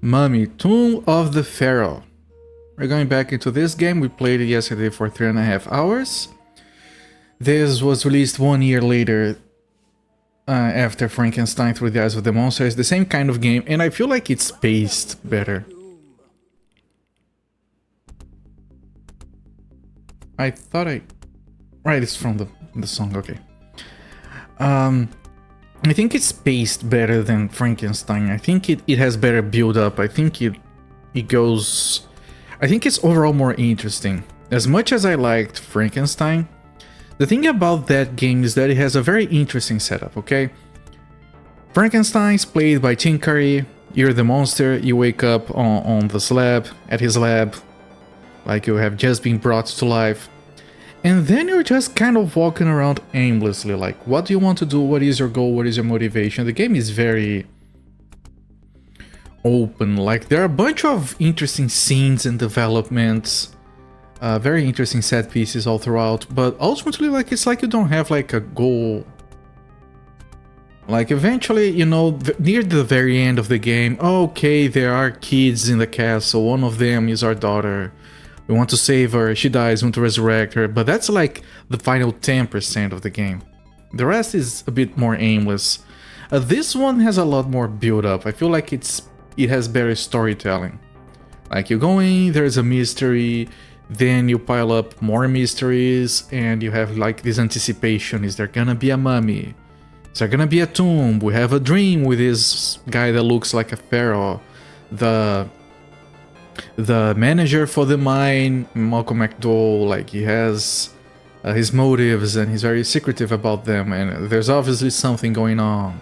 Mummy, Tomb of the Pharaoh. We're going back into this game. We played it yesterday for 3.5 hours. This was released 1 year later after Frankenstein Through the Eyes of the Monster. It's the same kind of game, and I feel like it's paced better. I thought I... Right, it's from the song, okay. I think it's paced better than Frankenstein. I think it has better build-up. I think it goes... I think it's overall more interesting. As much as I liked Frankenstein, the thing about that game is that it has a very interesting setup, okay? Frankenstein's played by Tim Curry. You're the monster, you wake up on the slab, at his lab, like you have just been brought to life. And then you're just kind of walking around aimlessly, like, what do you want to do? What is your goal? What is your motivation? The game is very open. Like, there are a bunch of interesting scenes and developments, very interesting set pieces all throughout, but ultimately, like, it's like you don't have, like, a goal. Like, eventually, you know, near the very end of the game, okay, there are kids in the castle, one of them is our daughter. We want to save her, she dies, we want to resurrect her, but that's like the final 10% of the game. The rest is a bit more aimless. This one has a lot more build-up. I feel like it has better storytelling. Like, you go in, there's a mystery, then you pile up more mysteries, and you have like this anticipation. Is there gonna be a mummy? Is there gonna be a tomb? We have a dream with this guy that looks like a pharaoh. The manager for the mine, Malcolm McDowell, like, he has his motives and he's very secretive about them, and there's obviously something going on.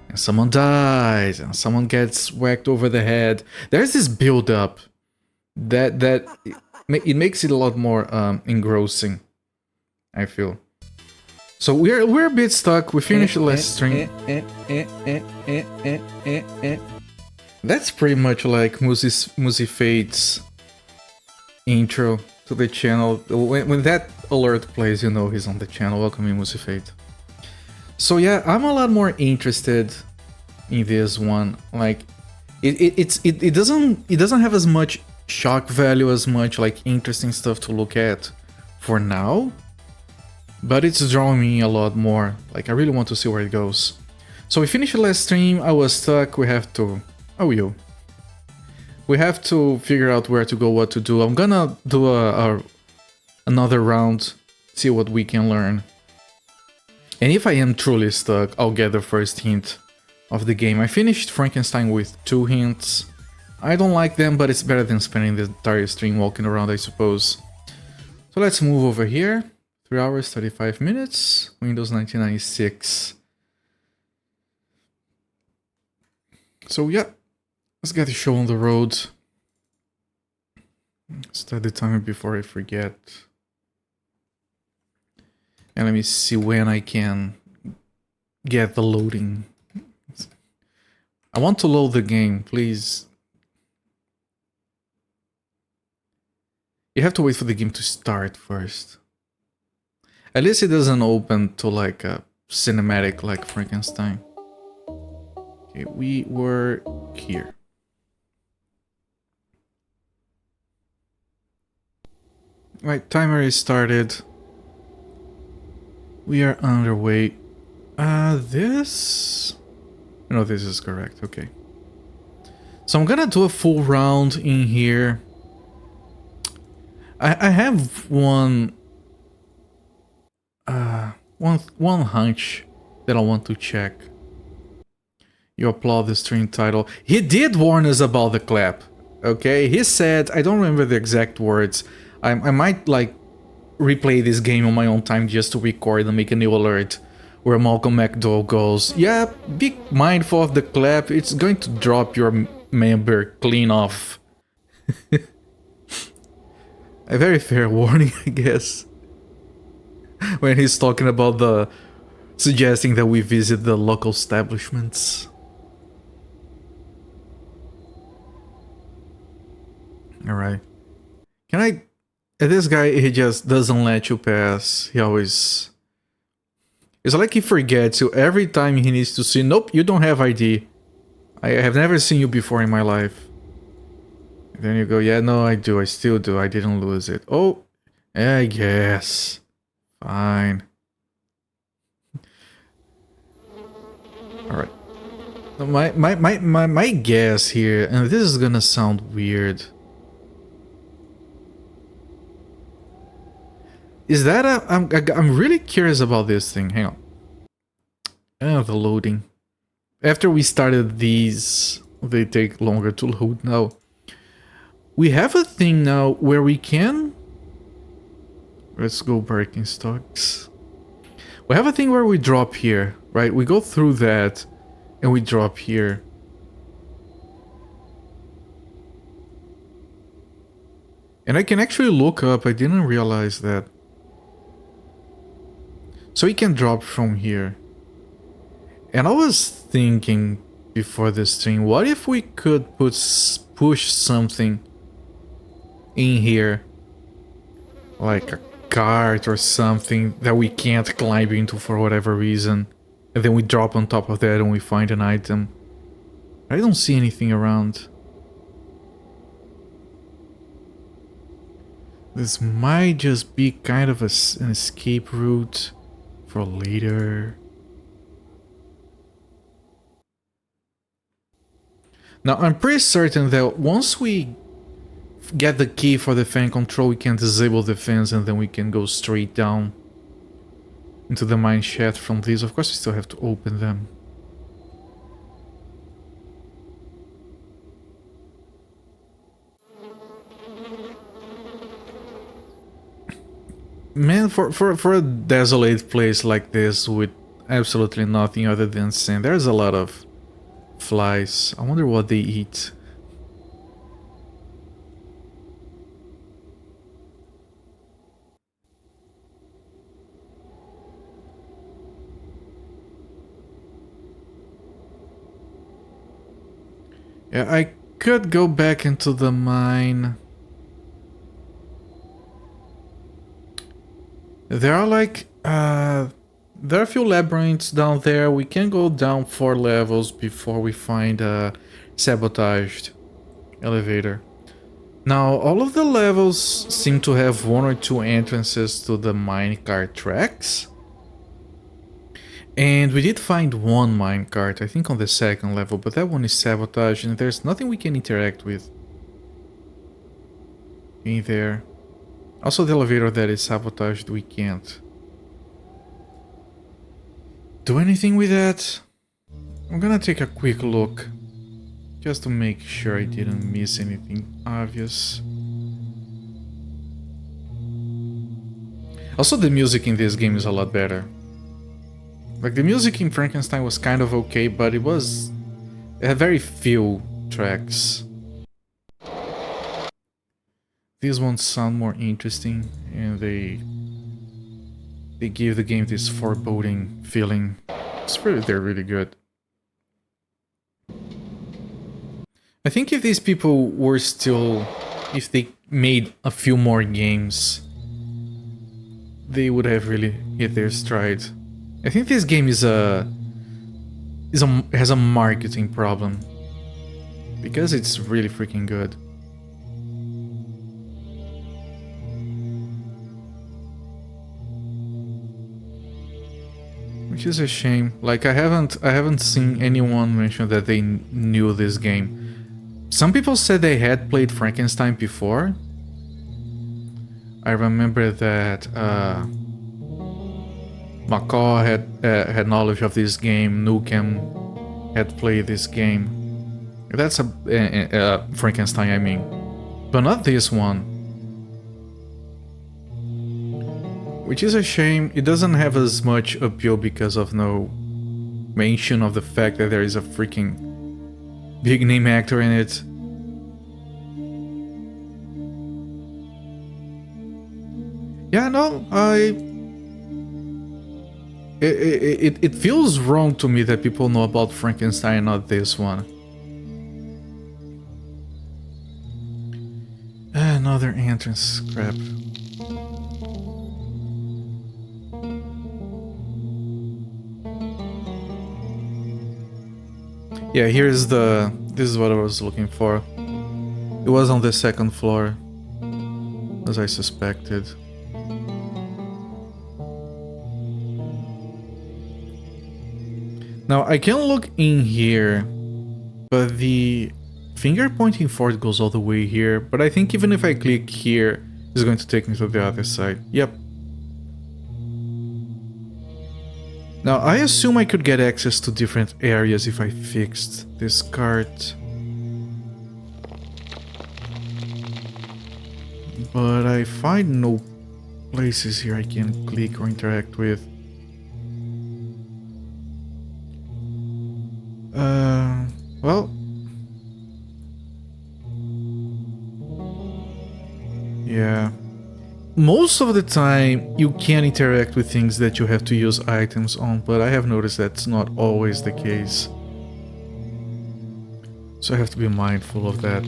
And someone dies, and someone gets whacked over the head. There's this build-up that it makes it a lot more engrossing, I feel. So we're a bit stuck. We finished the last stream. That's pretty much like Musi Fate's intro to the channel. When that alert plays, you know he's on the channel. Welcome in, Musi Fate. So yeah, I'm a lot more interested in this one. Like, it doesn't have as much shock value, as much like interesting stuff to look at for now, but it's drawing me a lot more. Like, I really want to see where it goes. So we finished the last stream. I was stuck. We have to... We have to figure out where to go, what to do. I'm gonna do another round, see what we can learn. And if I am truly stuck, I'll get the first hint of the game. I finished Frankenstein with 2 hints. I don't like them, but it's better than spending the entire stream walking around, I suppose. So let's move over here. 3 hours, 35 minutes. Windows 1996. So yeah. Let's get the show on the road. Start the timer before I forget. And let me see when I can get the loading. I want to load the game, please. You have to wait for the game to start first. At least it doesn't open to like a cinematic like Frankenstein. Okay, we were here. Right, timer is started. We are underway. This... No, this is correct, okay. So I'm gonna do a full round in here. I have one hunch that I want to check. You applaud the stream title. He did warn us about the clap, okay? He said, I don't remember the exact words, I might like replay this game on my own time just to record and make a new alert where Malcolm McDowell goes, yeah, be mindful of the clap, it's going to drop your member clean off. A very fair warning, I guess. When he's talking about suggesting that we visit the local establishments. Alright. Can I... This guy, he just doesn't let you pass. He always... It's like he forgets you every time he needs to see, nope, you don't have ID. I have never seen you before in my life. Then you go, yeah, no, I do. I still do. I didn't lose it. Oh, I guess. Fine. Alright. My guess here, and this is gonna sound weird, is that I'm really curious about this thing. Hang on. Oh, the loading. After we started these, they take longer to load now. We have a thing now where we can... Let's go Birkenstocks. We have a thing where we drop here, right? We go through that and we drop here. And I can actually look up, I didn't realize that. So we can drop from here. And I was thinking before this stream, what if we could push something in here? Like a cart or something that we can't climb into for whatever reason. And then we drop on top of that and we find an item. I don't see anything around. This might just be kind of an escape route for later. Now, I'm pretty certain that once we get the key for the fan control, we can disable the fans and then we can go straight down into the mine shaft from these. Of course, we still have to open them. Man, for a desolate place like this with absolutely nothing other than sand, there's a lot of flies. I wonder what they eat. Yeah, I could go back into the mine. There are like, there are a few labyrinths down there. We can go down 4 levels before we find a sabotaged elevator. Now, all of the levels seem to have 1 or 2 entrances to the minecart tracks. And we did find 1 minecart, I think on the 2nd level, but that one is sabotaged and there's nothing we can interact with in there. Also, the elevator that is sabotaged, we can't do anything with that. I'm gonna take a quick look just to make sure I didn't miss anything obvious. Also, the music in this game is a lot better. Like, the music in Frankenstein was kind of okay, but it had very few tracks. These ones sound more interesting, and they give the game this foreboding feeling. They're really good. I think if these people were still, if they made a few more games, they would have really hit their stride. I think this game has a marketing problem because it's really freaking good. Which is a shame. Like, I haven't seen anyone mention that they knew this game. Some people said they had played Frankenstein before. I remember that Macaw had knowledge of this game. Nukem had played this game. That's a Frankenstein, I mean, but not this one. Which is a shame. It doesn't have as much appeal because of no mention of the fact that there is a freaking big name actor in it. Yeah, no, it feels wrong to me that people know about Frankenstein and not this one. Another entrance, crap. Yeah, this is what I was looking for. It was on the second floor, as I suspected. Now, I can look in here, but the finger pointing forward goes all the way here. But I think even if I click here, it's going to take me to the other side. Yep. Now, I assume I could get access to different areas if I fixed this cart. But I find no places here I can click or interact with. Well... yeah. Most of the time, you can interact with things that you have to use items on, but I have noticed that's not always the case. So I have to be mindful of that.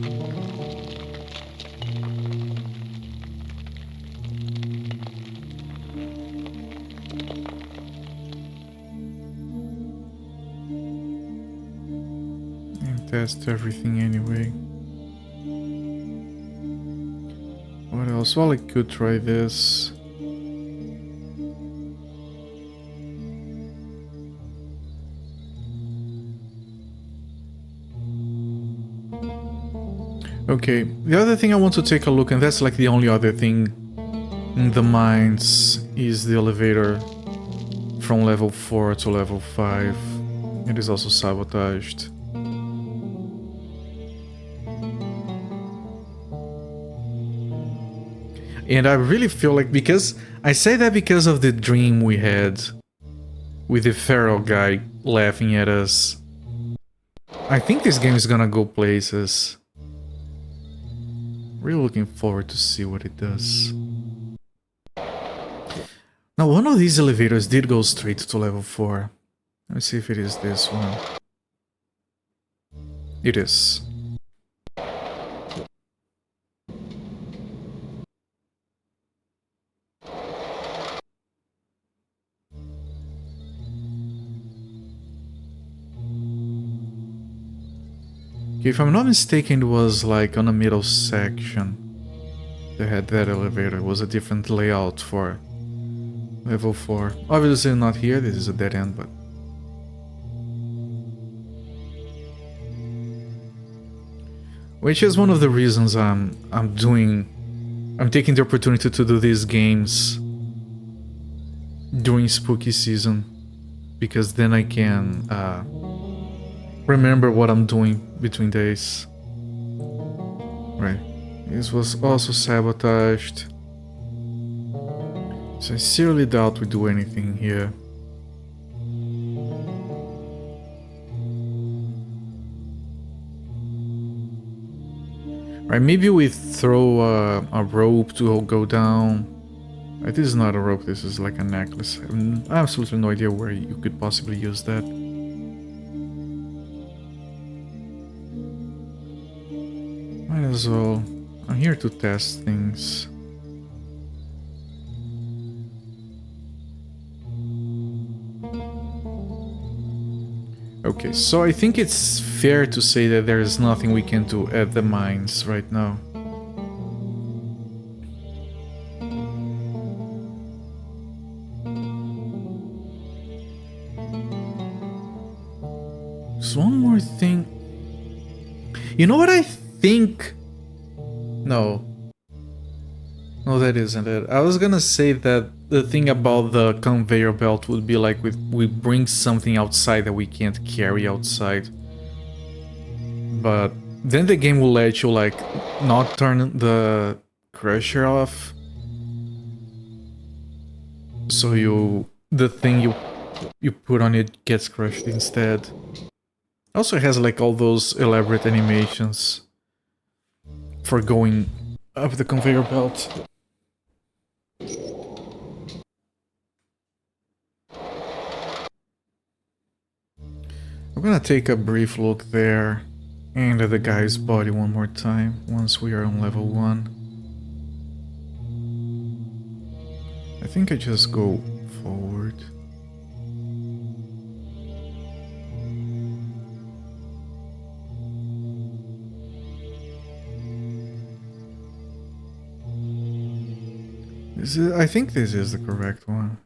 And test everything anyway. What else? Well, I could try this. Okay, the other thing I want to take a look, and that's like the only other thing in the mines, is the elevator from level 4 to level 5. It is also sabotaged. And I really feel like, because I say that because of the dream we had with the Pharaoh guy laughing at us. I think this game is gonna go places. Really looking forward to see what it does. Now, one of these elevators did go straight to level 4. Let me see if it is this one. It is. If I'm not mistaken, it was like on the middle section. They had that elevator. It was a different layout for level 4. Obviously not here, this is a dead end, but... which is one of the reasons I'm taking the opportunity to do these games during spooky season. Because then I can remember what I'm doing between days. Right. This was also sabotaged. Sincerely doubt we do anything here. Right, maybe we throw a rope to go down. Right, this is not a rope, this is like a necklace. I have absolutely no idea where you could possibly use that. Might as well. I'm here to test things. Okay, so I think it's fair to say that there is nothing we can do at the mines right now. There's one more thing. You know what I think? No. No, that isn't it. I was gonna say that the thing about the conveyor belt would be like we bring something outside that we can't carry outside. But then the game will let you like not turn the crusher off. So the thing you put on it gets crushed instead. Also has like all those elaborate animations for going up the conveyor belt. I'm gonna take a brief look there and at the guy's body one more time once we are on level 1. I think I just go forward. I think this is the correct one.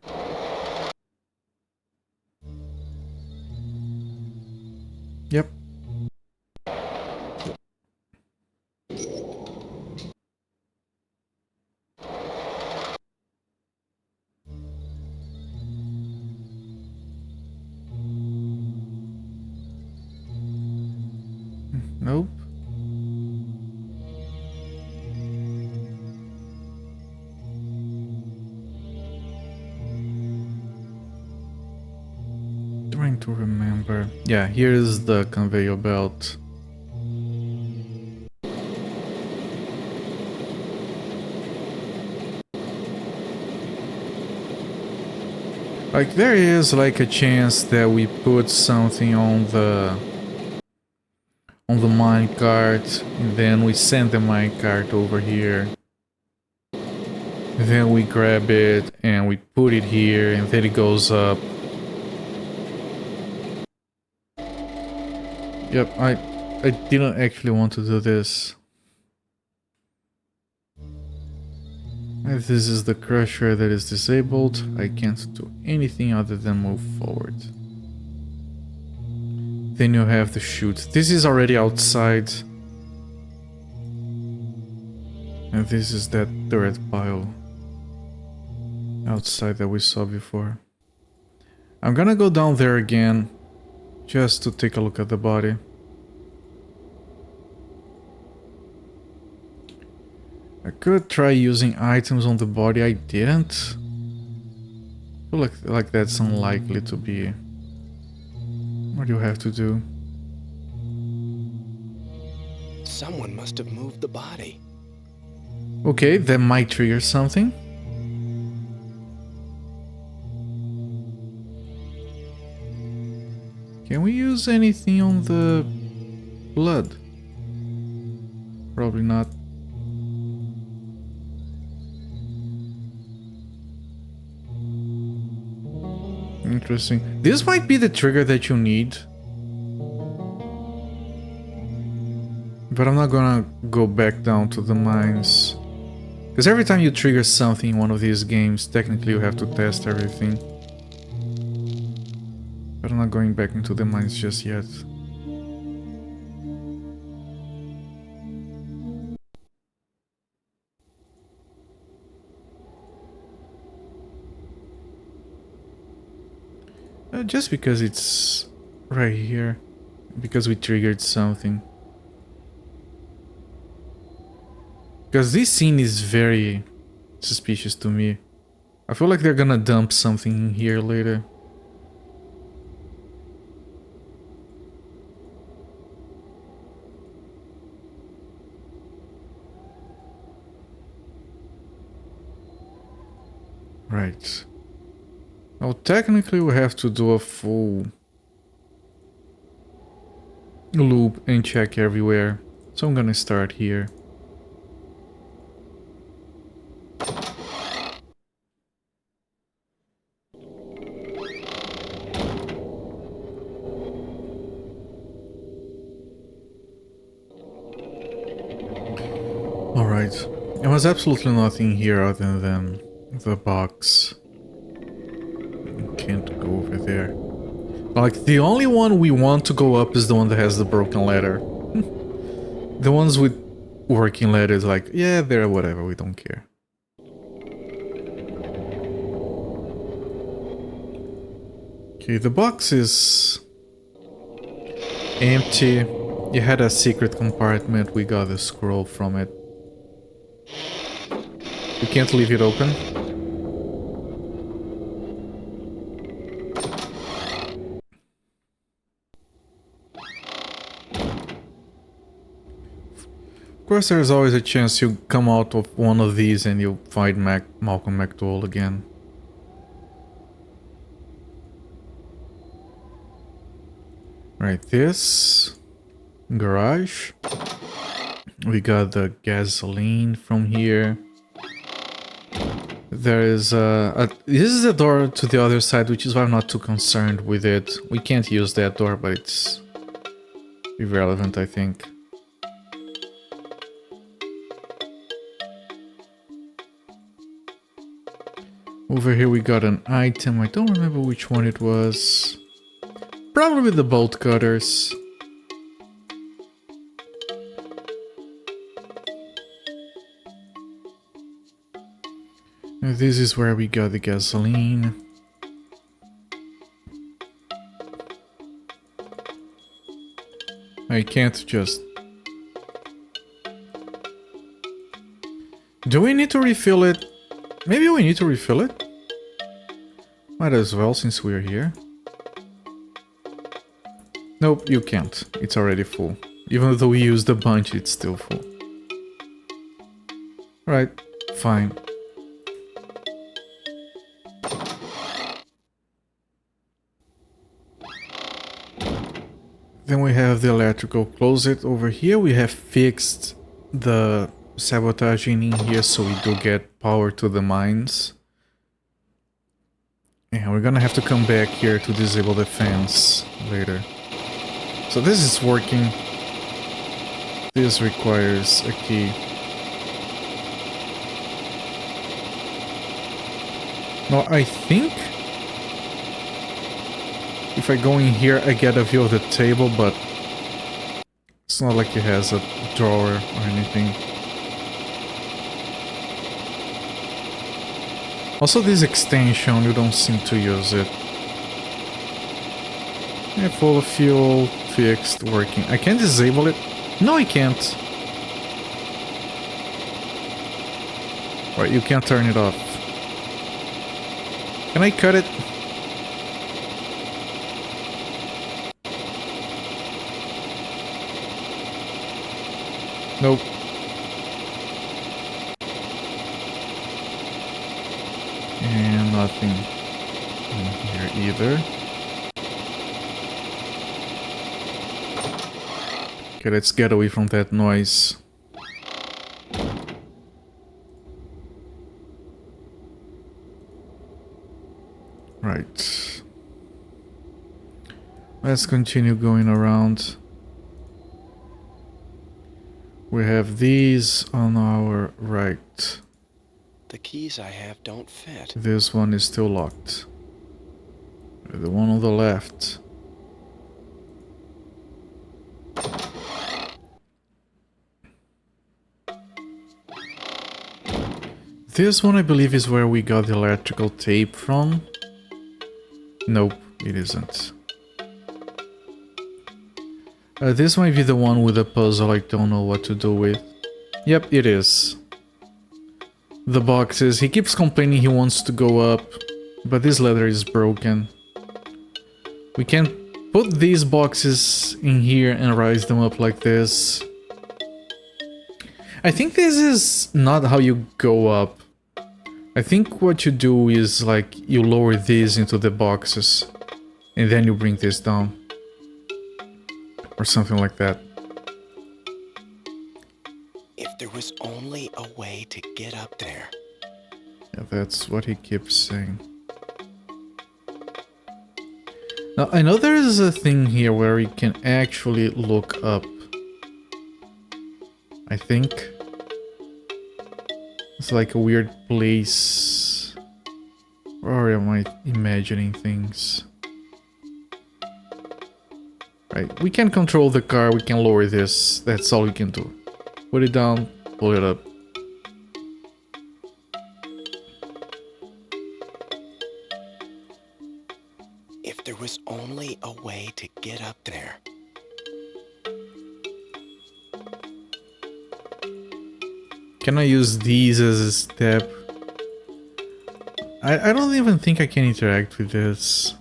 Yep. Nope. Trying to remember. Yeah, here's the conveyor belt. Like there is like a chance that we put something on the minecart and then we send the minecart over here. Then we grab it and we put it here and then it goes up. Yep, I didn't actually want to do this. If this is the crusher that is disabled, I can't do anything other than move forward. Then you have the chute. This is already outside. And this is that dirt pile outside that we saw before. I'm gonna go down there again just to take a look at the body. I could try using items on the body, I didn't. I feel like that's unlikely to be what you have to do. Someone must have moved the body. Okay, that might trigger something. Can we use anything on the blood? Probably not. Interesting. This might be the trigger that you need. But I'm not gonna go back down to the mines. Because every time you trigger something in one of these games, technically you have to test everything. But I'm not going back into the mines just yet. Just because it's right here. Because we triggered something. Because this scene is very suspicious to me. I feel like they're gonna dump something in here later. Right. Now technically we have to do a full loop and check everywhere. So I'm gonna start here. Alright. There was absolutely nothing here other than the box. Can't go over there. Like, the only one we want to go up is the one that has the broken ladder. The ones with working ladders, like, yeah, they're whatever, we don't care. Okay, the box is empty. You had a secret compartment, we got a scroll from it. We can't leave it open. Of course, there's always a chance you come out of one of these and you find Malcolm McDowell again. Right, this garage. We got the gasoline from here. There is this is the door to the other side, which is why I'm not too concerned with it. We can't use that door, but it's irrelevant, I think. Over here we got an item. I don't remember which one it was. Probably the bolt cutters. And this is where we got the gasoline. I can't just... Do we need to refill it? Maybe we need to refill it? Might as well, since we're here. Nope, you can't. It's already full. Even though we used a bunch, it's still full. Right, fine. Then we have the electrical closet over here. We have fixed the sabotaging in here so we do get power to the mines. And we're gonna have to come back here to disable the fence later. So this is working. This requires a key. Now I think if I go in here I get a view of the table, but it's not like it has a drawer or anything. Also this extension, you don't seem to use it. Yeah, full of fuel, fixed, working. I can disable it. No, I can't. Right, you can't turn it off. Can I cut it? Nope. And nothing in here either. Okay, let's get away from that noise. Right. Let's continue going around. We have these on our right. The keys I have don't fit. This one is still locked. The one on the left. This one I believe is where we got the electrical tape from. Nope, it isn't. This might be the one with the puzzle I don't know what to do with. Yep, it is. The boxes. He keeps complaining he wants to go up, but this ladder is broken. We can put these boxes in here and rise them up like this. I think this is not how you go up. I think what you do is like you lower these into the boxes and then you bring this down. Or something like that. If there was only a way to get up there. Yeah, that's what he keeps saying. Now, I know there is a thing here where you can actually look up. I think. It's like a weird place. Or am I imagining things? Right, we can control the car, we can lower this, that's all we can do. Put it down, pull it up. If there was only a way to get up there. Can I use these as a step? I don't even think I can interact with this.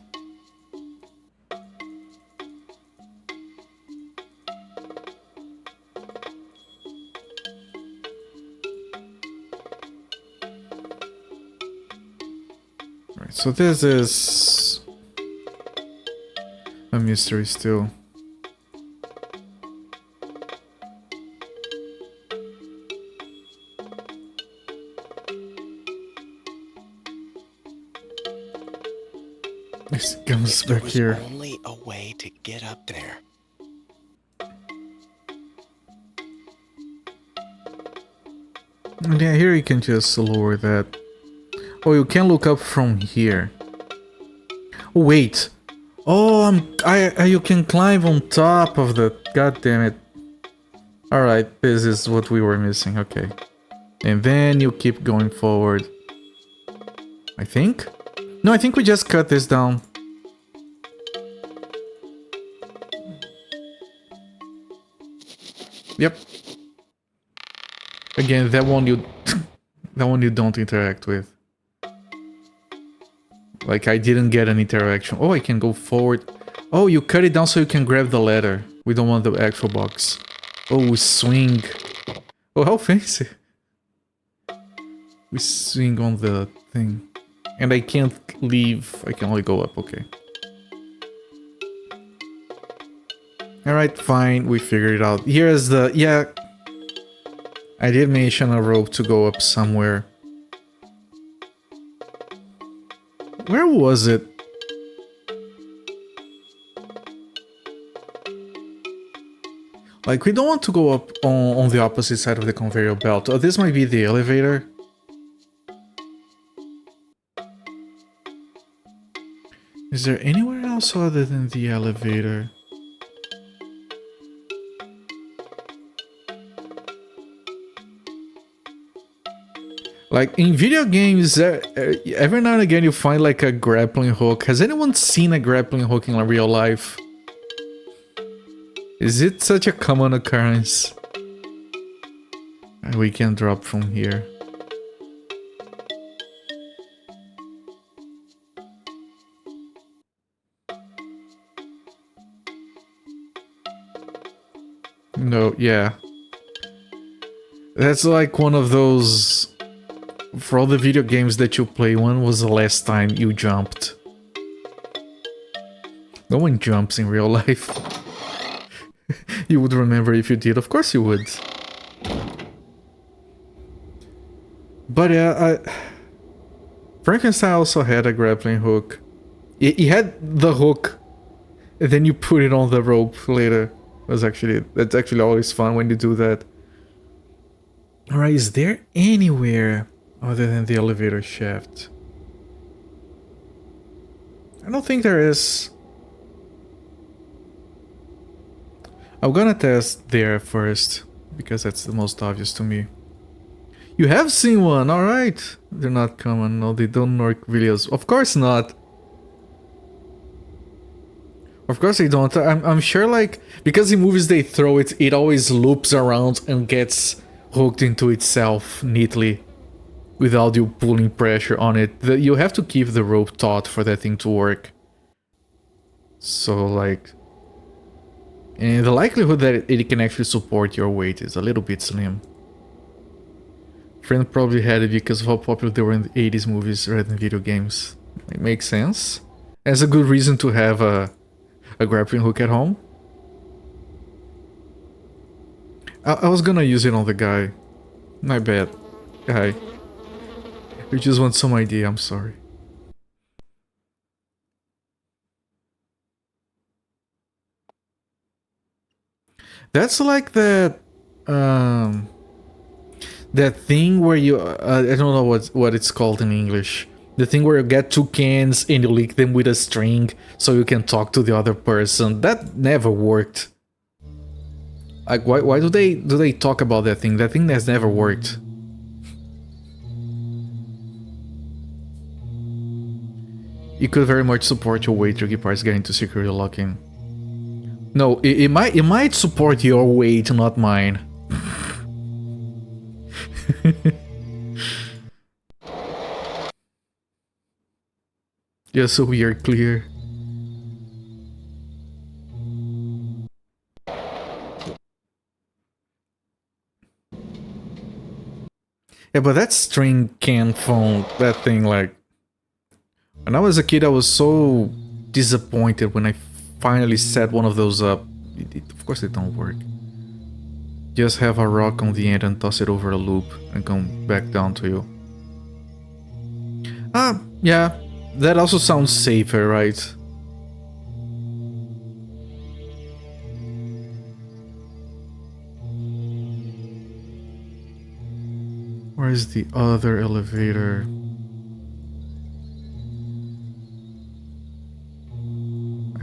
So this is a mystery still. This comes back here. There was only a way to get up there. And yeah, here you can just lower that. Oh, you can look up from here. Oh, wait. Oh, you can climb on top of the... God damn it. Alright, this is what we were missing, okay. And then you keep going forward. I think? No, I think we just cut this down. Yep. Again, that one you... that one you don't interact with. Like, I didn't get an interaction. Oh, I can go forward. Oh, you cut it down so you can grab the ladder. We don't want the actual box. Oh, we swing. Oh, how fancy. We swing on the thing. And I can't leave. I can only go up, okay. Alright, fine. We figured it out. Here's the... Yeah. I did mention a rope to go up somewhere. Where was it? Like, we don't want to go up on the opposite side of the conveyor belt. Oh, this might be the elevator. Is there anywhere else other than the elevator? Like, in video games, every now and again you find like a grappling hook. Has anyone seen a grappling hook in real life? Is it such a common occurrence? We can drop from here. No, yeah. That's like one of those... For all the video games that you play, when was the last time you jumped? No one jumps in real life. You would remember if you did, of course you would. But yeah, Frankenstein also had a grappling hook. He had the hook, and then you put it on the rope later. That's actually always fun when you do that. Alright, is there anywhere other than the elevator shaft? I don't think there is. I'm gonna test there first, because that's the most obvious to me. You have seen one, alright. They're not common, no, they don't work videos. Of course not. Of course they don't. I'm sure, like, because in movies they throw it, it always loops around and gets hooked into itself neatly. Without you pulling pressure on it. You have to keep the rope taut for that thing to work. So, like... And the likelihood that it can actually support your weight is a little bit slim. Friend probably had it because of how popular they were in the 80s movies rather than video games. It makes sense. As a good reason to have a grappling hook at home. I was gonna use it on the guy. My bad. Hi. You just want some idea, I'm sorry. That's like that thing where you I don't know what it's called in English. The thing where you get two cans and you link them with a string so you can talk to the other person. That never worked. Like why do they talk about that thing? That thing has never worked. You could very much support your weight tricky parts getting to security locking. No, it might support your weight, not mine. Just so we are clear. Yeah, but that string can phone, that thing, like... When I was a kid, I was so disappointed when I finally set one of those up. Of course they don't work. Just have a rock on the end and toss it over a loop and come back down to you. Ah, yeah. That also sounds safer, right? Where is the other elevator?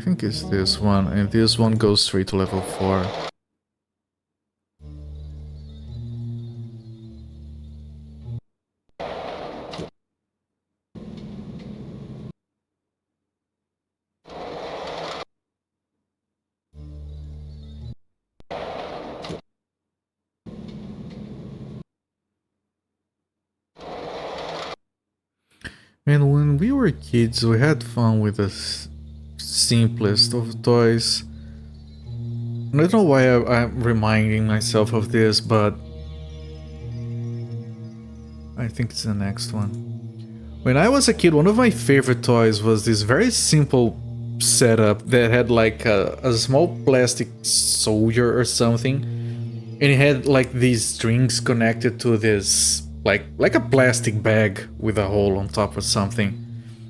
think it's this one, and this one goes straight to level 4. And when we were kids, we had fun with the simplest of toys. I don't know why I'm reminding myself of this, but I think it's the next one. When I was a kid, one of my favorite toys was this very simple setup that had like a small plastic soldier or something, and it had like these strings connected to this like a plastic bag with a hole on top or something.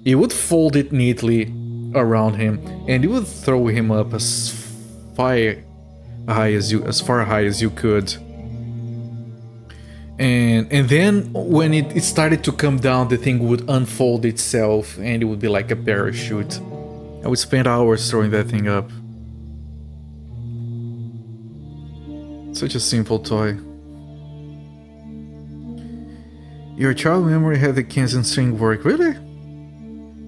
You would fold it neatly around him, and you would throw him up as far high as you could. And then when it started to come down, the thing would unfold itself, and it would be like a parachute. I would spend hours throwing that thing up. Such a simple toy. Your child memory had the cans and string work, really?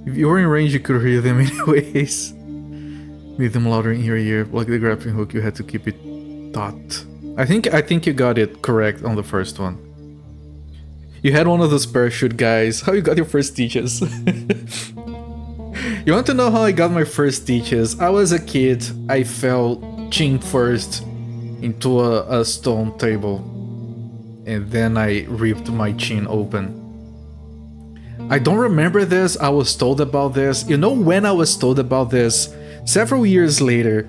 If you were in range, you could hear them anyways. Made them louder in your ear, like the grappling hook, you had to keep it taut. I think you got it correct on the first one. You had one of those parachute guys. How you got your first stitches? You want to know how I got my first stitches? I was a kid, I fell chin first into a stone table, and then I ripped my chin open. I don't remember this, I was told about this. You know when I was told about this? Several years later,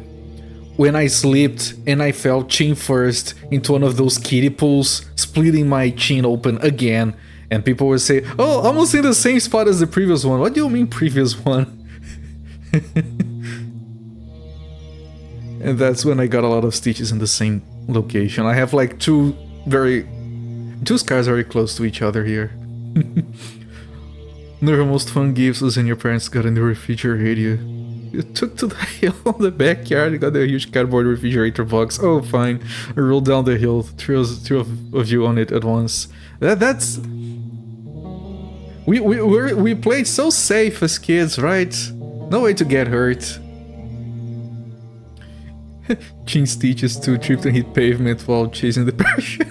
when I slipped and I fell chin first into one of those kiddie pools, splitting my chin open again, and people would say, "Oh, almost in the same spot as the previous one." What do you mean previous one? And that's when I got a lot of stitches in the same location. I have like two scars very close to each other here. One of the most fun gifts was when your parents got a new refrigerator. You took to the hill in the backyard, you got a huge cardboard refrigerator box. Oh, fine. I rolled down the hill, three of you on it at once. That's... We played so safe as kids, right? No way to get hurt. Chin stitches too, tripped and hit pavement while chasing the parachute.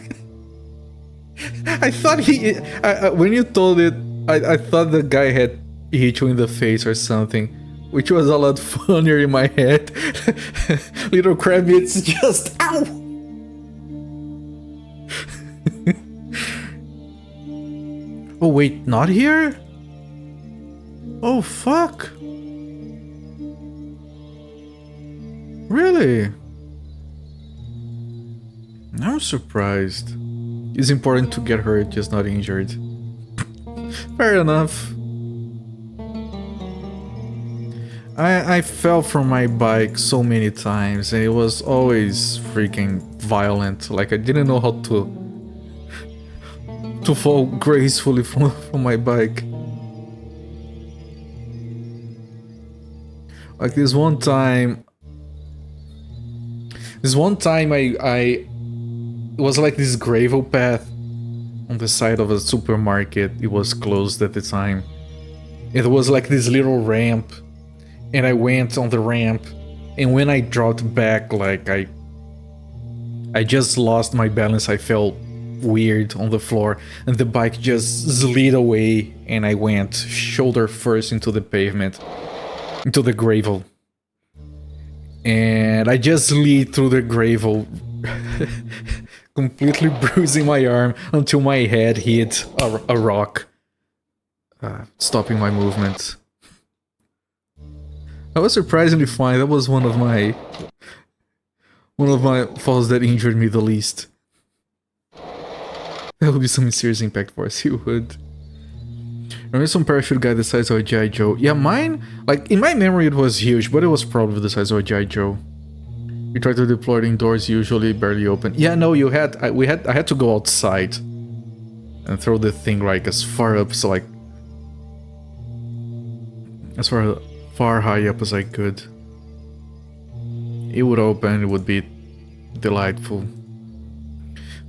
I thought when you told it, I thought the guy had hit you in the face or something, which was a lot funnier in my head. Little Kravitz just ow. Oh wait, not here? Oh fuck. Really? I'm surprised. It's important to get hurt, just not injured. Fair enough. I fell from my bike so many times and it was always freaking violent. Like I didn't know how to fall gracefully from my bike. Like this one time I it was like this gravel path on the side of a supermarket. It was closed at the time. It was like this little ramp, and I went on the ramp, and when I dropped back, like I just lost my balance. I felt weird on the floor, and the bike just slid away, and I went shoulder first into the pavement, into the gravel. And I just slid through the gravel, completely bruising my arm until my head hit a rock, stopping my movement. I was surprisingly fine. That was one of my falls that injured me the least. That would be some serious impact for us. You would. Remember some parachute guy the size of a G.I. Joe? Yeah, mine, like in my memory it was huge, but it was probably the size of a G.I. Joe. You try to deploy it indoors, usually barely open. Yeah, no, I had to go outside and throw the thing like as far up, so like as far high up as I could. it would open, it would be delightful.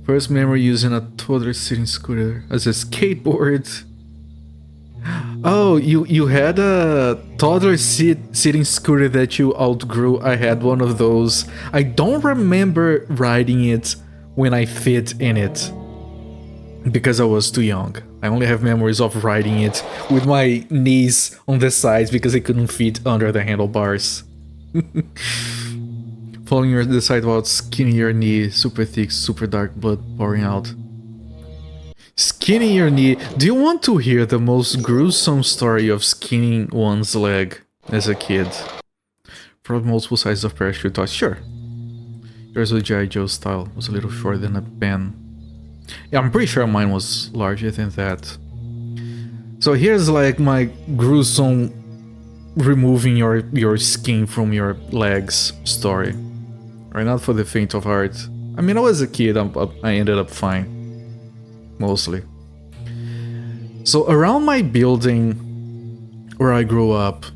First memory using a toddler sitting scooter as a skateboard. Oh, you had a toddler sitting scooter that you outgrew. I had one of those. I don't remember riding it when I fit in it because I was too young. I only have memories of riding it with my knees on the sides because I couldn't fit under the handlebars. Following the sidewalk, skinning your knee, super thick, super dark blood pouring out. Skinning your knee. Do you want to hear the most gruesome story of skinning one's leg as a kid? Probably multiple sizes of parachute toys. Sure. Yours was G.I. Joe style. Was a little shorter than a pen. Yeah, I'm pretty sure mine was larger than that. So here's like my gruesome removing your skin from your legs story. Right, not for the faint of heart. I mean, I was a kid, I ended up fine. Mostly. So around my building where I grew up,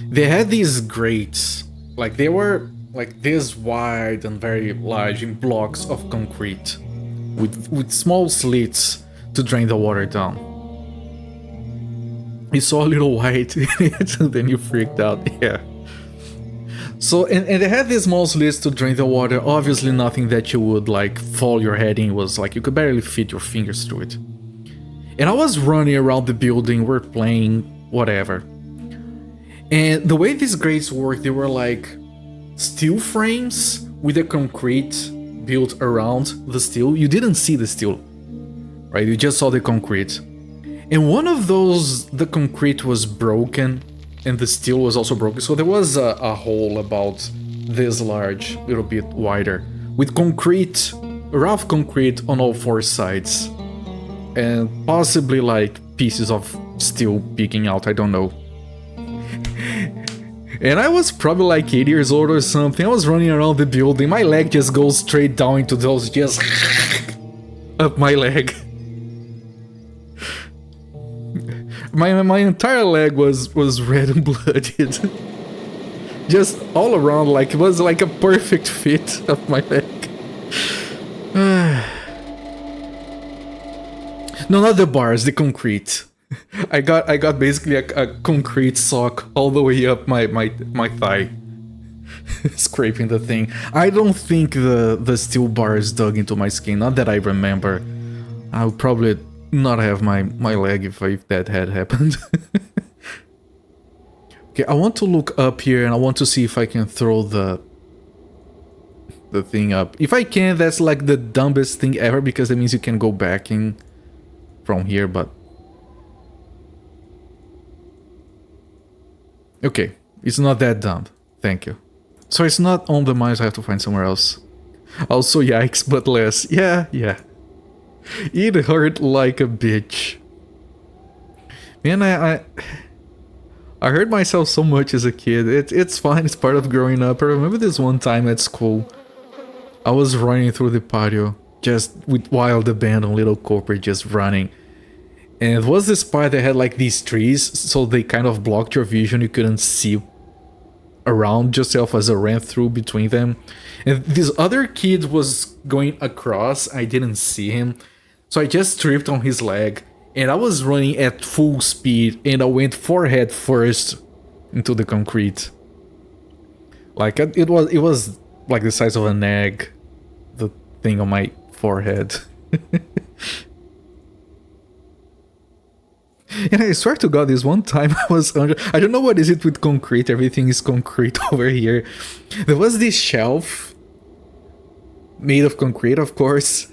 they had these grates. Like they were like this wide and very large in blocks of concrete with small slits to drain the water down. You saw a little white in it and then you freaked out. Yeah. So, and they had these small slits to drain the water, obviously nothing that you would like fall your head in, was like you could barely fit your fingers through it. And I was running around the building, we're playing, whatever. And the way these grates work, they were like steel frames with a concrete built around the steel. You didn't see the steel, right? You just saw the concrete. And one of those, the concrete was broken. And the steel was also broken, so there was a hole about this large, a little bit wider, with concrete, rough concrete on all four sides, and possibly like pieces of steel peeking out, I don't know. And I was probably like 8 years old or something. I was running around the building, my leg just goes straight down into those, just up my leg. My entire leg was red and blooded. Just all around, like it was like a perfect fit of my leg. No, not the bars, the concrete. I got basically a concrete sock all the way up my thigh. Scraping the thing. I don't think the steel bars dug into my skin, not that I remember. I would probably not have my leg if that had happened. Okay, I want to look up here and I want to see if I can throw the thing up. If I can, that's like the dumbest thing ever because it means you can go back in from here, but okay, it's not that dumb. Thank you. So it's not on the mines, I have to find somewhere else. Also yikes, but less. Yeah. It hurt like a bitch. Man, I hurt myself so much as a kid. It's fine, it's part of growing up. I remember this one time at school. I was running through the patio, just while the band on Little Cooper just running. And it was this part that had like these trees, so they kind of blocked your vision. You couldn't see around yourself as I ran through between them. And this other kid was going across, I didn't see him. So I just tripped on his leg, and I was running at full speed, and I went forehead first into the concrete. Like it was like the size of an egg, the thing on my forehead. And I swear to God, this one time I was under... I don't know what is it with concrete, everything is concrete over here. There was this shelf, made of concrete of course,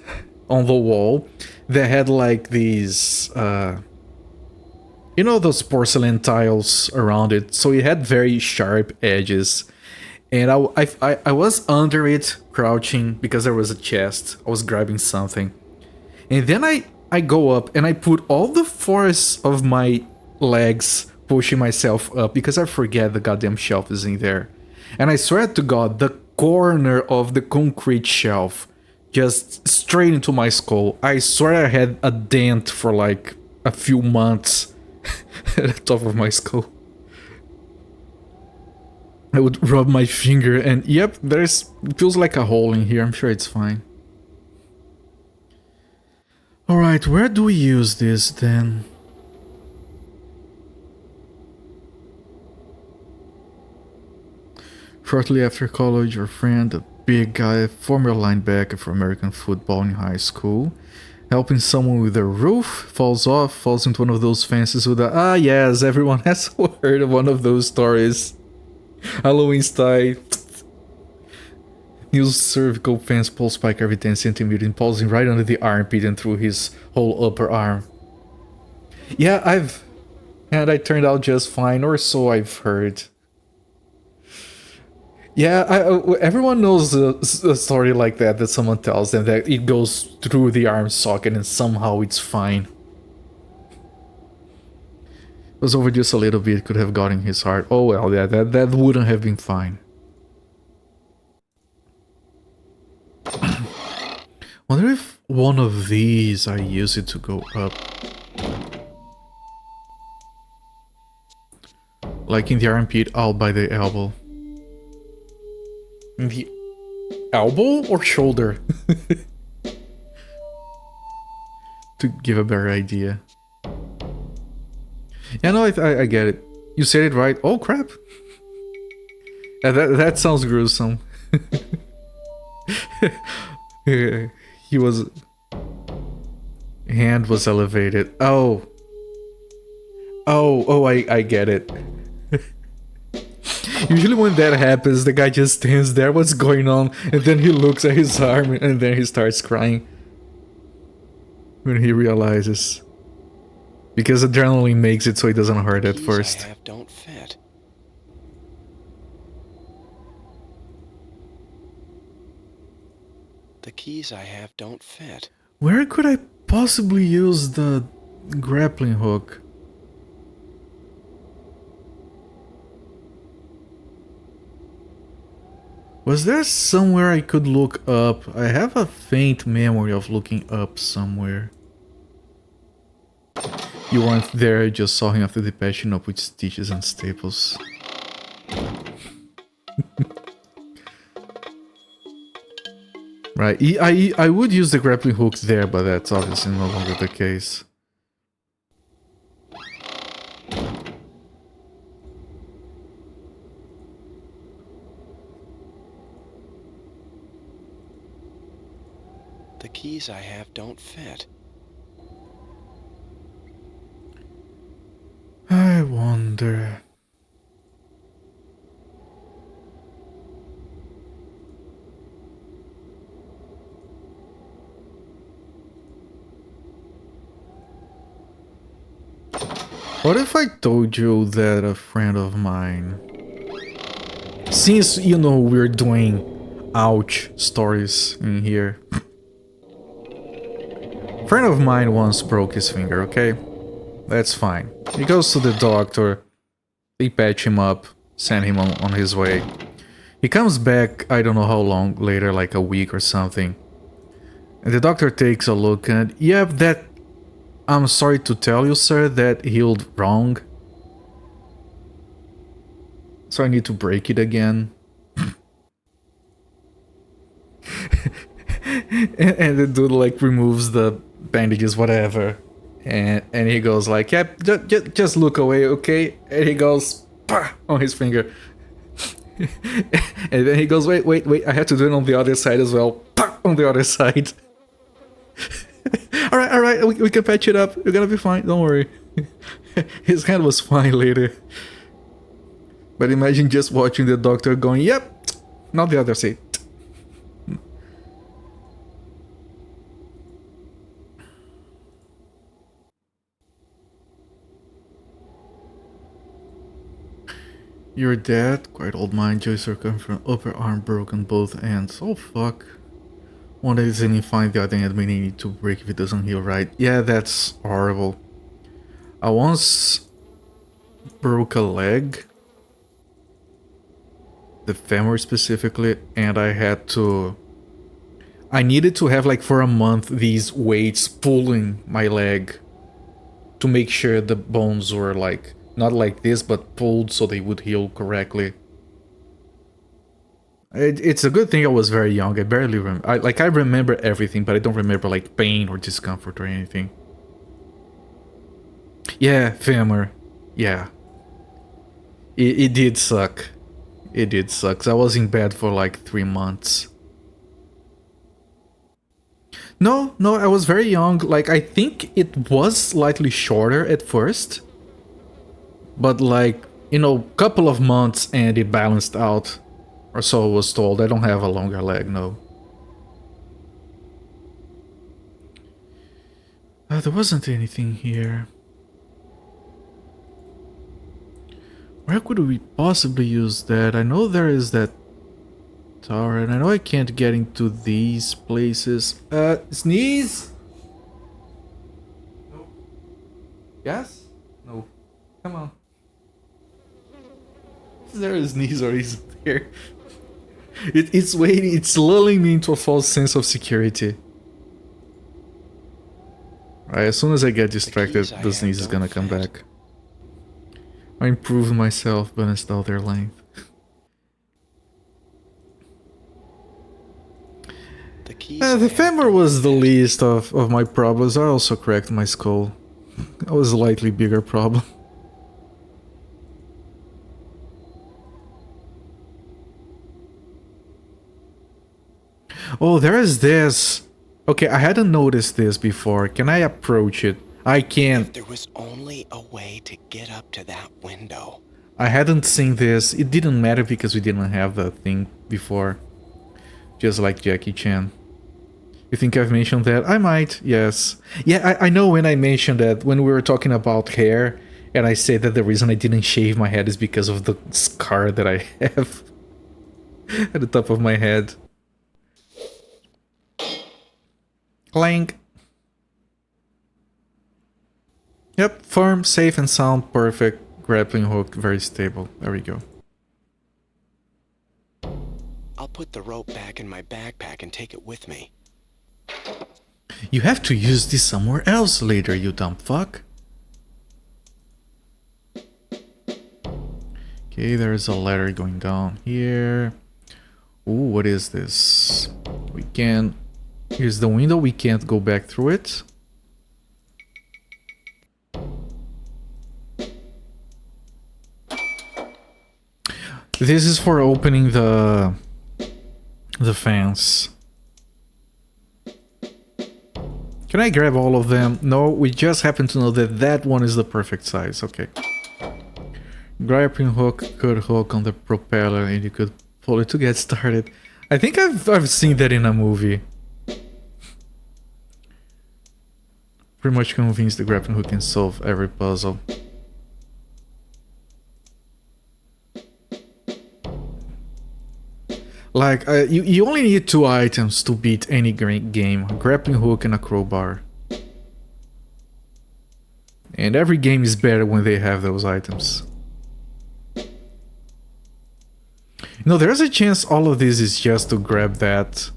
on the wall, that had like these, you know, those porcelain tiles around it, so it had very sharp edges. And I was under it, crouching, because there was a chest, I was grabbing something. And then I go up and I put all the force of my legs pushing myself up because I forget the goddamn shelf is in there. And I swear to God, the corner of the concrete shelf just straight into my skull. I swear I had a dent for like a few months at the top of my skull. I would rub my finger and yep, it feels like a hole in here. I'm sure it's fine. Alright, where do we use this then? Shortly after college, your friend, a big guy, former linebacker for American football in high school, helping someone with a roof, falls off, falls into one of those fences with a... Ah yes, everyone has heard of one of those stories. Halloween style. Neil's cervical fence pulls spike every 10 centimeters, impulsing right under the armpit and through his whole upper arm. Yeah, and I turned out just fine, or so I've heard. Yeah, everyone knows a story like that someone tells them, that it goes through the arm socket and somehow it's fine. It was over just a little bit, could have gotten his heart. Oh well, yeah, that wouldn't have been fine. Wonder if one of these I use it to go up. Like in the armpit, out by the elbow. In the elbow or shoulder? To give a better idea. Yeah, no, I get it. You said it right. Oh crap! Yeah, that sounds gruesome. He was... Hand was elevated. Oh, I get it. Usually when that happens, the guy just stands there, what's going on? And then he looks at his arm and then he starts crying. When he realizes. Because adrenaline makes it so it doesn't hurt at first. I have don't fit. The keys I have don't fit. Where could I possibly use the grappling hook? Was there somewhere I could look up? I have a faint memory of looking up somewhere. You weren't there, I just saw him after the patching up with stitches and staples. Right, I would use the grappling hook there, but that's obviously no longer the case. The keys I have don't fit. I wonder... What if I told you that a friend of mine... Since, you know, we're doing ouch stories in here. A friend of mine once broke his finger, okay? That's fine. He goes to the doctor, they patch him up, send him on his way. He comes back, I don't know how long later, like a week or something. And the doctor takes a look and, yep, that... I'm sorry to tell you, sir, that healed wrong. So I need to break it again. and the dude like removes the bandages, whatever. And he goes like, yep, just look away, okay? And he goes, pah, on his finger. And then he goes, wait, I have to do it on the other side as well. Pah, on the other side. Alright, we can patch it up. You're gonna be fine, don't worry. His hand was fine later. But imagine just watching the doctor going, yep, not the other side. Your dad, quite old man, joint circumference, upper arm broken, both ends. Oh fuck. One day isn't fine, the other end may need to break if it doesn't heal right. Yeah, that's horrible. I once broke a leg, the femur specifically, and I needed to have like for a month these weights pulling my leg to make sure the bones were like, not like this, but pulled so they would heal correctly. It's a good thing I was very young. I barely remember. I remember everything, but I don't remember like pain or discomfort or anything. Yeah, femur. Yeah. It did suck. It did suck. 'Cause I was in bed for like 3 months. No, I was very young. Like, I think it was slightly shorter at first. But like, you know, couple of months and it balanced out. Or so I was told. I don't have a longer leg, no. There wasn't anything here. Where could we possibly use that? I know there is that tower, and I know I can't get into these places. Sneeze? No. Yes? No. Come on. Is there a sneeze or is it there? It's waiting, it's lulling me into a false sense of security. Right, as soon as I get distracted, the sneeze is gonna come back. I improved myself, but installed their length. The femur was the least of my problems. I also cracked my skull. That was a slightly bigger problem. Oh, there is this. Okay, I hadn't noticed this before. Can I approach it? I can't. If there was only a way to get up to that window. I hadn't seen this. It didn't matter because we didn't have that thing before. Just like Jackie Chan. You think I've mentioned that? I might, yes. Yeah, I know when I mentioned that, when we were talking about hair, and I said that the reason I didn't shave my head is because of the scar that I have at the top of my head. Clank. Yep, firm, safe and sound, perfect. Grappling hook, very stable. There we go. I'll put the rope back in my backpack and take it with me. You have to use this somewhere else later, you dumb fuck. Okay, there's a ladder going down here. Ooh, what is this? We can... Here's the window, we can't go back through it. This is for opening the fence. Can I grab all of them? No, we just happen to know that that one is the perfect size. Okay. Grappling hook, could hook on the propeller and you could pull it to get started. I think I've seen that in a movie. Pretty much convinced the grappling hook can solve every puzzle. Like, you only need 2 items to beat any game. A grappling hook and a crowbar. And every game is better when they have those items. You know, there's a chance all of this is just to grab that.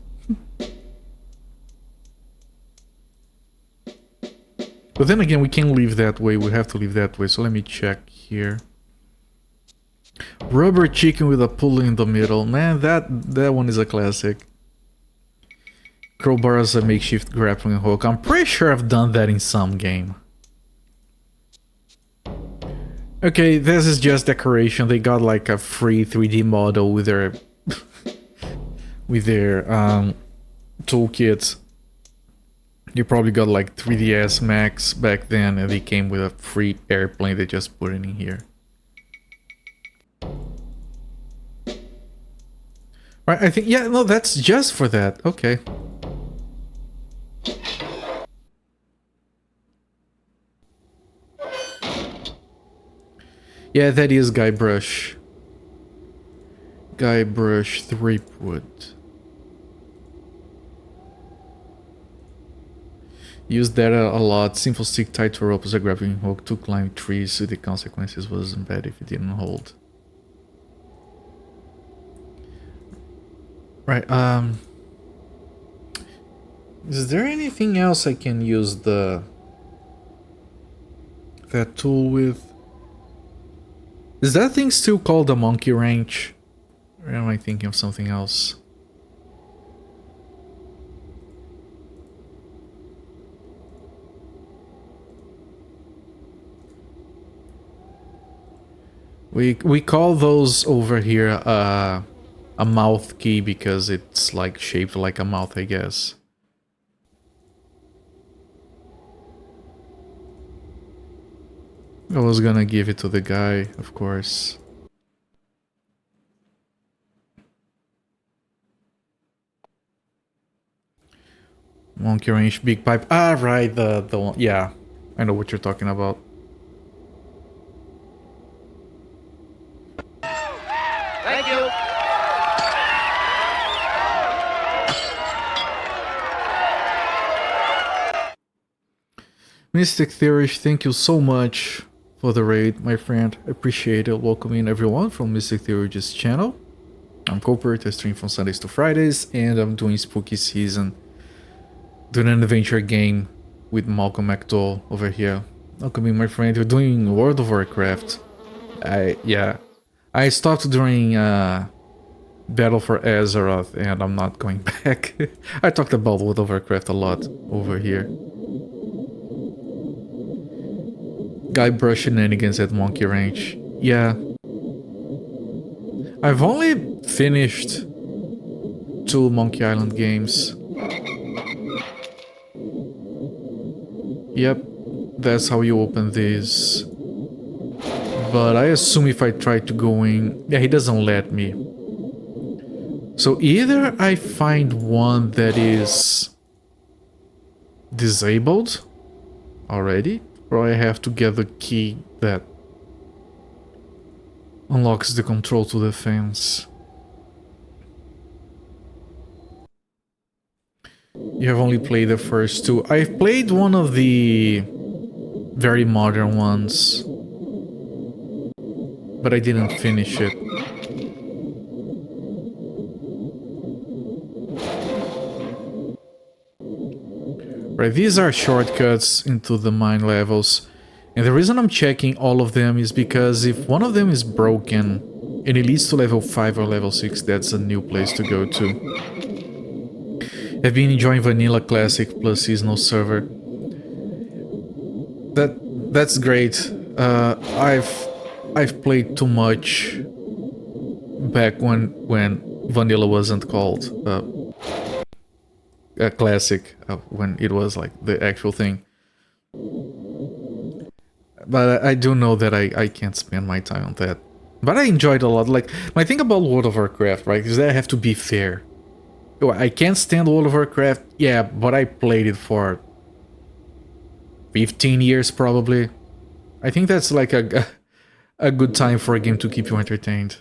But then again, we can't leave that way. We have to leave that way. So let me check here. Rubber chicken with a pulley in the middle. Man, that one is a classic. Crowbar as a makeshift grappling hook. I'm pretty sure I've done that in some game. Okay, this is just decoration. They got like a free 3D model with their toolkits. You probably got like 3DS Max back then, and they came with a free airplane. They just put it in here. Right, I think, yeah, no, that's just for that. Okay. Yeah, that is Guybrush. Guybrush Threepwood. Used that a lot. Simple stick tied to a rope as a grappling hook to climb trees, so the consequences wasn't bad if it didn't hold. Right, is there anything else I can use that tool with? Is that thing still called a monkey wrench? Or am I thinking of something else? We call those over here a mouth key because it's like shaped like a mouth, I guess. I was gonna give it to the guy, of course. Monkey wrench, big pipe. Ah, right, the one. Yeah, I know what you're talking about. Thank you. Mystic Theorist, thank you so much for the raid, my friend. I appreciate it. Welcoming everyone from Mystic Theorist's channel. I'm Copert, I stream from Sundays to Fridays, and I'm doing Spooky Season. Doing an adventure game with Malcolm McDowell over here. Welcoming my friend, you're doing World of Warcraft. I stopped during Battle for Azeroth, and I'm not going back. I talked about World of Warcraft a lot over here. Guybrush shenanigans at Monkey Ranch. Yeah. I've only finished 2 Monkey Island games. Yep, that's how you open this. But I assume if I try to go in... Yeah, he doesn't let me. So either I find one that is disabled already, or I have to get the key that unlocks the control to the fence. You have only played the first 2. I've played one of the very modern ones, but I didn't finish it. Right, these are shortcuts into the mine levels. And the reason I'm checking all of them is because if one of them is broken and it leads to level 5 or level 6, that's a new place to go to. I've been enjoying Vanilla Classic plus Seasonal Server. That's great. I've played too much back when Vanilla wasn't called a Classic, when it was like the actual thing. But I do know that I can't spend my time on that. But I enjoyed a lot. Like, my thing about World of Warcraft, right, is that I have to be fair. I can't stand World of Warcraft, yeah, but I played it for 15 years probably. I think that's like a good time for a game to keep you entertained.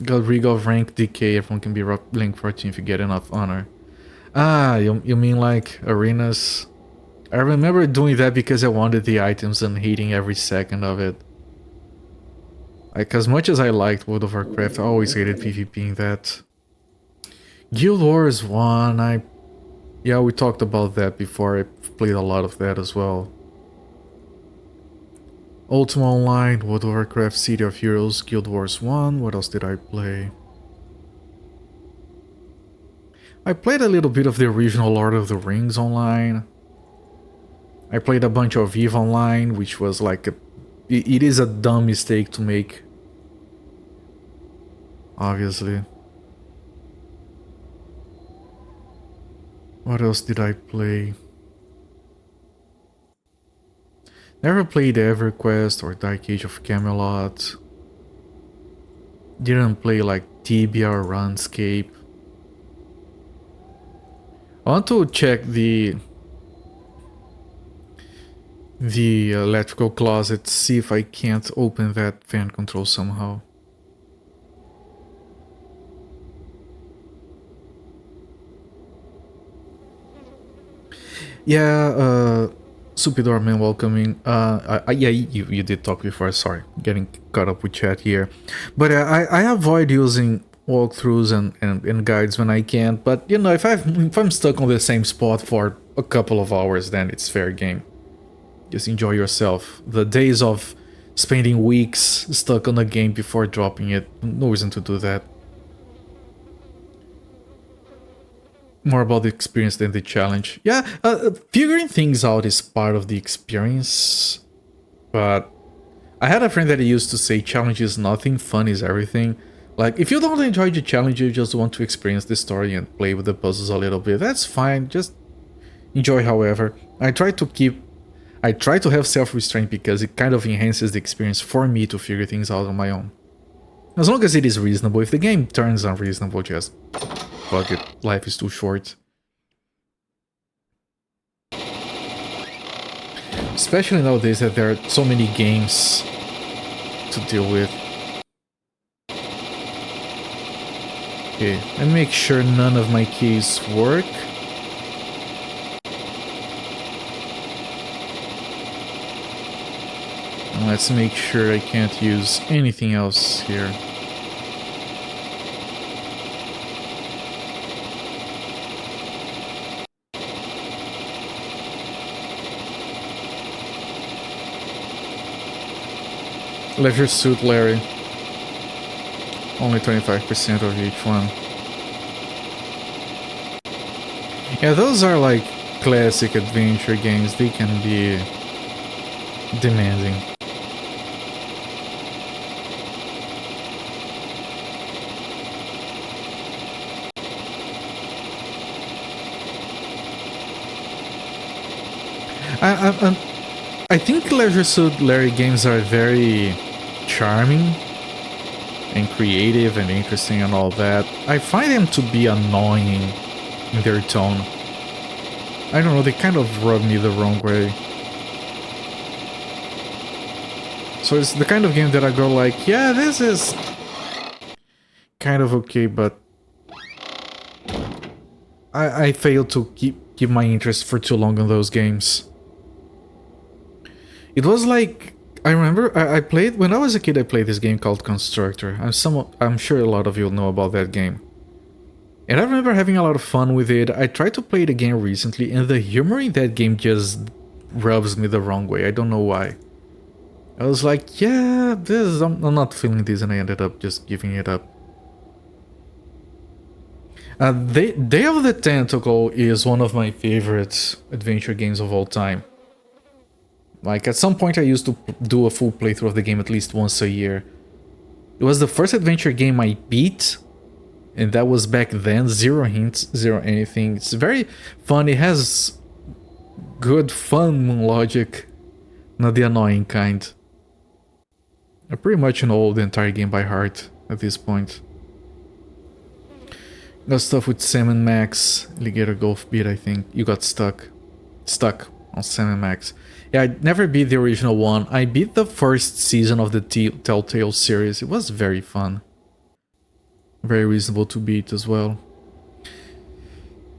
Got rig of rank decay, everyone can be rank 14 if you get enough honor. Ah, you mean like arenas? I remember doing that because I wanted the items and hating every second of it. Like, as much as I liked World of Warcraft, I always hated PvPing that. Guild Wars 1, yeah, we talked about that before. I played a lot of that as well. Ultima Online, World of Warcraft, City of Heroes, Guild Wars 1, what else did I play? I played a little bit of the original Lord of the Rings Online. I played a bunch of EVE Online, which was like it is a dumb mistake to make. Obviously. What else did I play? Never played EverQuest or Dark Age of Camelot. Didn't play like Tibia or RuneScape. I want to check the electrical closet, see if I can't open that fan control somehow. Yeah, Supidor man, welcoming. Yeah, you did talk before. Sorry, getting caught up with chat here, but I avoid using walkthroughs and guides when I can. But you know, if I'm stuck on the same spot for a couple of hours, then it's fair game. Just enjoy yourself. The days of spending weeks stuck on a game before dropping it, no reason to do that. More about the experience than the challenge. Yeah, figuring things out is part of the experience, but I had a friend that used to say challenge is nothing, fun is everything. Like, if you don't enjoy the challenge, you just want to experience the story and play with the puzzles a little bit, that's fine, just enjoy however. I try to have self-restraint because it kind of enhances the experience for me to figure things out on my own. As long as it is reasonable. If the game turns unreasonable, just fuck it, life is too short. Especially nowadays that there are so many games to deal with. Okay, and make sure none of my keys work. And let's make sure I can't use anything else here. Leisure Suit Larry. Only 25% of each one. Yeah, those are like classic adventure games. They can be demanding. I think Leisure Suit Larry games are very charming and creative and interesting and all that. I find them to be annoying in their tone. I don't know, they kind of rub me the wrong way. So it's the kind of game that I go like, yeah, this is kind of okay, but I fail to keep my interest for too long on those games. It was like, I remember I played, when I was a kid I played this game called Constructor. I'm sure a lot of you know about that game. And I remember having a lot of fun with it. I tried to play it again recently and the humor in that game just rubs me the wrong way. I don't know why. I was like, yeah, I'm not feeling this, and I ended up just giving it up. Day of the Tentacle is one of my favorite adventure games of all time. Like, at some point I used to do a full playthrough of the game at least once a year. It was the first adventure game I beat, and that was back then. Zero hints, zero anything. It's very fun. It has good fun logic, not the annoying kind. I pretty much know the entire game by heart at this point. Got stuff with Sam and Max, Alligator Golf Beat, I think. You got stuck on Sam and Max. Yeah, I never beat the original one. I beat the first season of the Telltale series. It was very fun. Very reasonable to beat as well.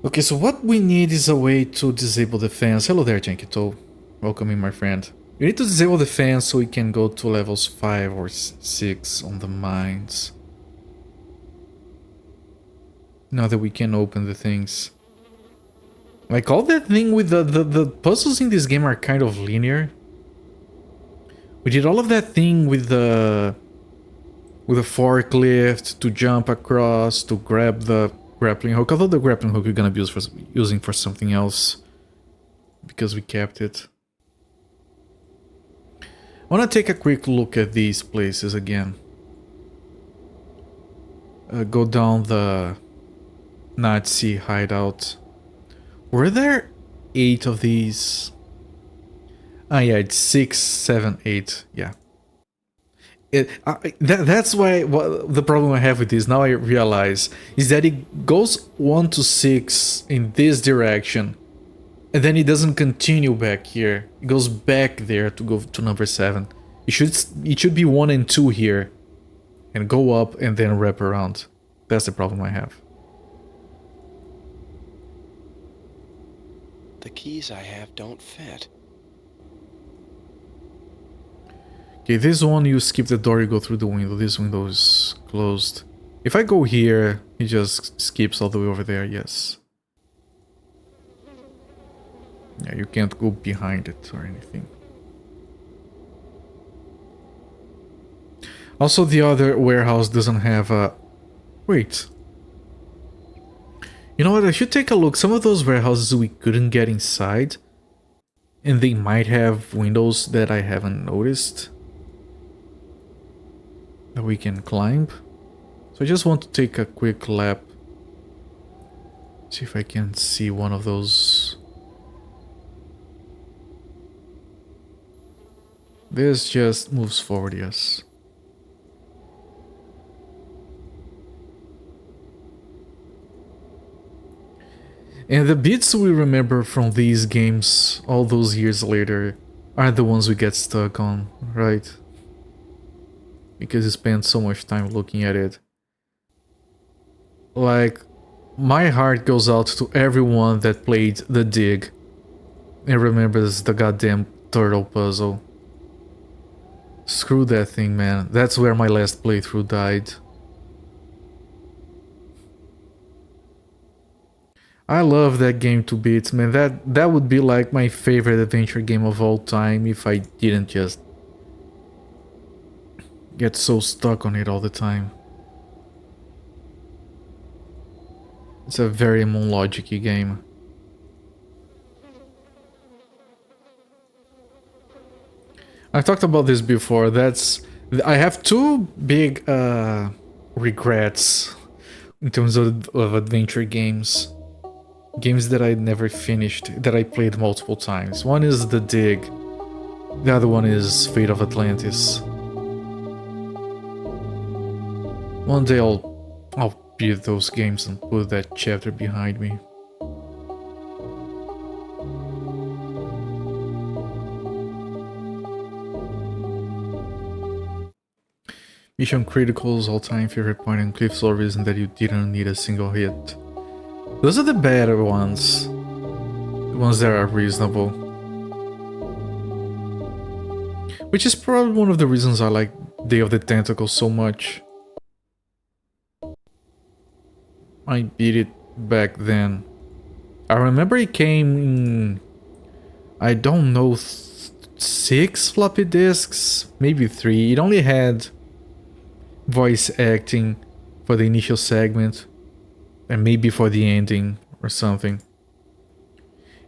Okay, so what we need is a way to disable the fans. Hello there, Jankito. Welcome in, my friend. You need to disable the fans so we can go to levels 5 or 6 on the mines. Now that we can open the things. Like, all that thing with the puzzles in this game are kind of linear. We did all of that thing with the forklift to jump across, to grab the grappling hook. Although the grappling hook we're gonna be using for something else, because we kept it. I want to take a quick look at these places again. Go down the Nazi hideout. Were there 8 of these? Ah, yeah, it's 6, 7, 8. Yeah. That's why the problem I have with this, now I realize, is that it goes 1 to 6 in this direction. And then it doesn't continue back here. It goes back there to go to number 7. It should be 1 and 2 here. And go up and then wrap around. That's the problem I have. The keys I have don't fit. Okay, this one you skip the door, you go through the window. This window is closed. If I go here, it just skips all the way over there, yes. Yeah, you can't go behind it or anything. Also, the other warehouse doesn't have a... Wait. You know what? I should take a look. Some of those warehouses we couldn't get inside. And they might have windows that I haven't noticed. That we can climb. So I just want to take a quick lap. See if I can see one of those. This just moves forward, yes. And the bits we remember from these games all those years later are the ones we get stuck on, right? Because you spend so much time looking at it. Like, my heart goes out to everyone that played The Dig and remembers the goddamn turtle puzzle. Screw that thing, man. That's where my last playthrough died. I love that game to bits, man. That would be like my favorite adventure game of all time if I didn't just get so stuck on it all the time. It's a very moonlogic-y game. I talked about this before. I have two big regrets in terms of adventure games. Games that I never finished, that I played multiple times. One is The Dig. The other one is Fate of Atlantis. One day I'll beat those games and put that chapter behind me. Mission Critical's all-time favorite point in Cliff's sole reason that you didn't need a single hit. Those are the better ones. The ones that are reasonable. Which is probably one of the reasons I like Day of the Tentacle so much. I beat it back then. I remember it came in... I don't know... 6 floppy disks? Maybe 3. It only had voice acting for the initial segment. And maybe for the ending or something.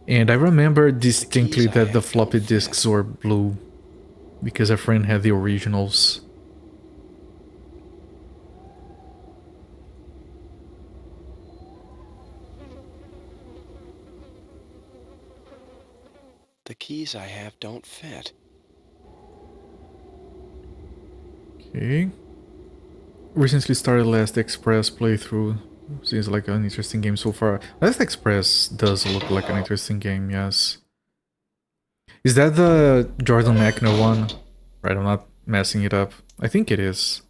And I remember distinctly that the floppy disks were blue. Because a friend had the originals. The keys I have don't fit. Okay. Recently started Last Express playthrough. Seems like an interesting game so far. Last Express does look like an interesting game, yes. Is that the Jordan Mechner one? Right, I'm not messing it up. I think it is.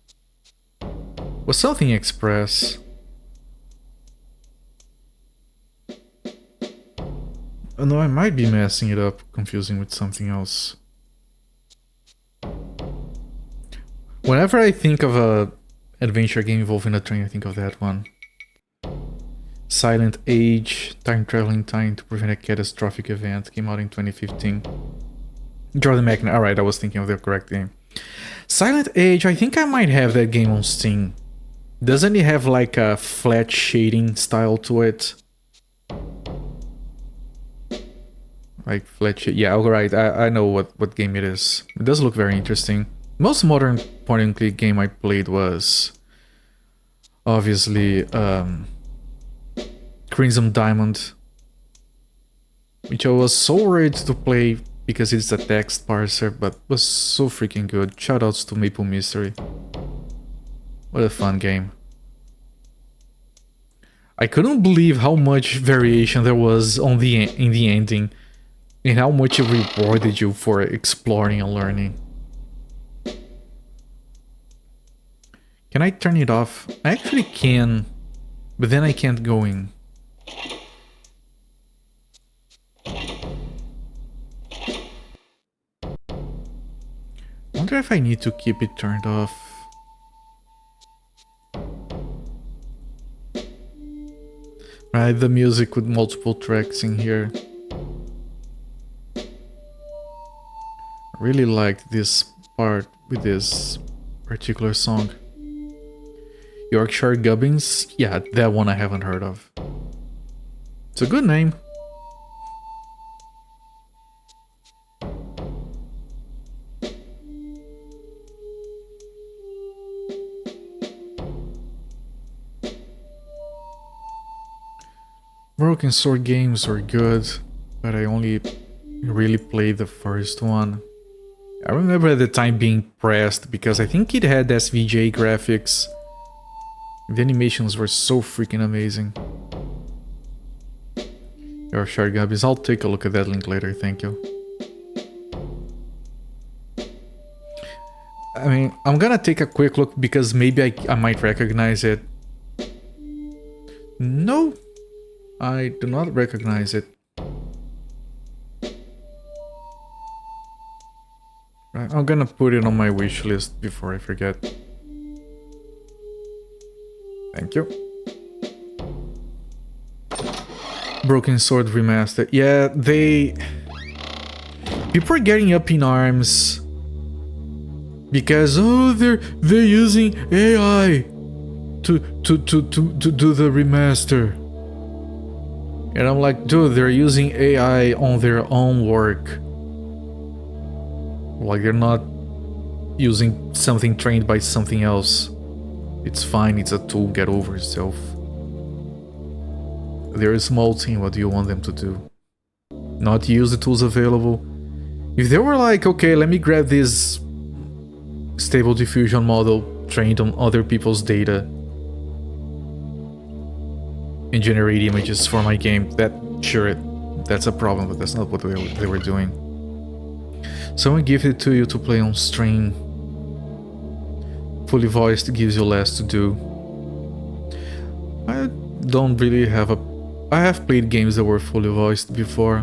Was something Express? Oh no, I might be messing it up, confusing with something else. Whenever I think of a adventure game involving a train, I think of that one. Silent Age, time traveling time to prevent a catastrophic event, came out in 2015. Jordan Mechner, alright, I was thinking of the correct game. Silent Age, I think I might have that game on Steam. Doesn't it have like a flat shading style to it? Like flat shade, yeah, alright, I know what game it is. It does look very interesting. Most modern point-and-click game I played was obviously Crimson Diamond, which I was so ready to play because it's a text parser, but was so freaking good. Shoutouts to Maple Mystery. What a fun game. I couldn't believe how much variation there was on in the ending, and how much it rewarded you for exploring and learning. Can I turn it off? I actually can, but then I can't go in. Wonder if I need to keep it turned off. Right, the music with multiple tracks in here. I really liked this part with this particular song. Yorkshire Gubbins? Yeah, that one I haven't heard of. It's a good name. Broken Sword games were good, but I only really played the first one. I remember at the time being pressed because I think it had SVJ graphics. The animations were so freaking amazing. Yorkshire Gubbins, I'll take a look at that link later, thank you. I mean, I'm gonna take a quick look because maybe I might recognize it. No, I do not recognize it. Right, I'm gonna put it on my wish list before I forget. Thank you. Broken Sword Remastered. Yeah, people are getting up in arms because they're using AI to do the remaster. And I'm like, dude, they're using AI on their own work. Like, they're not using something trained by something else. It's fine, it's a tool, get over yourself. They're a small team, what do you want them to do? Not use the tools available? If they were like, okay, let me grab this stable diffusion model trained on other people's data and generate images for my game, that's a problem, but that's not what they were doing. Someone gifted it to you to play on stream. Fully voiced gives you less to do. I don't really have I have played games that were fully voiced before.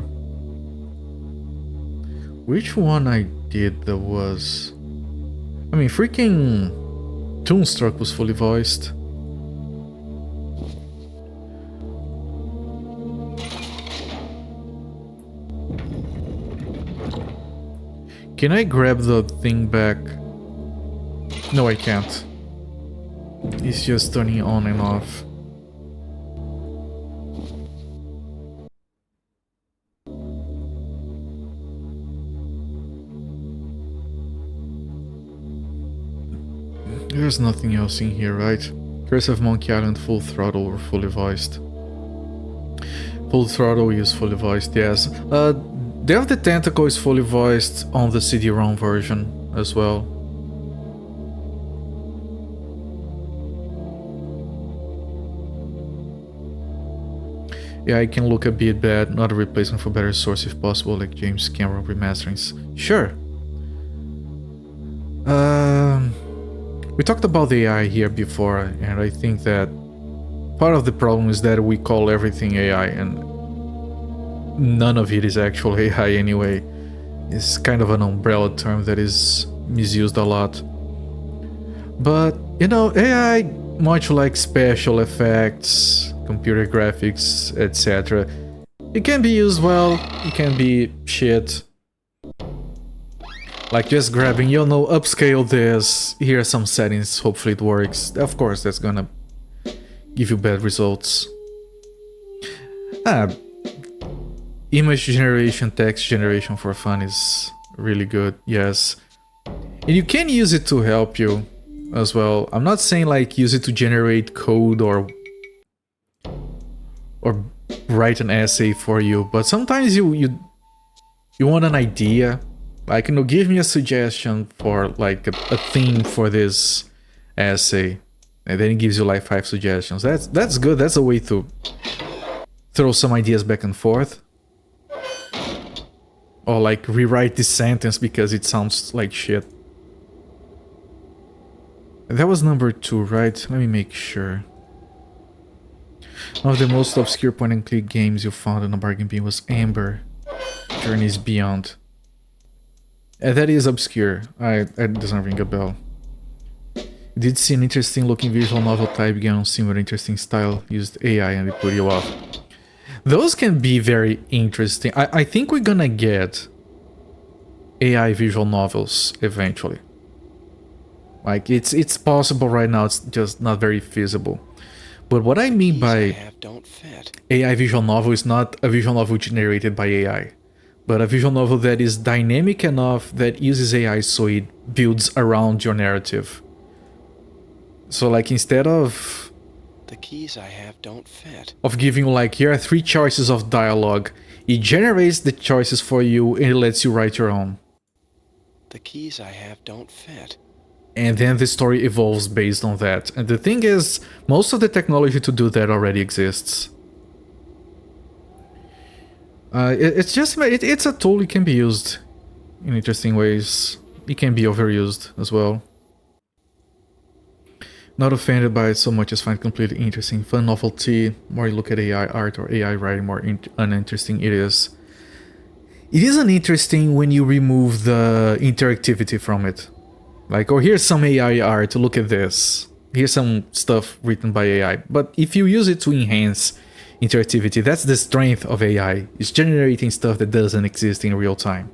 Which one I did that was... I mean, freaking Toonstruck was fully voiced. Can I grab the thing back? No, I can't. It's just turning on and off. There's nothing else in here, right? Curse of Monkey Island Full Throttle or fully voiced. Full Throttle is fully voiced, yes. Day of the Tentacle is fully voiced on the CD-ROM version as well. Yeah, I can look a bit bad, not a replacement for better source if possible, like James Cameron remasterings. Sure. We talked about the AI here before, and I think that part of the problem is that we call everything AI, and none of it is actual AI anyway. It's kind of an umbrella term that is misused a lot. But, you know, AI, much like special effects, computer graphics, etc., it can be used well, it can be shit. Like just grabbing, you know, upscale this, here are some settings, hopefully it works. Of course, that's gonna give you bad results. Image generation, text generation for fun is really good, yes. And you can use it to help you as well. I'm not saying like use it to generate code or write an essay for you, but sometimes you want an idea. Like, you know, give me a suggestion for like a theme for this essay, and then it gives you like 5 suggestions. That's good. That's a way to throw some ideas back and forth, or like rewrite this sentence because it sounds like shit. That was number 2, right? Let me make sure. One of the most obscure point-and-click games you found in a bargain bin was Amber Journeys Beyond. That is obscure. It doesn't ring a bell. You did see an interesting looking visual novel type game on similar interesting style, used AI and it put you off. Those can be very interesting. I think we're gonna get AI visual novels eventually. Like it's possible right now, it's just not very feasible. But what I mean by don't fit. AI visual novel is not a visual novel generated by AI, but a visual novel that is dynamic enough that uses AI so it builds around your narrative. So like instead of The keys I have don't fit. giving you like, here are 3 choices of dialogue, it generates the choices for you and it lets you write your own. The keys I have don't fit. And then the story evolves based on that. And the thing is, most of the technology to do that already exists. It's a tool, it can be used in interesting ways. It can be overused as well. Not offended by it so much as find completely interesting. Fun novelty, more you look at AI art or AI writing, more uninteresting it is. It is uninteresting when you remove the interactivity from it. Like, oh, here's some AI art, look at this. Here's some stuff written by AI. But if you use it to enhance interactivity, that's the strength of AI. It's generating stuff that doesn't exist in real time.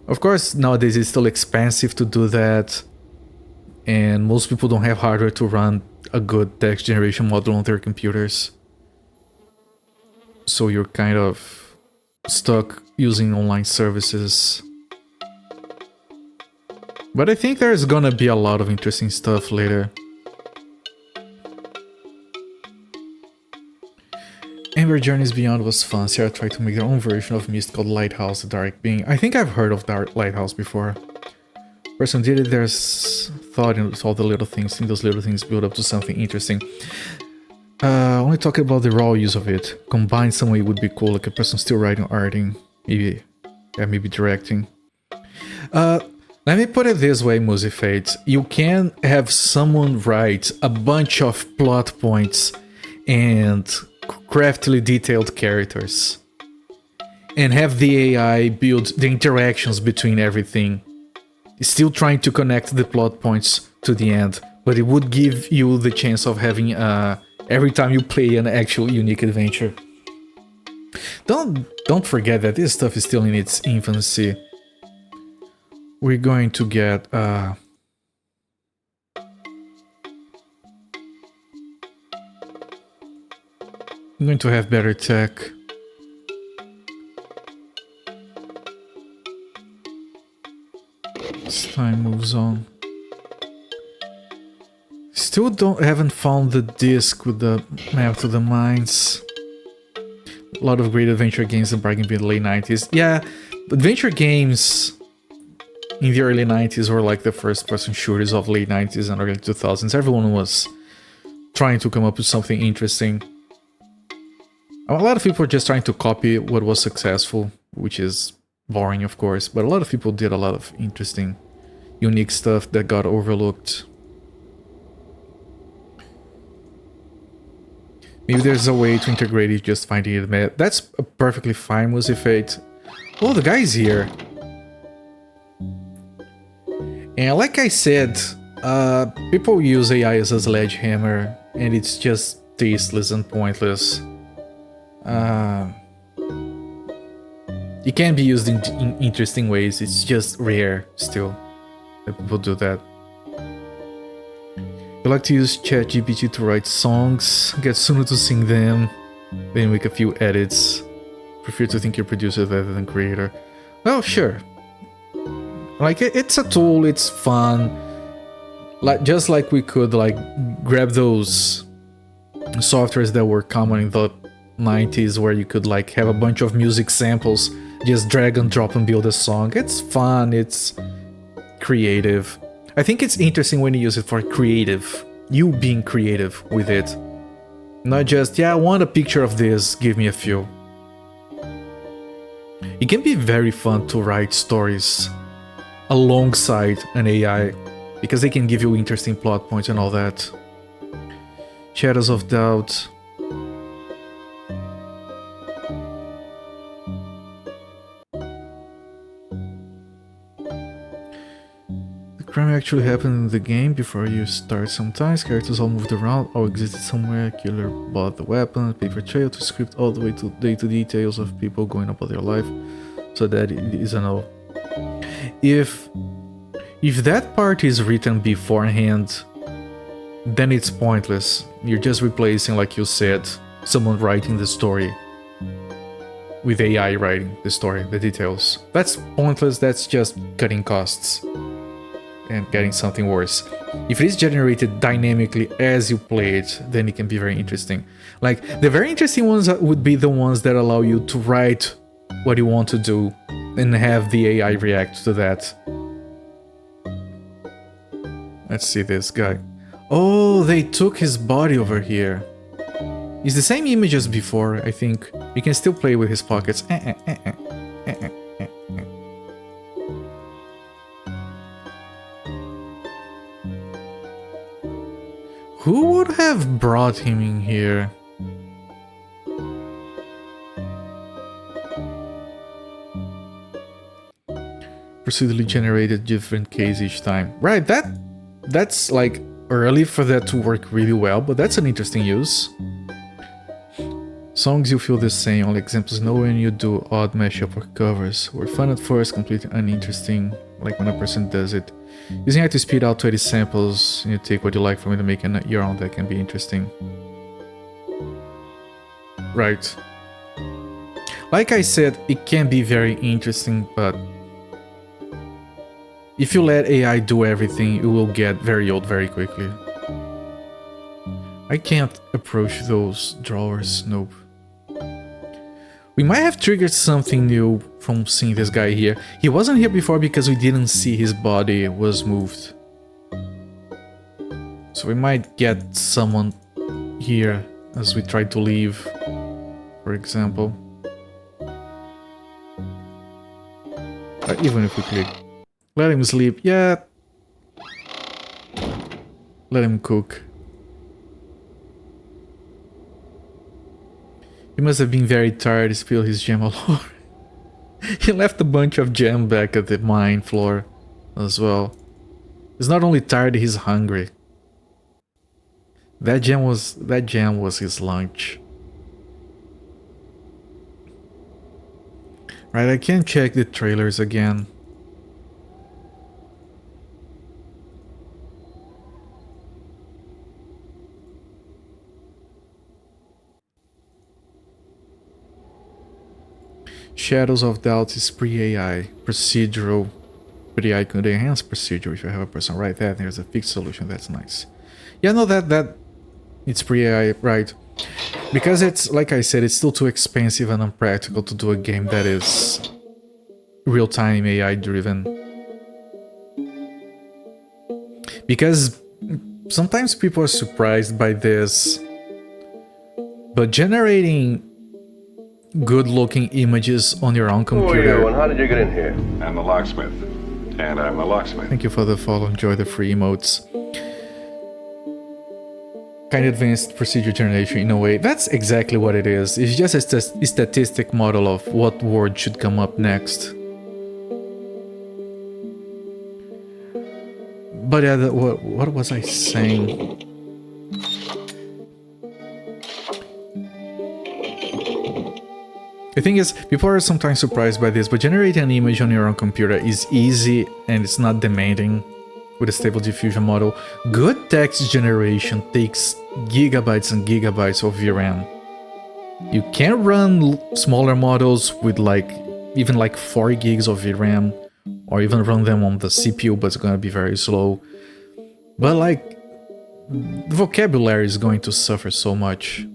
Of course, nowadays it's still expensive to do that. And most people don't have hardware to run a good text generation model on their computers. So you're kind of stuck using online services. But I think there's gonna be a lot of interesting stuff later. Amber Journeys Beyond was fun. Sarah tried to make their own version of Myst called Lighthouse, the Dark Being. I think I've heard of Dark Lighthouse before. Person did it, there's thought in all the little things, and those little things build up to something interesting. Only talking about the raw use of it. Combined some way would be cool, like a person still writing, arting, maybe directing. Let me put it this way, Musifate. You can have someone write a bunch of plot points and craftily detailed characters. And have the AI build the interactions between everything. Still trying to connect the plot points to the end. But it would give you the chance of having every time you play an actual unique adventure. Don't forget that this stuff is still in its infancy. We're going to get I'm going to have better tech. As time moves on. Still haven't found the disc with the map to the mines. A lot of great adventure games that bargain in the late 90s. Yeah, adventure games in the early 90s were like the first person shooters of late 90s and early 2000s. Everyone was trying to come up with something interesting. A lot of people were just trying to copy what was successful, which is boring of course, but a lot of people did a lot of interesting, unique stuff that got overlooked. Maybe there's a way to integrate it, just finding it. That's perfectly fine, Musifate. Oh, the guy's here. And like I said, people use AI as a sledgehammer, and it's just tasteless and pointless. It can be used in interesting ways, it's just rare still that people do that. You like to use ChatGPT to write songs, get Sunu to sing them, then make a few edits. Prefer to think you're producer rather than creator. Well, sure. Like, it's a tool, it's fun. Like, just like we could like grab those softwares that were common in the 90s where you could like have a bunch of music samples, just drag and drop and build a song. It's fun, it's creative. I think it's interesting when you use it for creative. You being creative with it. Not just, yeah, I want a picture of this, give me a few. It can be very fun to write stories alongside an AI, because they can give you interesting plot points and all that. Shadows of Doubt. Crime actually happened in the game before you start sometimes. Characters all moved around, all existed somewhere. Killer bought the weapon, paper trail to script all the way to details of people going about their life. So that it is a no. If If that part is written beforehand, then it's pointless. You're just replacing, like you said, someone writing the story with AI writing the story, the details. That's pointless, that's just cutting costs and getting something worse. If it is generated dynamically as you play it, then it can be very interesting. Like, the very interesting ones would be the ones that allow you to write what you want to do and have the AI react to that. Let's see this guy. Oh, they took his body over here. It's the same image as before, I think. You can still play with his pockets. Who would have brought him in here? Procedurally generated different case each time. Right, that's like early for that to work really well, but that's an interesting use. Songs you feel the same, all examples know when you do odd mashup or covers. Were fun at first, completely uninteresting, like when a person does it. Using it to speed out 20 samples, and you take what you like from it and make your own, that can be interesting. Right. Like I said, it can be very interesting, but if you let AI do everything, it will get very old very quickly. I can't approach those drawers, nope. We might have triggered something new from seeing this guy here. He wasn't here before because we didn't see his body was moved. So we might get someone here as we try to leave, for example. Even if we click. Let him sleep, yeah. Let him cook. He must have been very tired, he spilled his jam all over. He left a bunch of jam back at the mine floor as well. He's not only tired, he's hungry. That jam was his lunch. Right, I can check the trailers again. Shadows of Doubt is pre-AI, procedural, but AI could enhance procedure if you have a person write that. There's a fixed solution, that's nice. Yeah, no, that it's pre-AI, right? Because it's, like I said, it's still too expensive and unpractical to do a game that is real-time AI driven. Because sometimes people are surprised by this, but generating good-looking images on your own computer. Who are you and how did you get in here? I'm the locksmith. And I'm a locksmith. Thank you for the follow. Enjoy the free emotes. Kind of advanced procedure generation in a way. That's exactly what it is. It's just a statistic model of what word should come up next. But yeah, what was I saying? The thing is, people are sometimes surprised by this, but generating an image on your own computer is easy and it's not demanding with a stable diffusion model. Good text generation takes gigabytes and gigabytes of VRAM. You can run smaller models with even 4 gigs of VRAM, or even run them on the CPU, but it's gonna be very slow. But the vocabulary is going to suffer so much.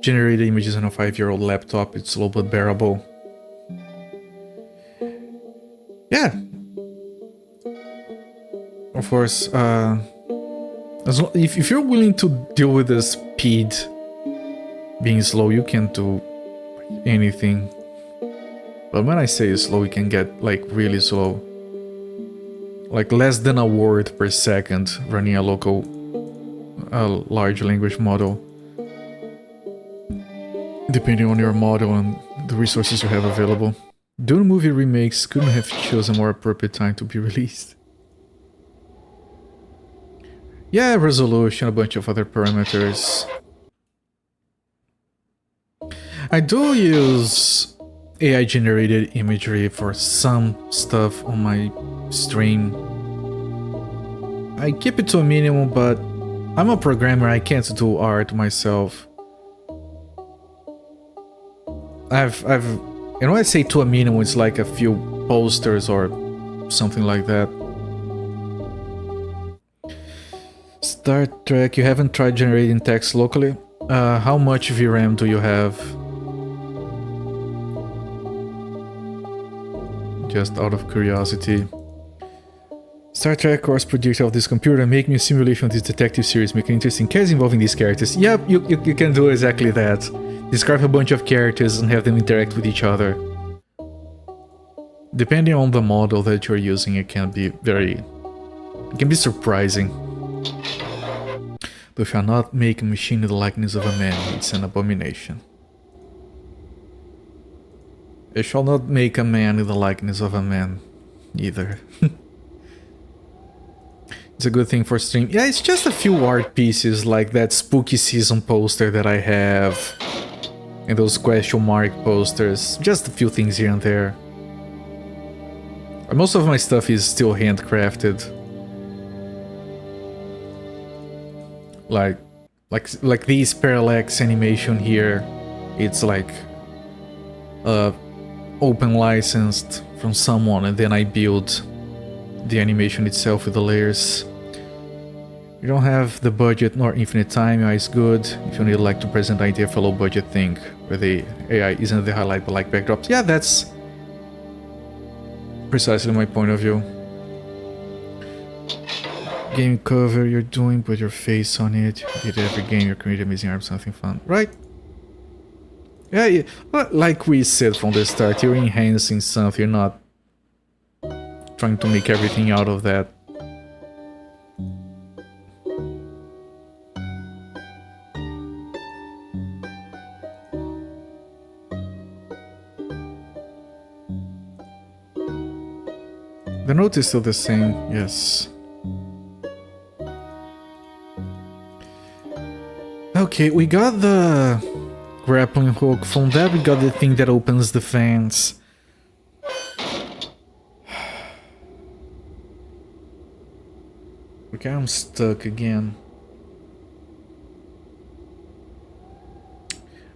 Generate images on a 5-year-old laptop, it's slow but bearable. Yeah. Of course, if you're willing to deal with the speed being slow, you can do anything. But when I say slow, it can get really slow. Like less than a word per second running a local large language model. Depending on your model and the resources you have available. Dune movie remakes couldn't have chosen a more appropriate time to be released. Yeah, resolution, a bunch of other parameters. I do use AI generated imagery for some stuff on my stream. I keep it to a minimum, but I'm a programmer, I can't do art myself. And when I say to a minimum, it's like a few posters or something like that. Star Trek, you haven't tried generating text locally? How much VRAM do you have? Just out of curiosity. Star Trek course producer of this computer, make me a simulation of this detective series, make an interesting case involving these characters. Yep, you can do exactly that. Describe a bunch of characters and have them interact with each other. Depending on the model that you're using, it can be surprising. Thou shalt not make a machine in the likeness of a man, it's an abomination. I shall not make a man in the likeness of a man, either. It's a good thing for stream. Yeah, it's just a few art pieces like that spooky season poster that I have. And those question mark posters. Just a few things here and there. Most of my stuff is still handcrafted. Like this parallax animation here. It's like open licensed from someone, and then I build the animation itself with the layers. You don't have the budget nor infinite time, AI is good. If you need like to present an idea for a low budget thing where the AI isn't the highlight but like backdrops. Yeah, that's precisely my point of view. Game cover you're doing, put your face on it. You did every game, you're creating amazing art, something fun, right? Yeah, like we said from the start, you're enhancing something, you're not trying to make everything out of that. The note is still the same, yes. Okay, we got the grappling hook. From that we got the thing that opens the fence. Okay, I'm stuck again.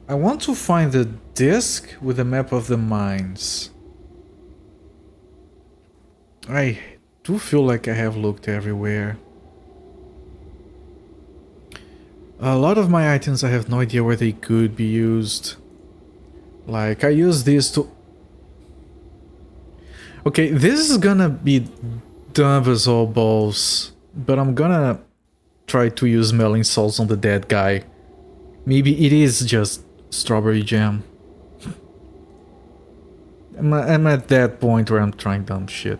I want to find the disc with the map of the mines. I do feel like I have looked everywhere. A lot of my items I have no idea where they could be used. Like, I use this to... Okay, this is gonna be dumb as all balls, but I'm gonna try to use smelling salts on the dead guy. Maybe it is just strawberry jam. I'm at that point where I'm trying dumb shit.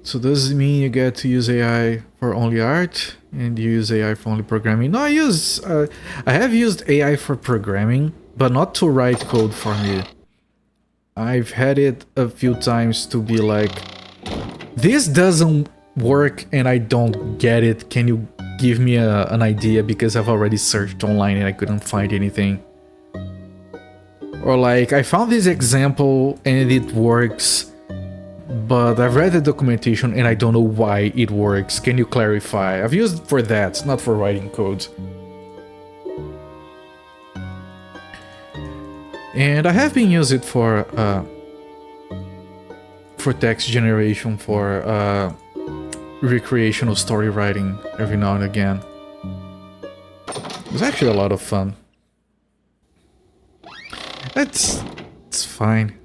So does it mean you get to use AI for only art and you use AI for only programming? No, I have used AI for programming, but not to write code for me. I've had it a few times to be like, this doesn't work and I don't get it. Can you give me an idea, because I've already searched online and I couldn't find anything. Or like, I found this example and it works, but I've read the documentation and I don't know why it works. Can you clarify? I've used it for that, not for writing code. And I have been using it for text generation, for recreational story writing every now and again. It's actually a lot of fun. It's fine.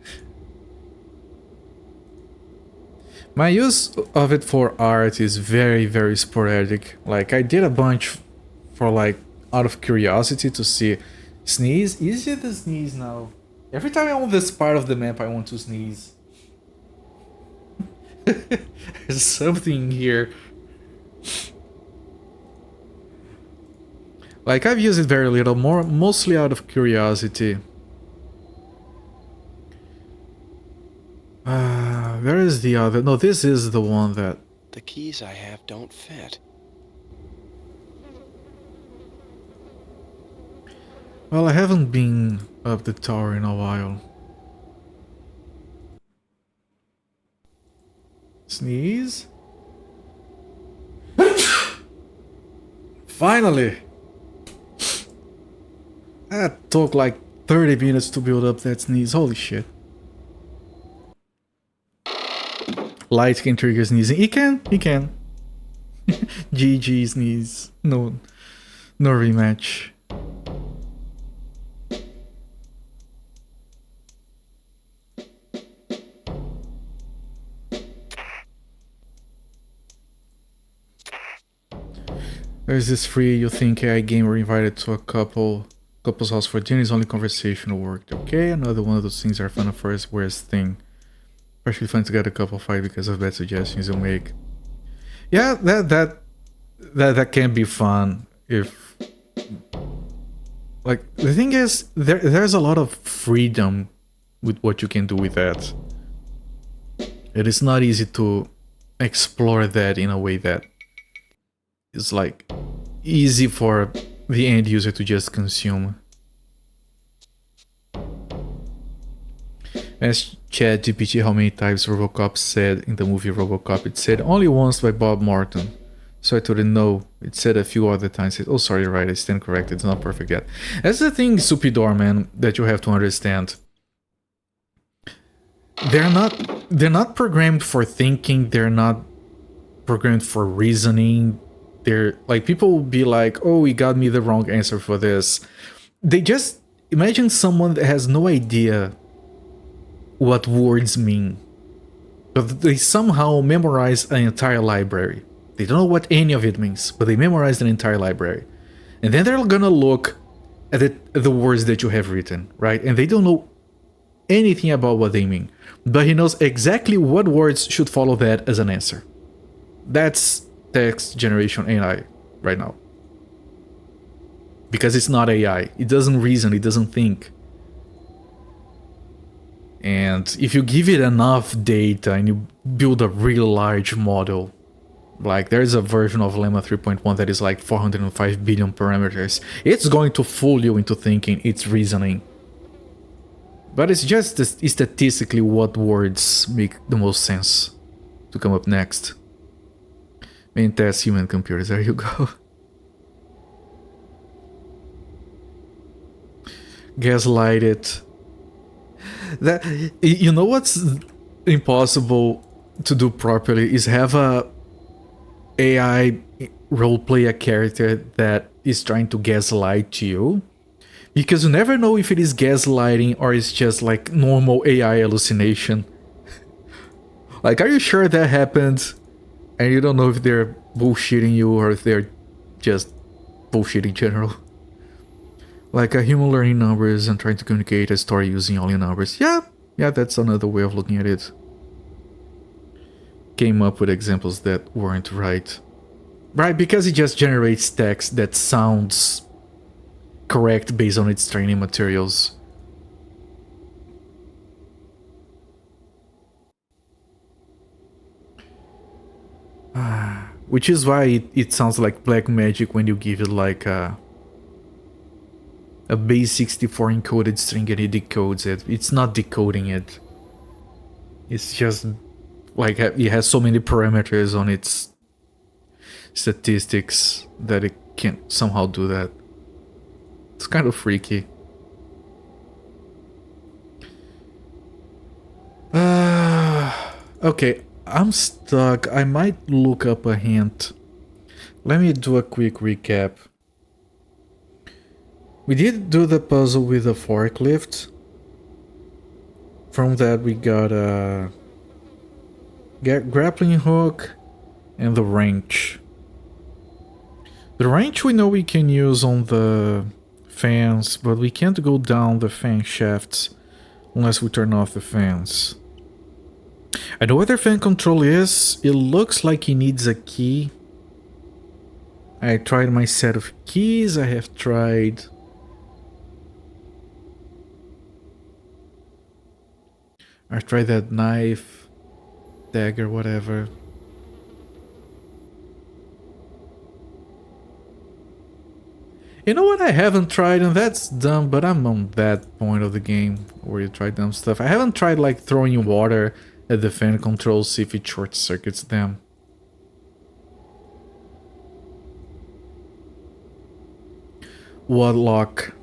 My use of it for art is very, very sporadic. Like, I did a bunch for like out of curiosity to see. Sneeze? Easier to sneeze now. Every time I'm on this part of the map, I want to sneeze. There's something here. Like, I've used it very little, mostly out of curiosity. Where is the other? No, this is the one that... The keys I have don't fit. Well, I haven't been up the tower in a while. Sneeze? Finally! That took like 30 minutes to build up that sneeze, holy shit. Light can trigger sneezing. He can. GG sneeze. No rematch. There's this free you think AI gamer invited to a couple's house for dinner. Is only conversational work. Okay, another one of those things are fun at first, worst thing. Especially fun to get a couple fight because of bad suggestions you'll make. Yeah, that can be fun if, like, the thing is there's a lot of freedom with what you can do with that. It is not easy to explore that in a way that is like easy for the end user to just consume. Ask ChatGPT how many times RoboCop said in the movie RoboCop. It said only once by Bob Martin. So I told it no. It said a few other times. It, oh, sorry, right, I stand corrected. It's not perfect yet. That's the thing, Supidor, man, that you have to understand. They're not programmed for thinking. They're not programmed for reasoning. They're like, people will be like, oh, he got me the wrong answer for this. They just imagine someone that has no idea what words mean, but they somehow memorize an entire library. They don't know what any of it means, but they memorized an entire library. And then they're gonna look at the words that you have written, right? And they don't know anything about what they mean, but he knows exactly what words should follow that as an answer. That's text generation AI right now. Because it's not AI. It doesn't reason, it doesn't think. And if you give it enough data and you build a real large model, like there's a version of Llama 3.1 that is like 405 billion parameters, it's going to fool you into thinking it's reasoning. But it's just statistically what words make the most sense to come up next. Main test human computers, there you go. Gaslight it. That, you know what's impossible to do properly is have a AI roleplay a character that is trying to gaslight you, because you never know if it is gaslighting or it's just like normal AI hallucination. Like, are you sure that happened? And you don't know if they're bullshitting you or if they're just bullshit in general. Like a human learning numbers and trying to communicate a story using only numbers. Yeah, that's another way of looking at it. Came up with examples that weren't right. Right, because it just generates text that sounds correct based on its training materials. Which is why it sounds like black magic when you give it like a base 64 encoded string and it decodes it. It's not decoding it. It's just like it has so many parameters on its statistics that it can't somehow do that. It's kind of freaky. Okay, I'm stuck. I might look up a hint. Let me do a quick recap. We did do the puzzle with the forklift. From that we got a grappling hook and the wrench. The wrench we know we can use on the fans, but we can't go down the fan shafts unless we turn off the fans. I know what their fan control is. It looks like he needs a key. I tried my set of keys. I have tried that knife, dagger, whatever. You know what I haven't tried, and that's dumb, but I'm on that point of the game where you try dumb stuff. I haven't tried like throwing water at the fan controls, see if it short circuits them. Wadlock.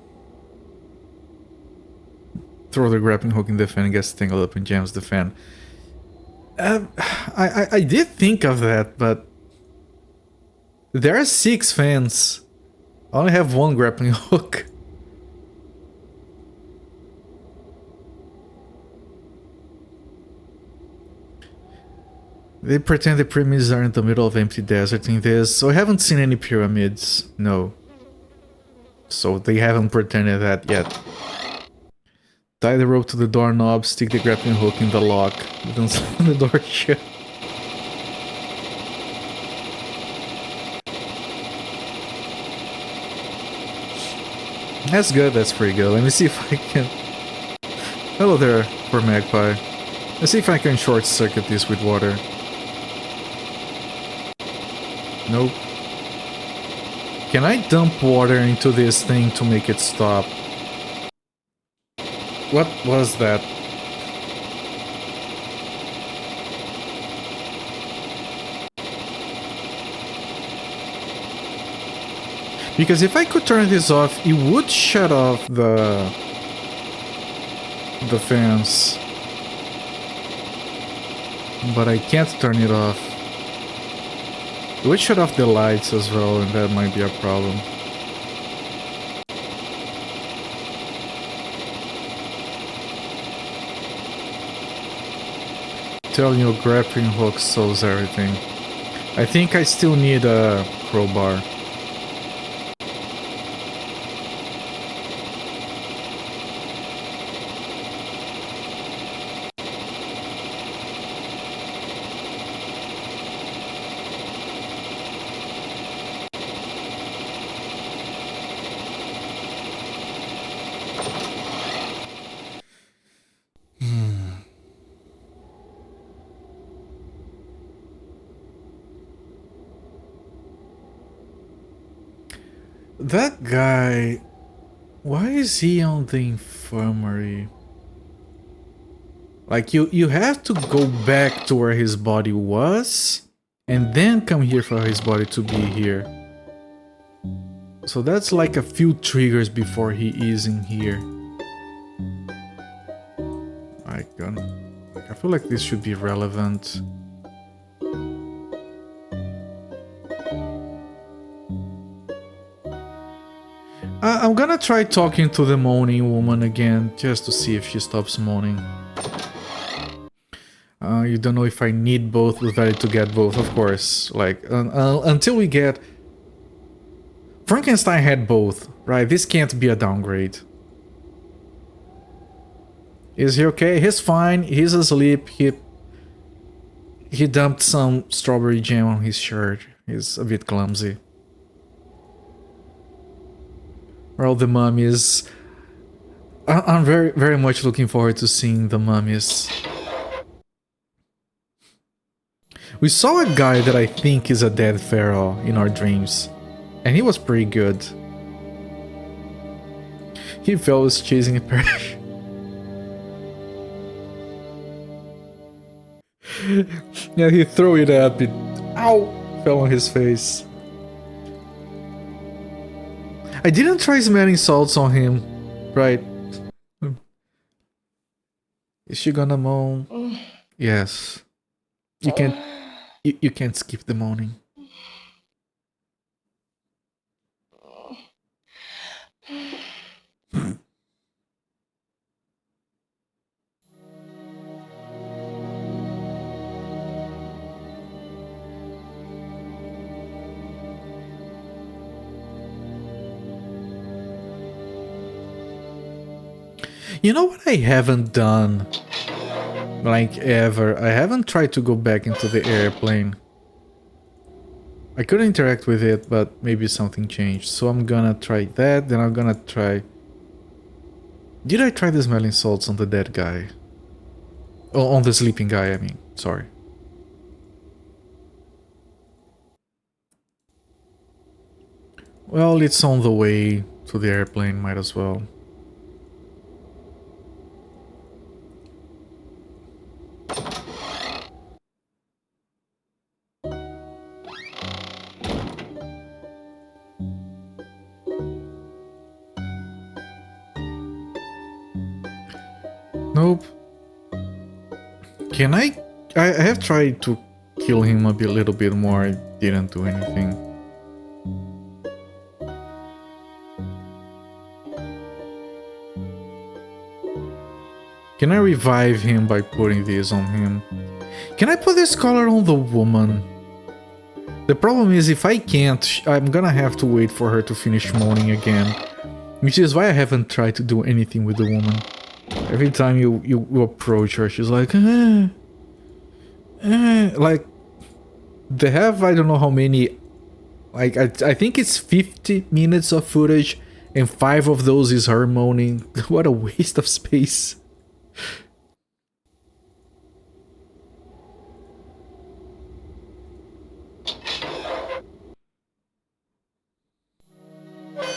Throw the grappling hook in the fan, gets tangled up and jams the fan. I did think of that, but there are 6 fans. I only have 1 grappling hook. They pretend the pyramids are in the middle of empty desert in this, so I haven't seen any pyramids, no. So they haven't pretended that yet. Tie the rope to the doorknob, stick the grappling hook in the lock, then slam the door shut. That's good, that's pretty good. Let me see if I can... Hello there, poor magpie. Let's see if I can short circuit this with water. Nope. Can I dump water into this thing to make it stop? What was that? Because if I could turn this off, it would shut off the fans. But I can't turn it off. It would shut off the lights as well, and that might be a problem. Telling you, grappling hook solves everything. I think I still need a crowbar. That guy, why is he on the infirmary? Like, you have to go back to where his body was, and then come here for his body to be here. So that's like a few triggers before he is in here. I feel like this should be relevant. I'm gonna try talking to the moaning woman again, just to see if she stops moaning. You don't know if I need both, we're ready to get both, of course. Like, until we get... Frankenstein had both, right? This can't be a downgrade. Is he okay? He's fine, he's asleep, he dumped some strawberry jam on his shirt. He's a bit clumsy. Well, the mummies. I'm very much looking forward to seeing the mummies. We saw a guy that I think is a dead pharaoh in our dreams, and he was pretty good. He fell was chasing a parachute. Yeah, he threw it up, it ow, fell on his face. I didn't try smelling salts on him, right? Is she gonna moan? Yes. You can't skip the moaning. You know what I haven't done? Like, ever. I haven't tried to go back into the airplane. I could interact with it, but maybe something changed. So I'm gonna try that, then I'm gonna try... Did I try the smelling salts on the dead guy? Oh, on the sleeping guy, I mean. Sorry. Well, it's on the way to the airplane, might as well. Nope. Can I have tried to kill him a little bit more, I didn't do anything. Can I revive him by putting this on him? Can I put this color on the woman? The problem is if I can't, I'm gonna have to wait for her to finish moaning again. Which is why I haven't tried to do anything with the woman. Every time you approach her, she's like, like, they have, I don't know how many, like, I think it's 50 minutes of footage, and 5 of those is her moaning. What a waste of space.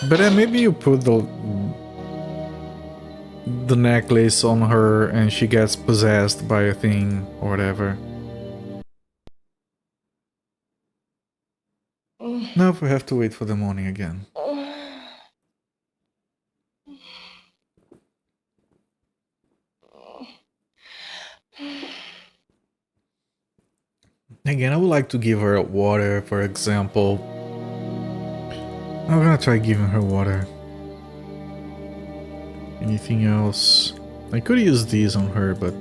But maybe you put the necklace on her and she gets possessed by a thing or whatever. Nope, we have to wait for the morning again. Again, I would like to give her water, for example. I'm gonna try giving her water. Anything else? I could use these on her, but...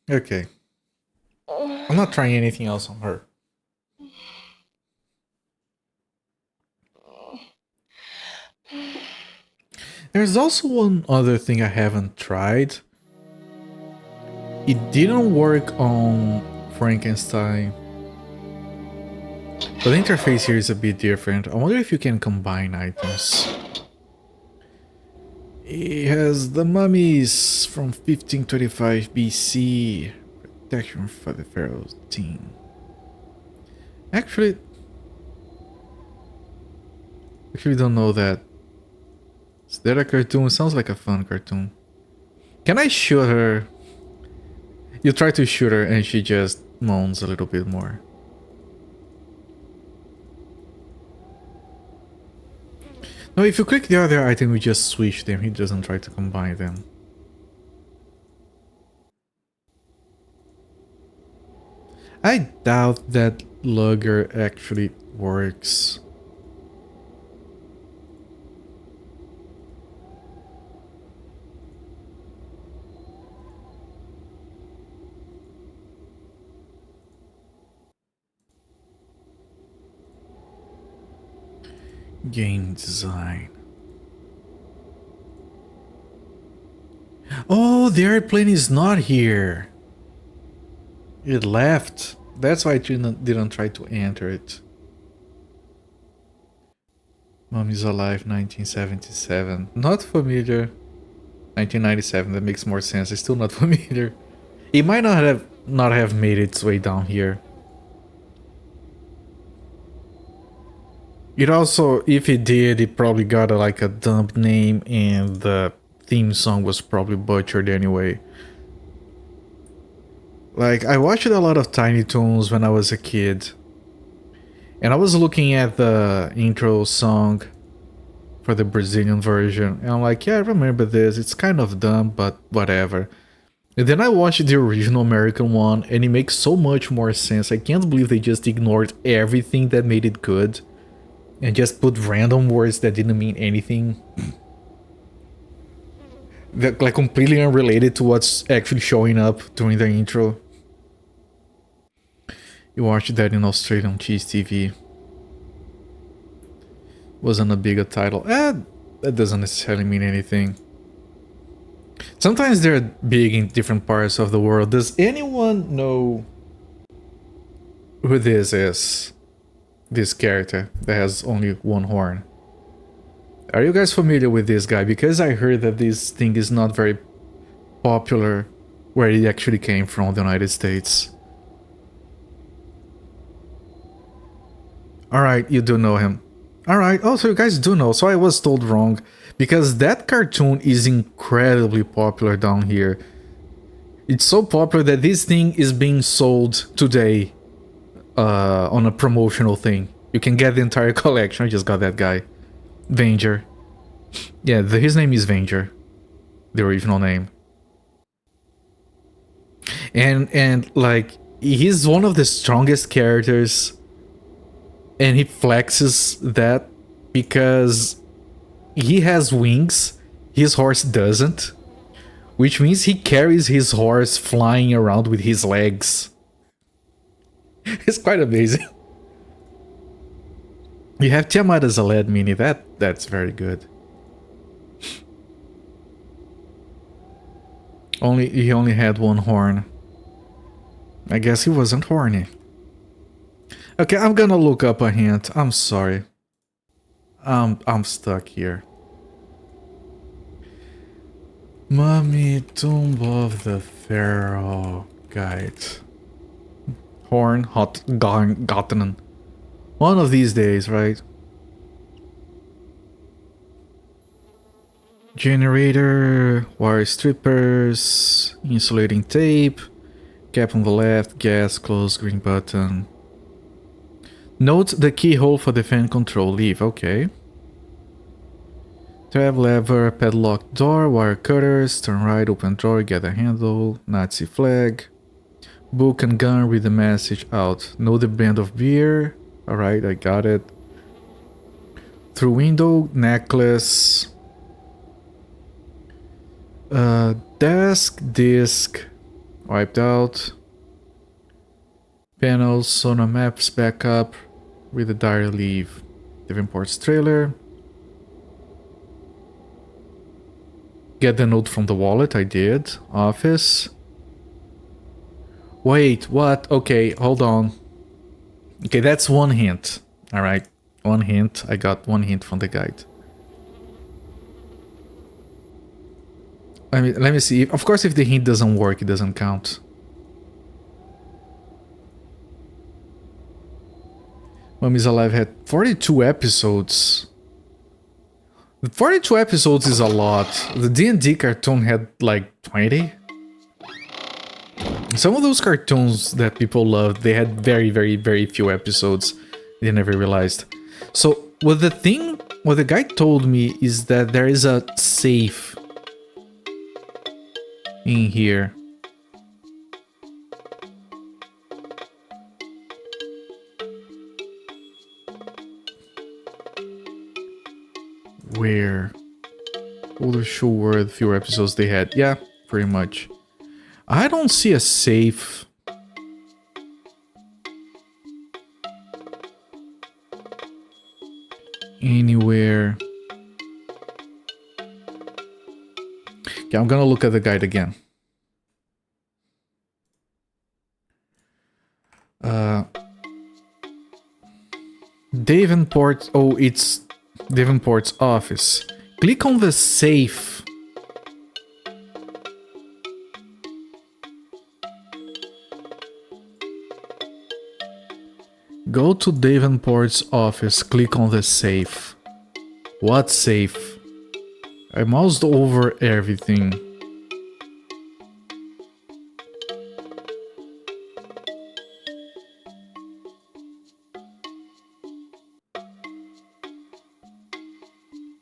Okay. I'm not trying anything else on her. There's also one other thing I haven't tried. It didn't work on Frankenstein. But the interface here is a bit different. I wonder if you can combine items. It has the mummies from 1525 BC. Protection for the Pharaoh's team. Actually don't know that. Is that a cartoon? Sounds like a fun cartoon. Can I shoot her? You try to shoot her and she just moans a little bit more. No, if you click the other item, we just switch them. He doesn't try to combine them. I doubt that lugger actually works. Game design. Oh, the airplane is not here. It left. That's why I didn't try to enter it. Mummy's Alive 1977. Not familiar. 1997, that makes more sense. It's still not familiar. It might not have made its way down here. It also, if it did, it probably got like a dump name and the theme song was probably butchered anyway. Like, I watched a lot of Tiny Toons when I was a kid. And I was looking at the intro song for the Brazilian version. And I'm like, yeah, I remember this. It's kind of dumb, but whatever. And then I watched the original American one and it makes so much more sense. I can't believe they just ignored everything that made it good. And just put random words that didn't mean anything. That, like, completely unrelated to what's actually showing up during the intro. You watched that in Australian Cheese TV. Wasn't a bigger title. That doesn't necessarily mean anything. Sometimes they're big in different parts of the world. Does anyone know who this is? This character that has only one horn. Are you guys familiar with this guy? Because I heard that this thing is not very popular where it actually came from, the United States. Alright, you do know him. Alright, also you guys do know, so I was told wrong. Because that cartoon is incredibly popular down here. It's so popular that this thing is being sold today on a promotional thing. You can get the entire collection. I just got that guy. Venger. Yeah, his name is Venger. The original name. And like, he's one of the strongest characters. And he flexes that because he has wings. His horse doesn't. Which means he carries his horse flying around with his legs. It's quite amazing. You have Tiamat as a lead mini. That's very good. He only had one horn. I guess he wasn't horny. Okay, I'm gonna look up a hint. I'm sorry. I'm stuck here. Mummy, Tomb of the Pharaoh Guide. Horn, hot, gotten. One of these days, right? Generator, wire strippers, insulating tape, cap on the left, gas, close, green button. Note the keyhole for the fan control leave, okay. Tab lever, padlock door, wire cutters, turn right, open drawer, get a handle, Nazi flag. Book and gun, read the message out. Know the brand of beer. Alright, I got it. Through window, necklace. Desk, disc, wiped out. Panels, sonar maps, backup. Read the diary, leave. Davenport's trailer. Get the note from the wallet, I did. Office. Wait, what? Okay, hold on. Okay, that's one hint. Alright, one hint. I got one hint from the guide. Let me see. Of course, if the hint doesn't work, it doesn't count. Mummy's Alive had 42 episodes. 42 episodes is a lot. The D&D cartoon had like 20. Some of those cartoons that people loved, they had very, very, very few episodes. They never realized. So what the guy told me is that there is a safe in here. Where? Older show word, fewer episodes they had. Yeah, pretty much. I don't see a safe. Anywhere. Okay, I'm gonna look at the guide again. Davenport. Oh, it's Davenport's office. Click on the safe. Go to Davenport's office, click on the safe. What safe? I moused over everything.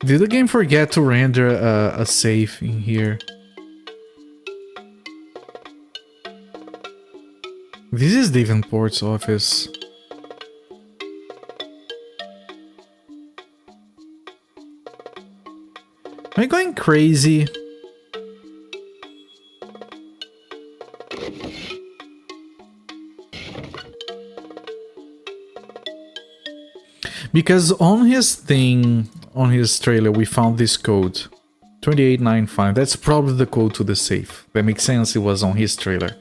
Did the game forget to render a safe in here? This is Davenport's office. Am I going crazy? Because on his thing, on his trailer, we found this code. 2895. That's probably the code to the safe. That makes sense, it was on his trailer.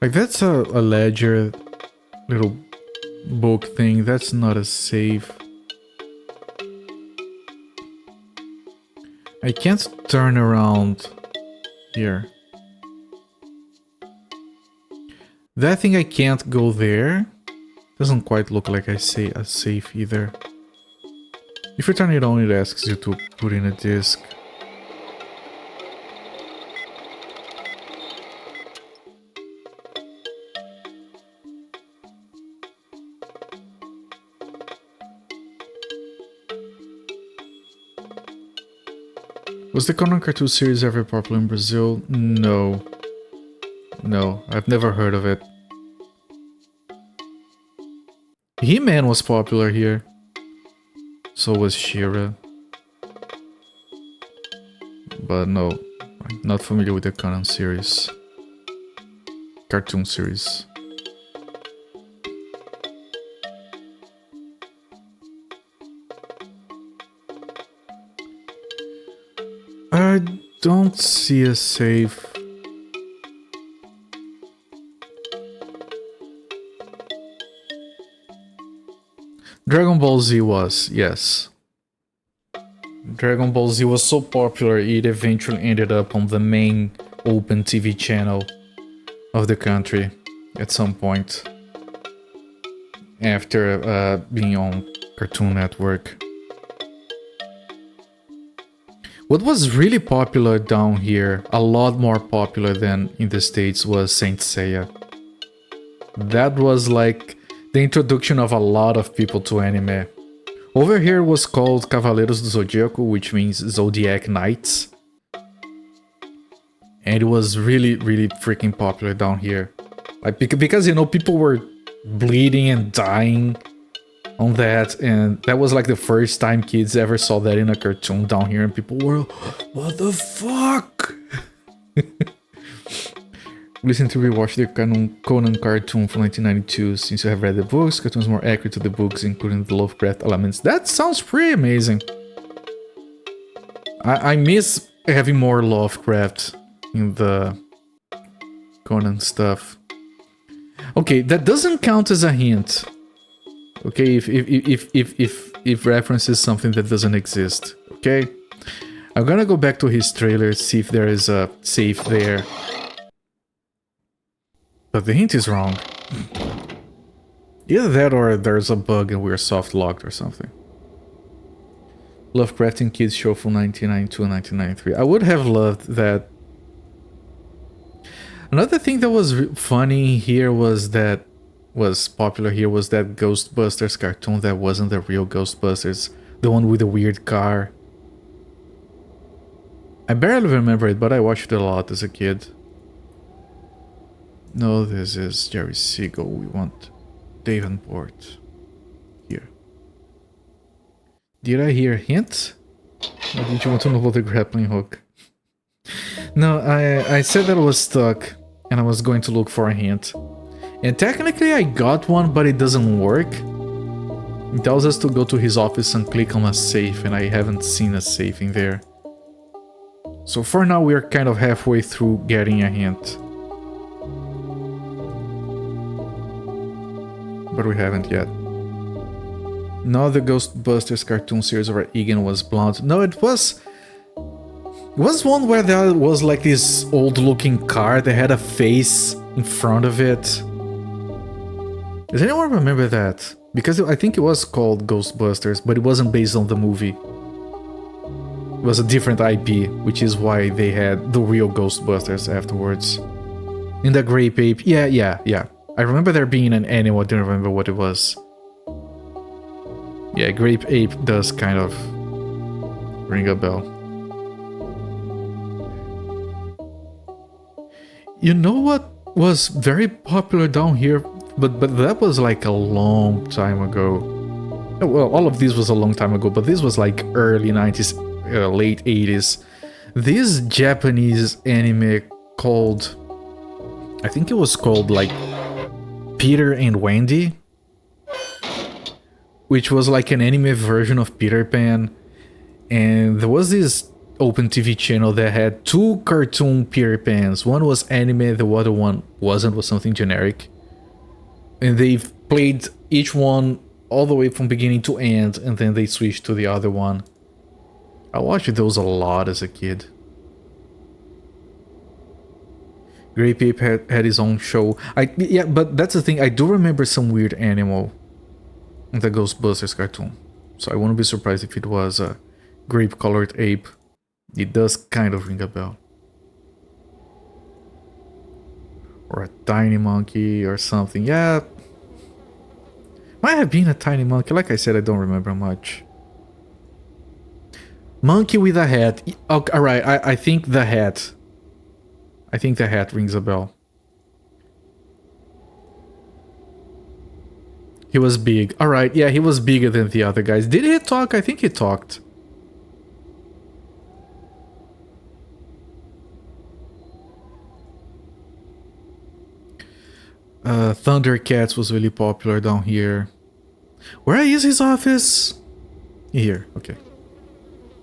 Like, that's a ledger, little book thing. That's not a save. I can't turn around here. That thing I can't go there. Doesn't quite look like I say a safe either. If you turn it on, it asks you to put in a disk. Was the Conan cartoon series ever popular in Brazil? No. No, I've never heard of it. He-Man was popular here. So was She-Ra. But no, I'm not familiar with the Conan series. Cartoon series. I don't see a save. Dragon Ball Z was, yes. Dragon Ball Z was so popular, it eventually ended up on the main open TV channel of the country at some point. After being on Cartoon Network. What was really popular down here, a lot more popular than in the States, was Saint Seiya. That was like the introduction of a lot of people to anime. Over here it was called Cavaleiros do Zodíaco, which means Zodiac Knights. And it was really, really freaking popular down here. Like, because, you know, people were bleeding and dying on that, and that was like the first time kids ever saw that in a cartoon down here, and people were, what the fuck? Listen to rewatch the Conan cartoon from 1992. Since you have read the books, cartoons more accurate to the books, including the Lovecraft elements. That sounds pretty amazing. I miss having more Lovecraft in the Conan stuff. Okay, that doesn't count as a hint. Okay, if references something that doesn't exist. Okay, I'm gonna go back to his trailer, see if there is a safe there. But the hint is wrong. Either that or there's a bug and we're soft locked or something. Lovecraftian Kids show from 1992 and 1993. I would have loved that. Another thing that was funny here was that popular here was that Ghostbusters cartoon that wasn't the real Ghostbusters, the one with the weird car. I barely remember it, but I watched it a lot as a kid. No, this is Jerry Siegel. We want Davenport. Here. Did I hear hint? Or did you want to know about the grappling hook? No, I said that I was stuck and I was going to look for a hint. And technically I got one, but it doesn't work. It tells us to go to his office and click on a safe, and I haven't seen a safe in there. So for now we're kind of halfway through getting a hint. But we haven't yet. No, the Ghostbusters cartoon series where Egan was blonde. No, it was one where there was like this old looking car that had a face in front of it. Does anyone remember that? Because I think it was called Ghostbusters, but it wasn't based on the movie. It was a different IP, which is why they had the real Ghostbusters afterwards. In the Grape Ape, yeah. I remember there being an animal, I didn't remember what it was. Yeah, Grape Ape does kind of ring a bell. You know what was very popular down here, but that was like a long time ago. Well, all of this was a long time ago, but this was like early 90s, late 80s. This Japanese anime called, I think it was called like Peter and Wendy, which was like an anime version of Peter Pan, and there was this open TV channel that had two cartoon Peter Pans. One was anime, the other one wasn't, was something generic. and they've played each one all the way from beginning to end, and then they switched to the other one. I watched those a lot as a kid. Grape Ape had his own show. Yeah, but that's the thing. I do remember some weird animal in the Ghostbusters cartoon. So I wouldn't be surprised if it was a grape-colored ape. It does kind of ring a bell. Or a tiny monkey or something. Yeah. Might have been a tiny monkey. Like I said, I don't remember much. Monkey with a hat. Oh, alright, I think the hat. I think the hat rings a bell. He was big. Alright, yeah, he was bigger than the other guys. Did he talk? I think he talked. Thundercats was really popular down here. Where is his office? Here, okay.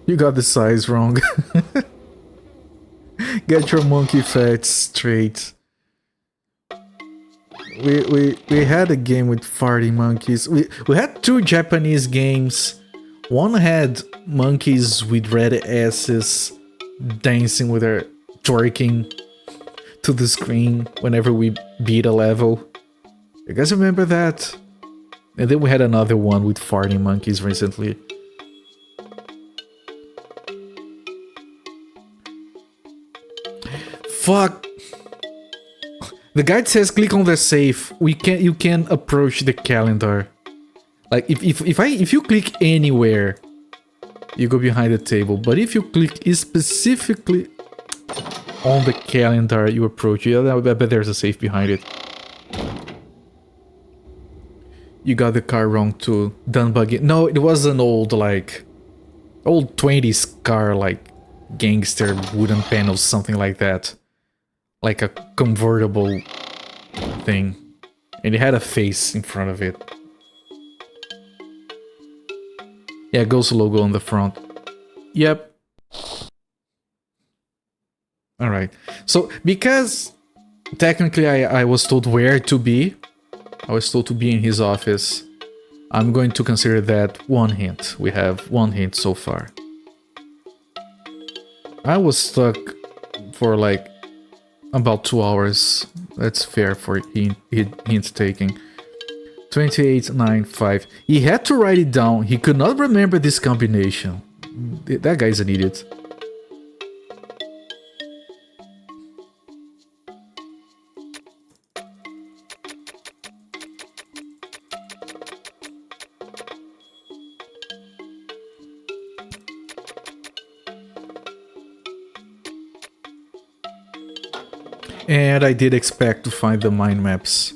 You got the size wrong. Get your monkey facts straight. We had a game with farting monkeys. We had 2 Japanese games. One had monkeys with red asses dancing with their twerking to the screen whenever we beat a level. You guys remember that? And then we had another one with farting monkeys recently. Fuck. The guide says click on the safe. You can approach the calendar. Like if you click anywhere, you go behind the table. But if you click specifically on the calendar, you approach it. I bet there's a safe behind it. You got the car wrong too. Done buggy. No, it was an old 20s car, like gangster wooden panels, something like that. Like a convertible thing. And it had a face in front of it. Yeah, Ghost logo on the front. Yep. Alright. So, because technically I was told where to be. I was told to be in his office. I'm going to consider that one hint. We have one hint so far. I was stuck for like about 2 hours. That's fair for hint taking. 2895. He had to write it down. He could not remember this combination. That guy's an idiot. And I did expect to find the mind maps.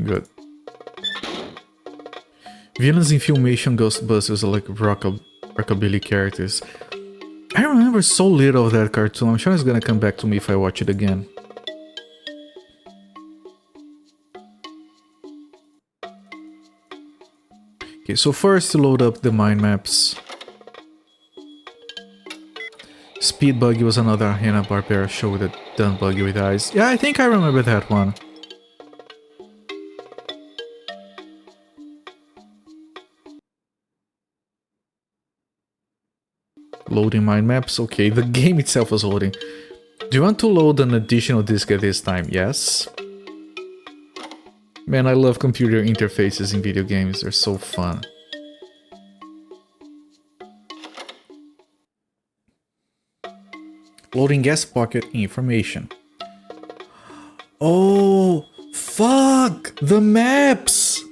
Good. Villains in Filmation Ghostbusters are like rockabilly characters. I remember so little of that cartoon. I'm sure it's gonna come back to me if I watch it again. Okay, so first to load up the mind maps. Speed Buggy was another Hanna-Barbera show with a done buggy with eyes. Yeah, I think I remember that one. Loading mind maps. Okay, the game itself was loading. Do you want to load an additional disc at this time? Yes. Man, I love computer interfaces in video games. They're so fun. Loading guest pocket information. Oh, fuck! The maps!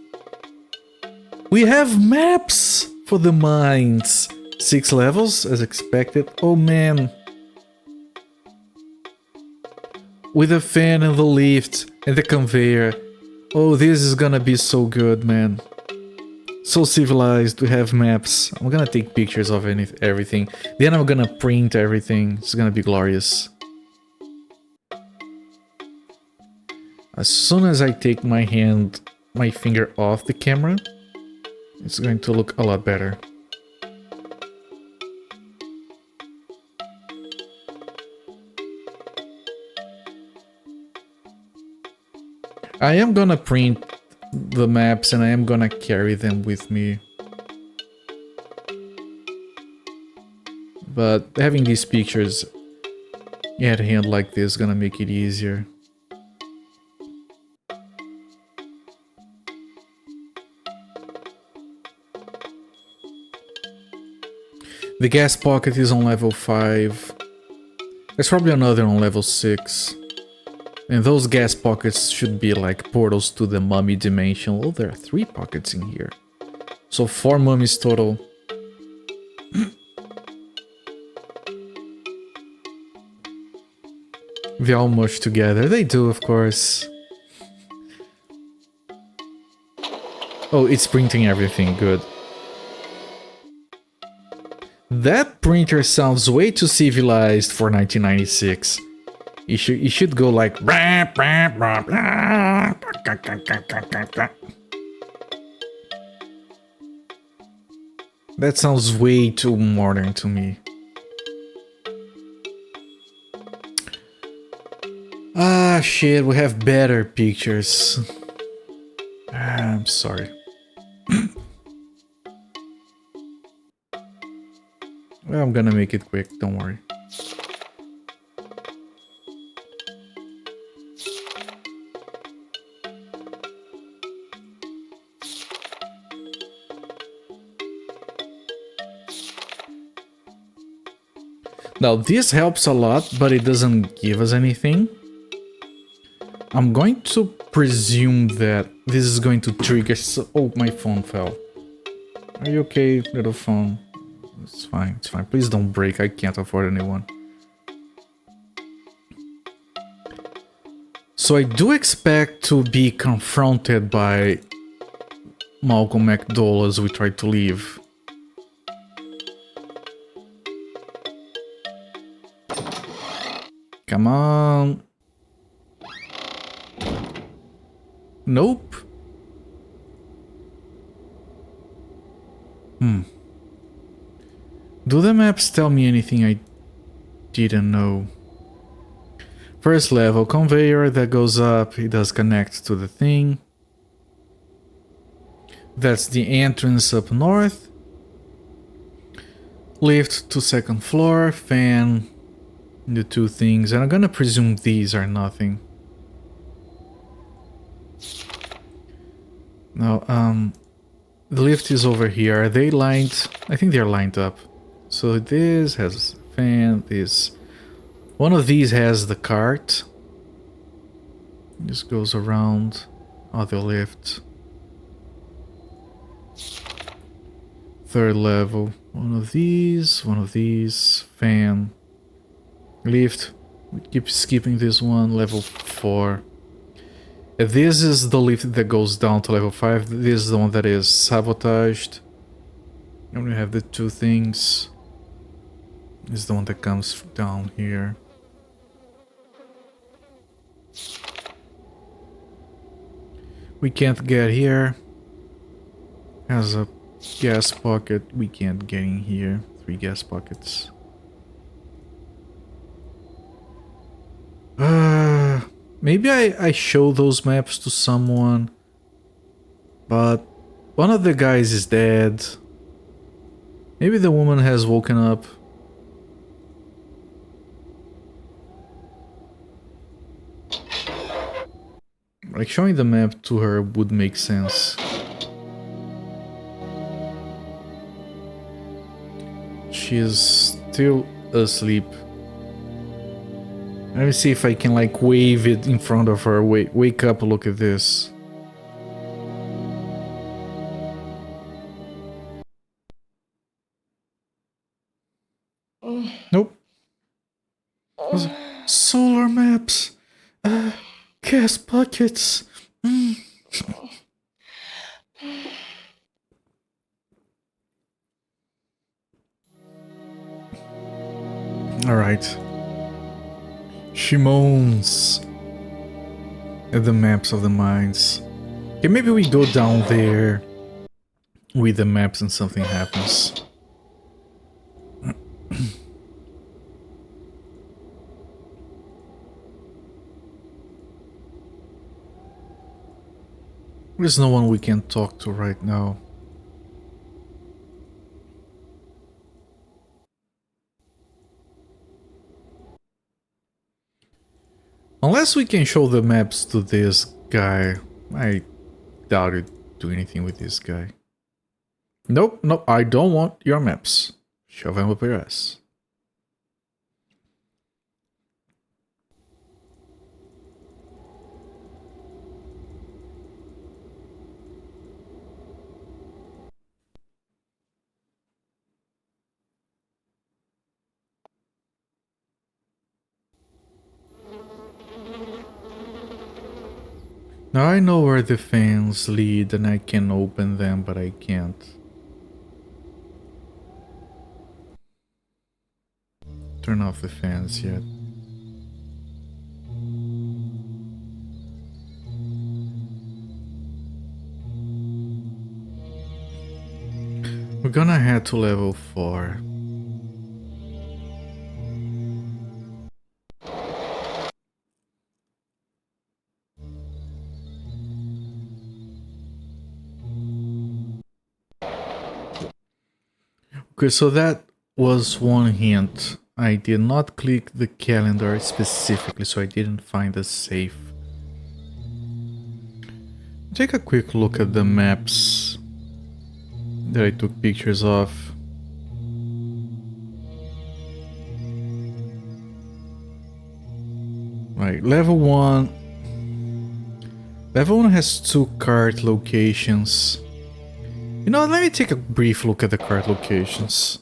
We have maps for the mines. 6 levels, as expected. Oh man. With a fan and the lift and the conveyor. Oh, this is gonna be so good, man. So civilized, we have maps. I'm gonna take pictures of everything. Then I'm gonna print everything. It's gonna be glorious. As soon as I take my finger off the camera, it's going to look a lot better. I am gonna print the maps and I am gonna carry them with me. But having these pictures at hand like this is gonna make it easier. The gas pocket is on level 5. There's probably another on level 6. And those gas pockets should be like portals to the mummy dimension. Oh, there are 3 pockets in here. So 4 mummies total. They all mush together. They do, of course. Oh, it's printing everything. Good. That printer sounds way too civilized for 1996. It should go like... That sounds way too modern to me. Ah, shit, we have better pictures. I'm sorry. Well, I'm gonna make it quick, don't worry. Now, this helps a lot, but it doesn't give us anything. I'm going to presume that this is going to trigger... Oh, my phone fell. Are you okay, little phone? It's fine, it's fine. Please don't break, I can't afford anyone. So I do expect to be confronted by Malcolm McDowell as we try to leave. Come on. Nope. Do the maps tell me anything I didn't know? First level, conveyor that goes up, it does connect to the thing. That's the entrance up north. Lift to second floor, fan, the 2 things, and I'm gonna presume these are nothing. Now, the lift is over here. Are they lined? I think they're lined up. So this has a fan, this... One of these has the cart. This goes around. Other lift. 3rd level. One of these, fan. Lift. We keep skipping this one, level 4. This is the lift that goes down to level 5. This is the one that is sabotaged. And we have the 2 things. This is the one that comes down here. We can't get here. Has a gas pocket. We can't get in here. 3 gas pockets. Maybe I show those maps to someone. But one of the guys is dead. Maybe the woman has woken up. Like, showing the map to her would make sense. She is still asleep. Let me see if I can, like, wave it in front of her. Wake up, look at this. Nope. Solar maps. Gas buckets. Alright. She moans at the maps of the mines. Okay, maybe we go down there with the maps and something happens. There's no one we can talk to right now. Unless we can show the maps to this guy. I doubt it do anything with this guy. Nope, nope, I don't want your maps. Shove them up your ass. Now I know where the fans lead and I can open them, but I can't. Turn off the fans yet. We're gonna head to level 4. Okay, so that was one hint. I did not click the calendar specifically, so I didn't find a safe. Take a quick look at the maps that I took pictures of. Right, level 1. Level 1 has 2 cart locations. You know, let me take a brief look at the cart locations.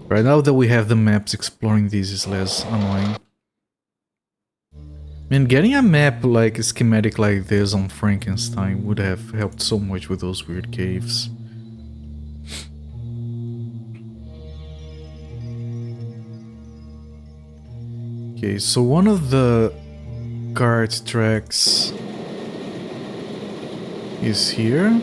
Right now that we have the maps, exploring these is less annoying. Man, getting a map like a schematic like this on Frankenstein would have helped so much with those weird caves. Okay, so one of the cart tracks is here.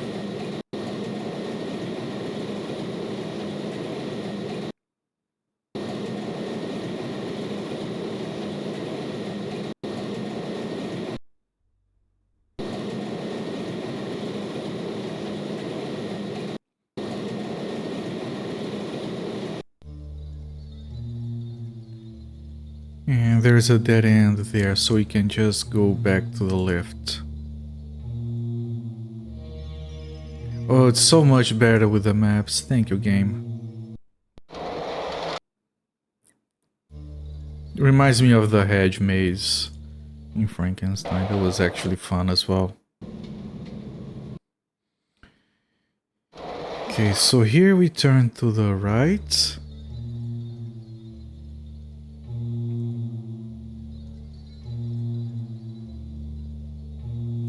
And there's a dead end there, so we can just go back to the left. Oh, it's so much better with the maps. Thank you, game. It reminds me of the hedge maze in Frankenstein. That was actually fun as well. Okay, so here we turn to the right.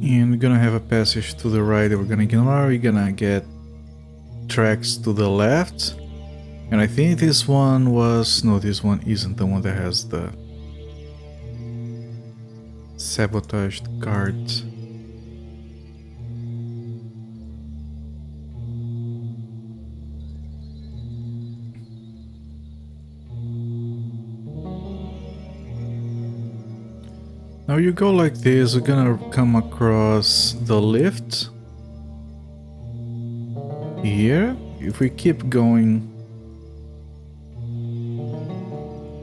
And we're gonna have a passage to the right that we're gonna ignore. We're gonna get tracks to the left. And I think this one was... no, this one isn't the one that has the sabotaged cart. Now you go like this, we're gonna come across the lift here. If we keep going,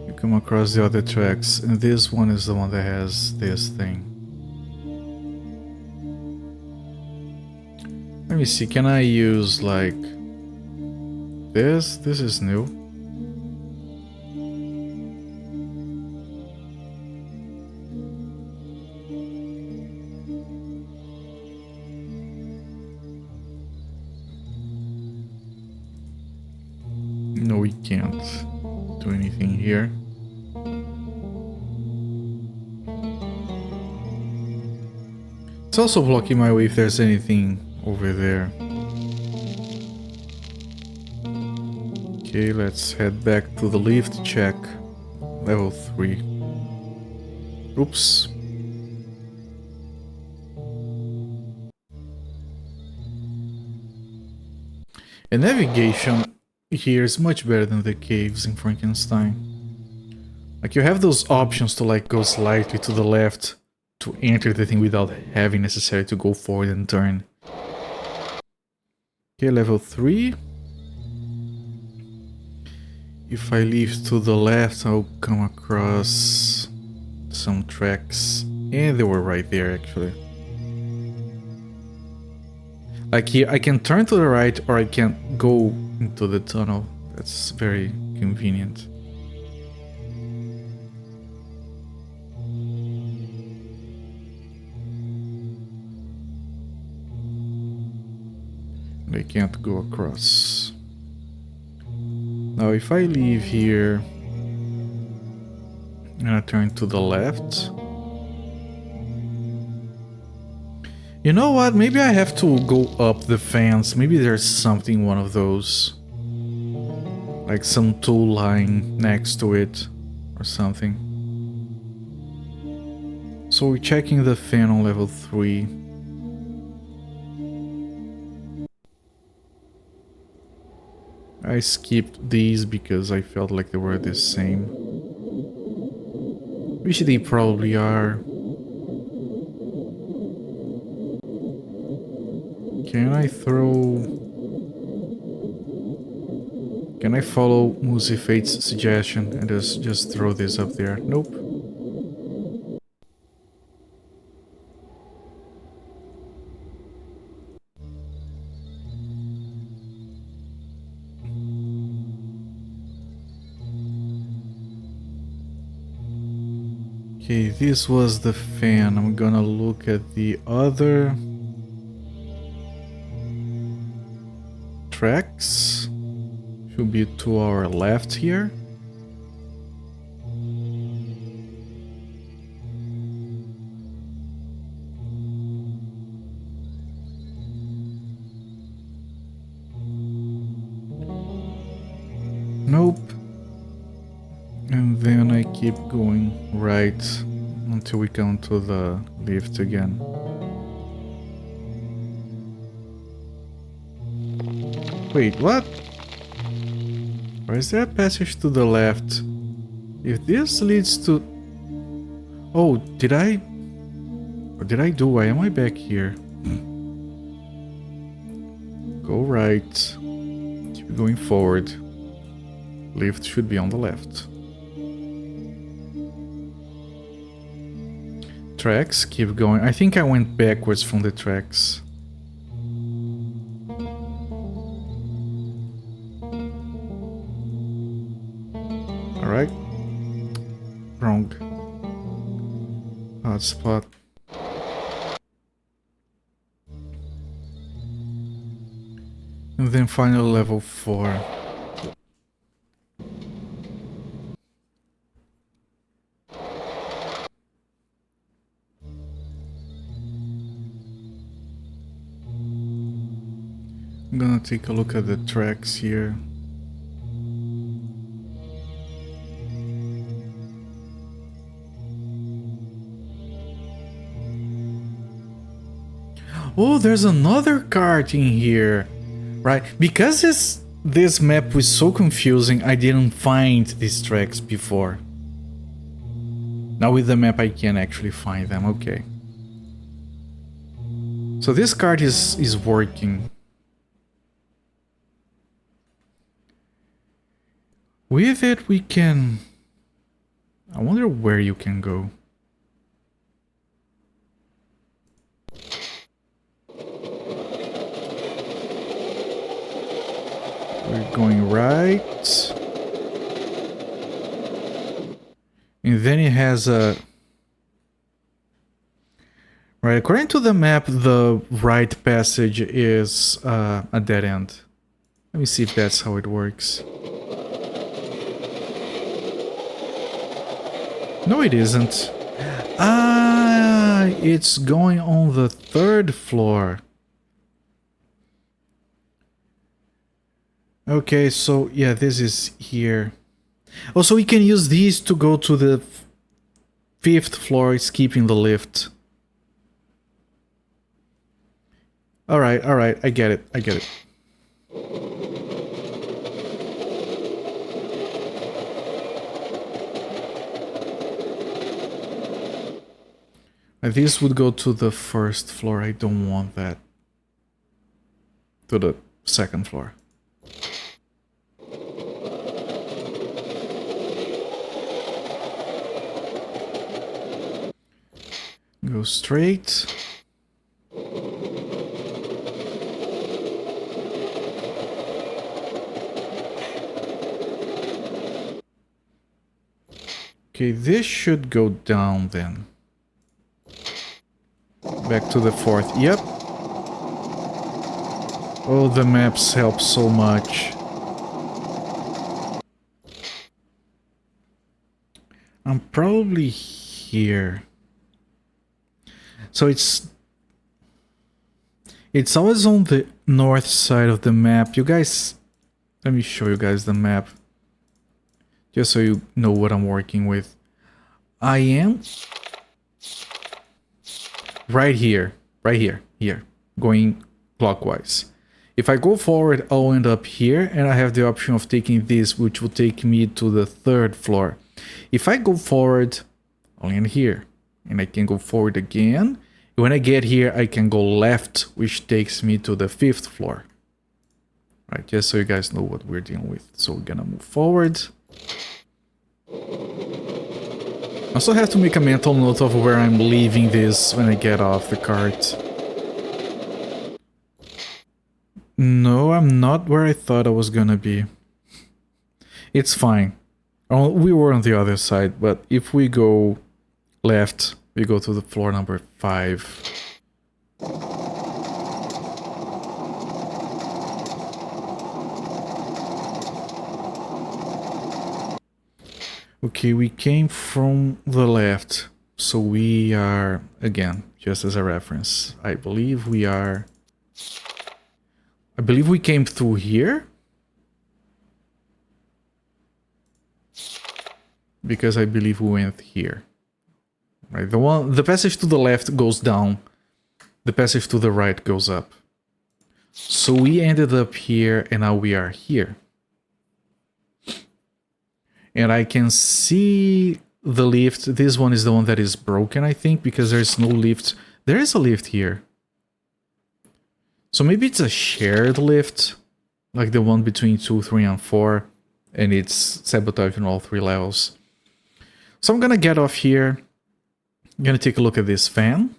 you come across the other tracks, and this one is the one that has this thing. Let me see, can I use like this? This is new. No, we can't do anything here. It's also blocking my way if there's anything over there. Okay, let's head back to the lift, check level 3. Oops. And navigation here is much better than the caves in Frankenstein. Like, you have those options to like go slightly to the left to enter the thing without having necessarily to go forward and turn. Okay, level 3. If I leave to the left, I'll come across some tracks. And they were right there, actually. Like here, I can turn to the right or I can go into the tunnel. That's very convenient. I can't go across. Now if I leave here and I turn to the left. You know what? Maybe I have to go up the fence. Maybe there's something, one of those. Like some tool lying next to it or something. So we're checking the fan on level 3. I skipped these because I felt like they were the same. Which they probably are. Can I follow Musi Fate's suggestion and just throw this up there? Nope. Okay, this was the fan. I'm gonna look at the other tracks. Should be to our left here. Nope. And then I keep going right until we come to the lift again. Wait, what? Or is there a passage to the left? If this leads to... Oh, did I... What did I do? Why am I back here? Go right. Keep going forward. Lift should be on the left. Tracks, keep going. I think I went backwards from the tracks. Alright. Wrong. Hot spot. And then final level 4. I'm gonna take a look at the tracks here. Oh, there's another cart in here, right? Because this map was so confusing, I didn't find these tracks before. Now with the map I can actually find them, okay. So this cart is working. With it we can... I wonder where you can go. We're going right. And then it has a... Right, according to the map, the right passage is a dead end. Let me see if that's how it works. No, it isn't. Ah, it's going on the 3rd floor. Okay, so yeah, this is here. Also, we can use these to go to the 5th floor, skipping the lift. Alright, I get it, This would go to the first floor. I don't want that. To the second floor. Go straight. Okay, this should go down then. Back to the fourth. Yep. Oh, the maps help so much. I'm probably here. So it's always on the north side of the map. You guys, let me show you guys the map. Just so you know what I'm working with. I am right here, here, going clockwise. If I go forward, I'll end up here, and I have the option of taking this, which will take me to the third floor. If I go forward, I'll end here, and I can go forward again. When I get here, I can go left, which takes me to the fifth floor. Right, just so you guys know what we're dealing with. So we're gonna move forward. I also have to make a mental note of where I'm leaving this when I get off the cart. No, I'm not where I thought I was gonna be. It's fine. Oh, we were on the other side, but if we go left, we go to the floor number 5. Okay, we came from the left, so we are, again, just as a reference, I believe we came through here. Because I believe we went here. Right, the passage to the left goes down, the passage to the right goes up. So we ended up here, and now we are here. And I can see the lift. This one is the one that is broken, I think, because there's no lift. There is a lift here. So maybe it's a shared lift, like the one between 2, 3, and 4, and it's sabotaged on all 3 levels. So I'm gonna get off here. I'm gonna take a look at this fan,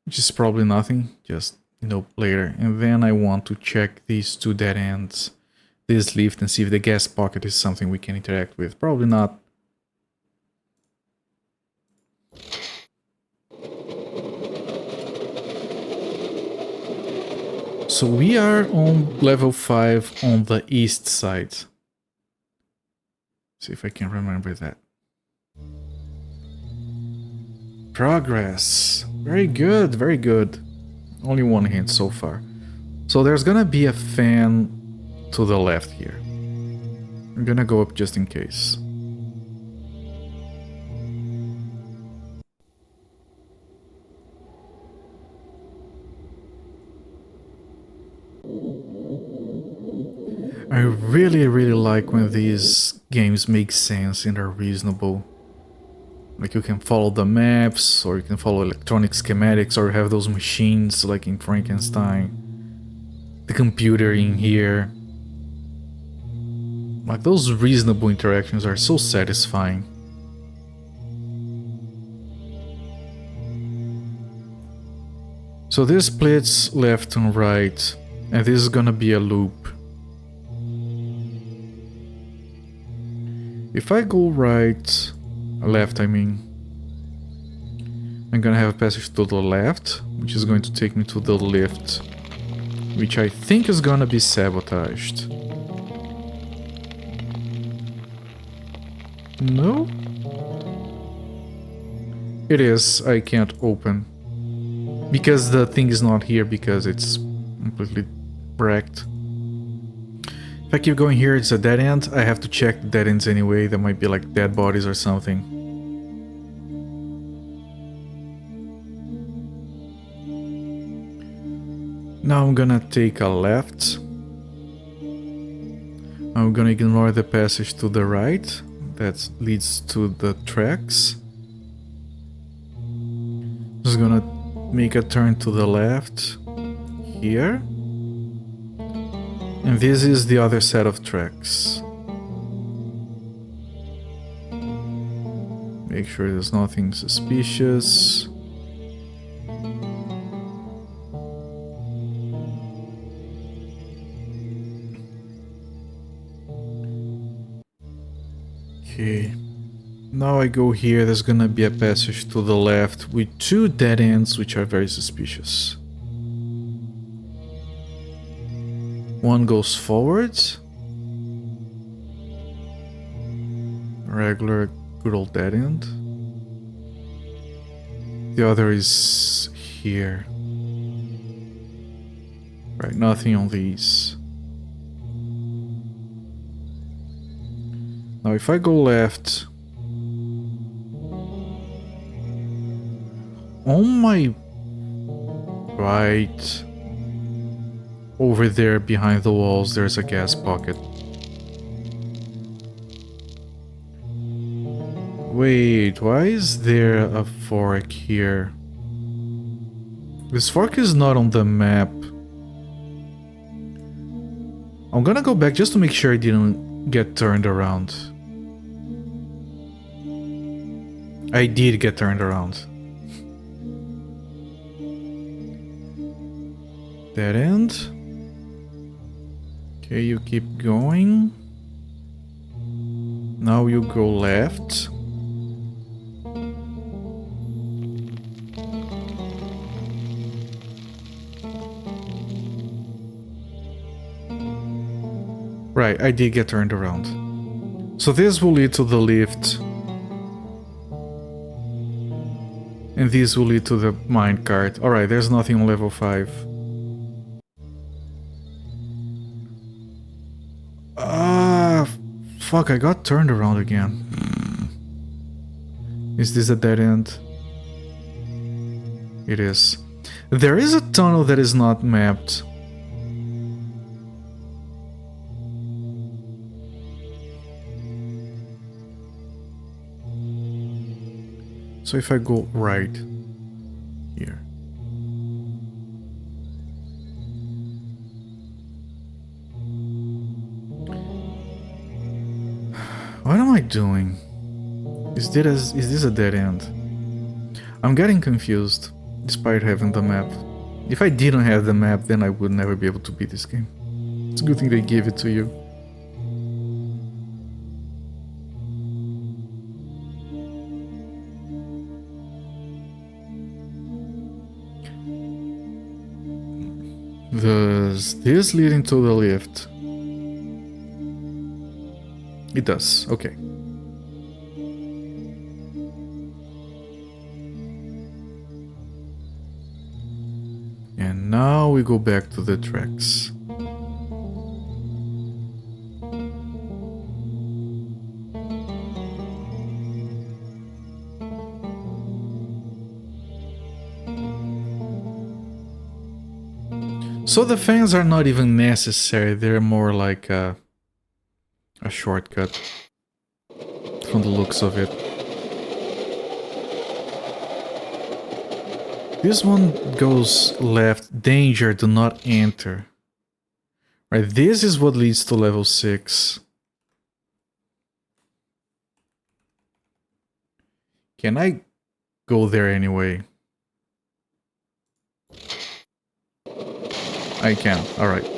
which is probably nothing, just, you know, later. And then I want to check these 2 dead ends, this lift, and see if the gas pocket is something we can interact with. Probably not. So we are on level 5 on the east side. See if I can remember that. Progress. Very good, very good. Only 1 hint so far. So there's gonna be a fan to the left here. I'm gonna go up just in case. I really like when these games make sense and are reasonable. Like you can follow the maps, or you can follow electronic schematics, or have those machines like in Frankenstein. The computer in here. Like those reasonable interactions are so satisfying. So this splits left and right, and this is gonna be a loop. If I go right, left I mean, I'm gonna have a passage to the left, which is going to take me to the lift, which I think is gonna be sabotaged. No? It is, I can't open. Because the thing is not here, because it's completely wrecked. If I keep going here, it's a dead end. I have to check the dead ends anyway. There might be like dead bodies or something. Now I'm gonna take a left. I'm gonna ignore the passage to the right. That leads to the tracks. Just gonna make a turn to the left here. And this is the other set of tracks. Make sure there's nothing suspicious. Okay. Now I go here, there's gonna be a passage to the left with 2 dead ends, which are very suspicious. One goes forwards. Regular, good old dead end. The other is here. Right, nothing on these. Now if I go left... on my right, over there behind the walls, there's a gas pocket. Wait, why is there a fork here? This fork is not on the map. I'm gonna go back just to make sure I didn't get turned around. I did get turned around. Dead end. Okay, you keep going. Now you go left. Right, I did get turned around. So this will lead to the lift. And this will lead to the minecart. Alright, there's nothing on level 5. Fuck, I got turned around again. Is this a dead end? It is. There is a tunnel that is not mapped. So if I go right here. What am I doing? Is this a dead end? I'm getting confused, despite having the map. If I didn't have the map, then I would never be able to beat this game. It's a good thing they gave it to you. Does this lead into the lift? It does, okay. And now we go back to the tracks. So the fans are not even necessary, they're more like a shortcut from the looks of it. This one goes left, danger, do not enter. Right, this is what leads to level 6. Can I go there anyway? I can, alright.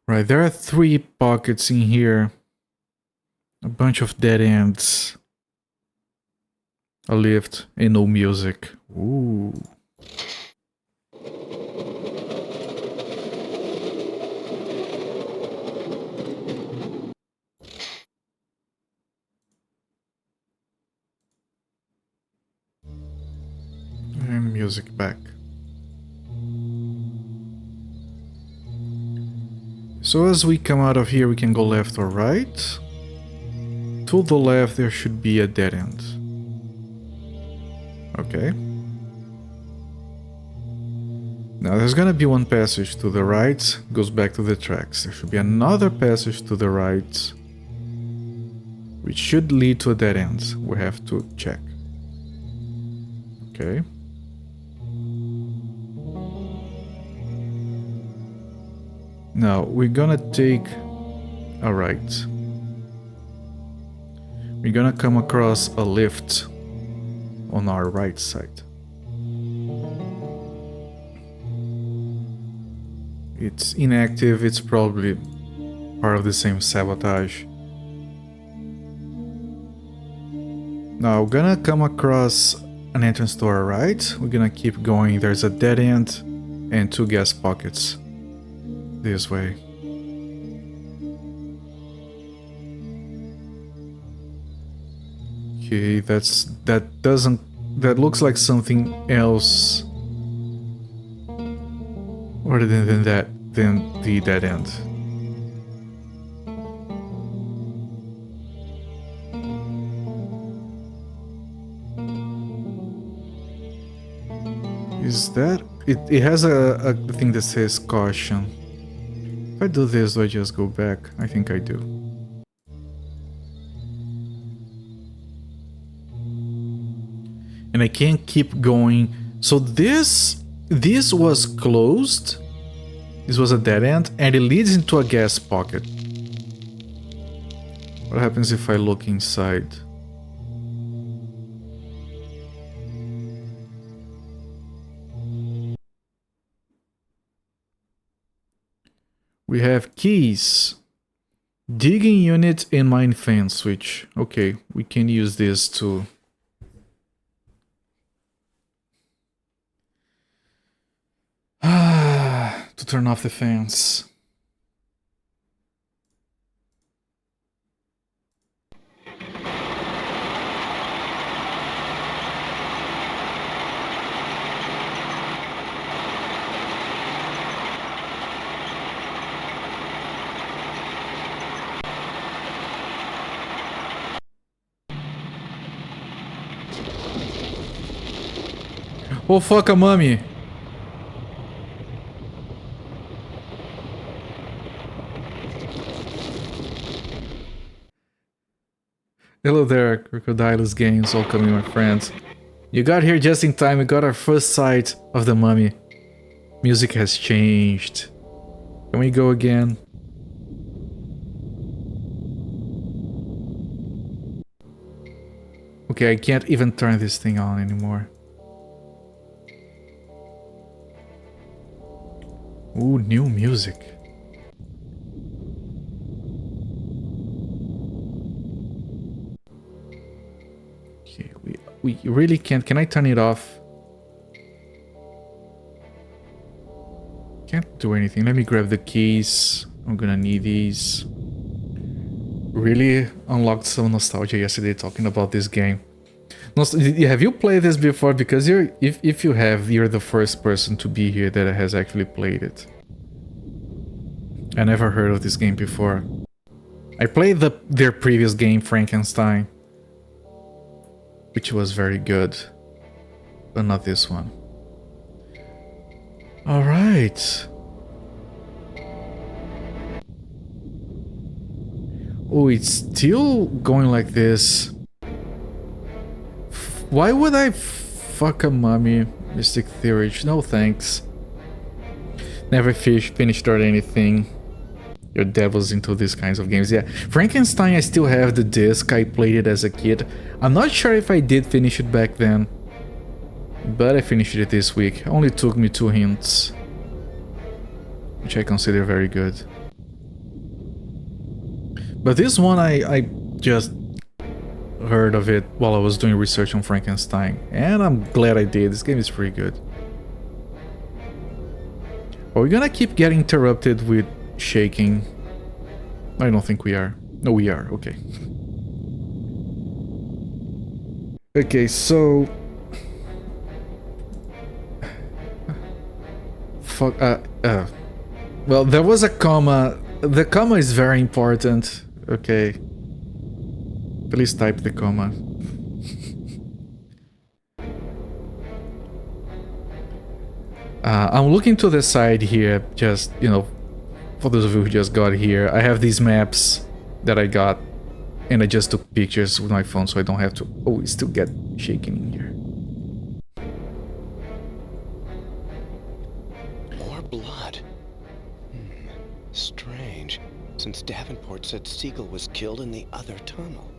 Right, there are 3 pockets in here. A bunch of dead ends. A lift and no music. Ooh. And music back. So as we come out of here, we can go left or right. To the left, there should be a dead end. Okay. Now there's gonna be one passage to the right, goes back to the tracks. There should be another passage to the right, which should lead to a dead end. We have to check. Okay. Now we're gonna take a right. We're gonna come across a lift on our right side. It's inactive, it's probably part of the same sabotage. Now we're gonna come across an entrance to our right. We're gonna keep going. There's a dead end and 2 gas pockets this way. Okay, that looks like something else other than the dead end. Is that it has a thing that says caution. If I do this, do I just go back? I think I do. And I can't keep going. So this was closed. This was a dead end, and it leads into a gas pocket. What happens if I look inside? We have keys. Digging unit and mine fan switch. Okay, we can use this to turn off the fans. Oh fuck, a mummy. Hello there, Crocodilus Games, welcome my friends. You got here just in time, we got our first sight of the mummy. Music has changed. Can we go again? Okay, I can't even turn this thing on anymore. Ooh, new music. Okay, we really can't. Can I turn it off? Can't do anything. Let me grab the keys. I'm gonna need these. Really unlocked some nostalgia yesterday talking about this game. Have you played this before? Because if you have, you're the first person to be here that has actually played it. I never heard of this game before. I played their previous game, Frankenstein, which was very good, but not this one. All right. Oh, it's still going like this. Why would I fuck a mummy? Mystic Theory. No thanks. Never finished or anything. Your devil's into these kinds of games. Yeah, Frankenstein, I still have the disc. I played it as a kid. I'm not sure if I did finish it back then, but I finished it this week. Only took me 2 hints, which I consider very good. But this one, I just heard of it while I was doing research on Frankenstein, and I'm glad I did. This game is pretty good. Are we gonna keep getting interrupted with shaking? I don't think we are. No, we are. Okay. Okay, so... Fuck, well, there was a comma. The comma is very important. Okay. Please type the comma. I'm looking to the side here, just, you know, for those of you who just got here. I have these maps that I got, and I just took pictures with my phone so I don't have to always still get shaken in here. More blood. Strange, since Davenport said Siegel was killed in the other tunnel.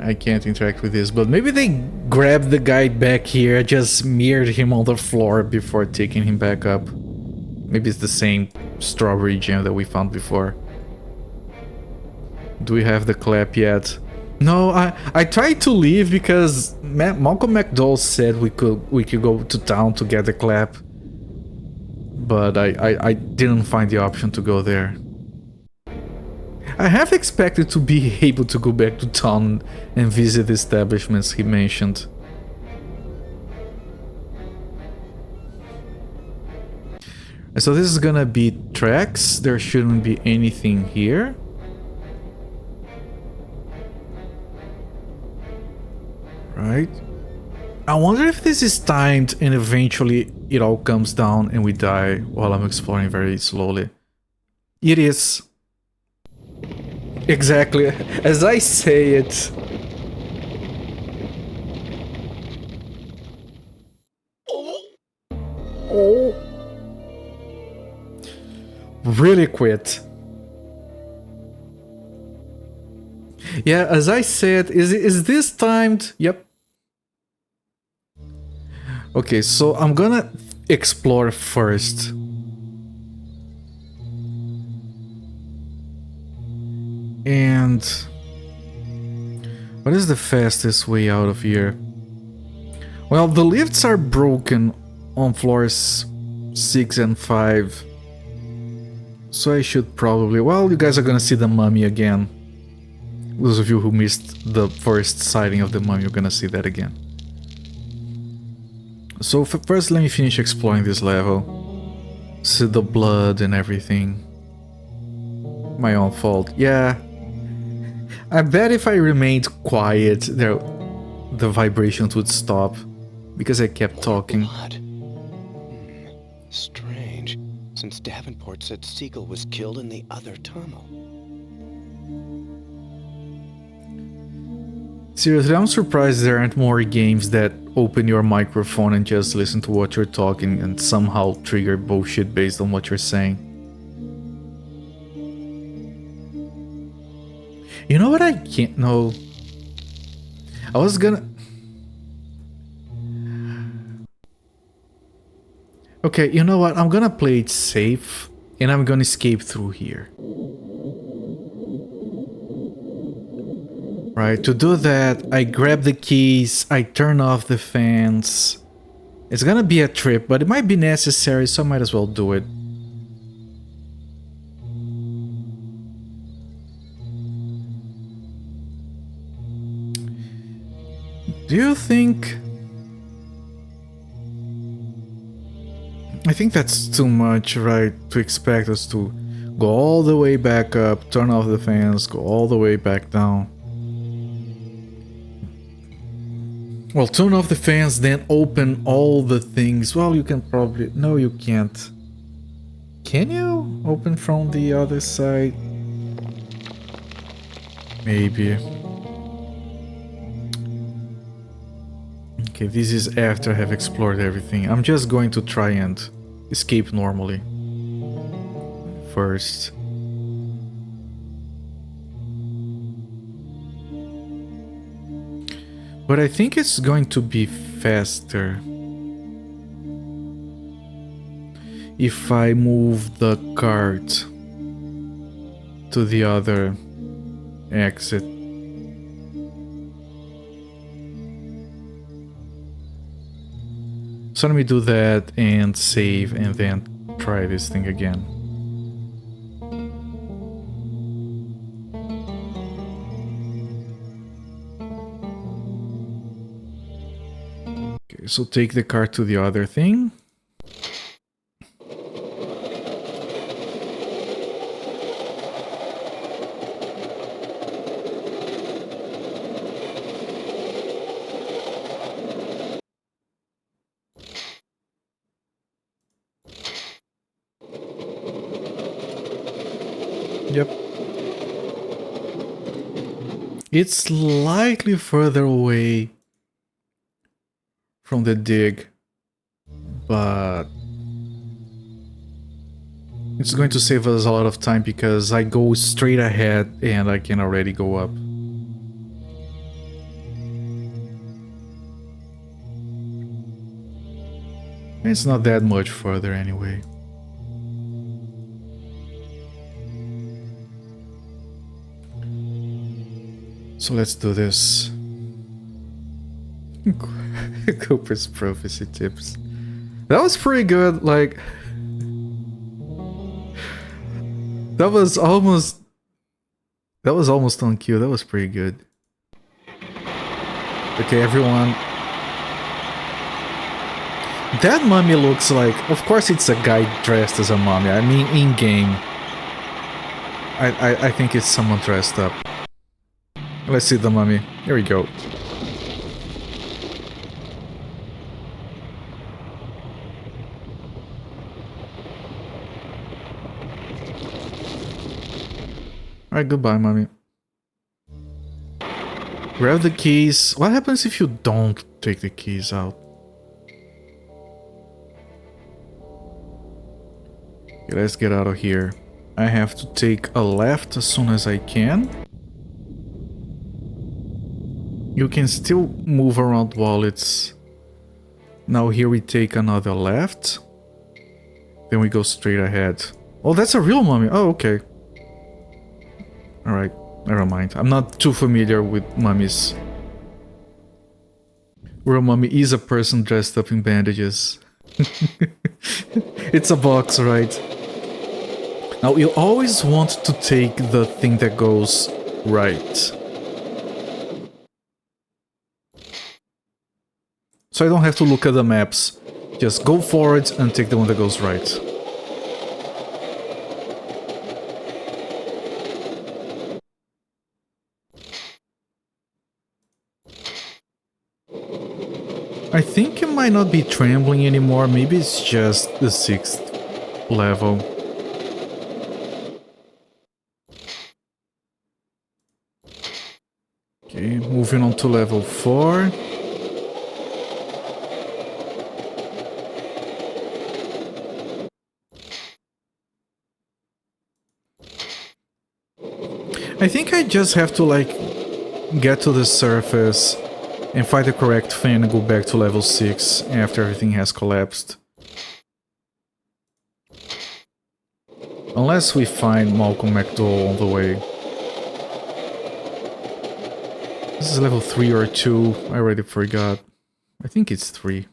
I can't interact with this, but maybe they grabbed the guy back here, just smeared him on the floor before taking him back up. Maybe it's the same strawberry gem that we found before. Do we have the clap yet? No, I tried to leave because Malcolm McDowell said we could go to town to get the clap, but I didn't find the option to go there. I have expected to be able to go back to town and visit the establishments he mentioned. So this is gonna be tracks. There shouldn't be anything here. Right? I wonder if this is timed and eventually it all comes down and we die while I'm exploring very slowly. It is. Exactly. As I say it. Oh. Really quit. Yeah, as I said, is this timed? Yep. Okay, so I'm gonna explore first. And what is the fastest way out of here? Well, the lifts are broken on floors 6 and 5. So I should probably... Well, you guys are gonna see the mummy again. Those of you who missed the first sighting of the mummy, you're gonna see that again. So first let me finish exploring this level. See the blood and everything. My own fault. Yeah. I bet if I remained quiet, the vibrations would stop. Because I kept talking. Blood. Strange, since Davenport said Siegel was killed in the other tunnel. Seriously, I'm surprised there aren't more games that open your microphone and just listen to what you're talking and somehow trigger bullshit based on what you're saying. You know what I can't know? I was gonna... Okay, you know what? I'm gonna play it safe and I'm gonna escape through here. Right, to do that, I grab the keys, I turn off the fans. It's gonna be a trip, but it might be necessary, so I might as well do it. Do you think... I think that's too much, right? To expect us to go all the way back up, turn off the fans, go all the way back down. Well, turn off the fans, then open all the things. Well, you can probably... No, you can't. Can you open from the other side? Maybe. Okay, this is after I have explored everything. I'm just going to try and escape normally. First. But I think it's going to be faster if I move the cart to the other exit. So let me do that and save and then try this thing again. Okay, so take the cart to the other thing. Yep. It's slightly further away from the dig, but it's going to save us a lot of time because I go straight ahead and I can already go up. It's not that much further anyway. So let's do this. Cooper's prophecy tips. That was pretty good, like... That was almost on cue. That was pretty good. Okay, everyone. That mummy looks like... Of course it's a guy dressed as a mummy. I mean, in-game. I think it's someone dressed up. Let's see the mummy. Here we go. Alright, goodbye, mummy. Grab the keys. What happens if you don't take the keys out? Okay, let's get out of here. I have to take a left as soon as I can. You can still move around wallets. Now here we take another left. Then we go straight ahead. Oh, that's a real mummy. Oh, okay. Alright, never mind. I'm not too familiar with mummies. Real mummy is a person dressed up in bandages. It's a box, right? Now, you always want to take the thing that goes right. So I don't have to look at the maps. Just go forward and take the one that goes right. I think it might not be trembling anymore. Maybe it's just the 6th level. Okay, moving on to level 4. I think I just have to, like, get to the surface and find the correct thing and go back to level 6 after everything has collapsed. Unless we find Malcolm McDowell on the way. This is level 3 or 2, I already forgot. I think it's 3.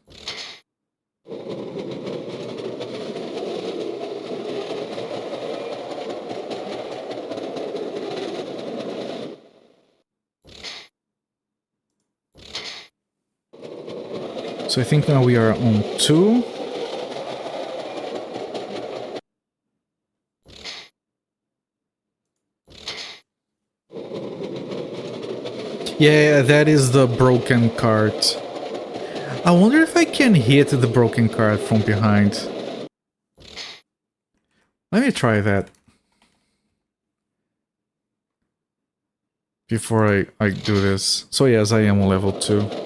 So I think now we are on 2. Yeah, that is the broken cart. I wonder if I can hit the broken cart from behind. Let me try that. Before I do this. So yes, I am on level 2.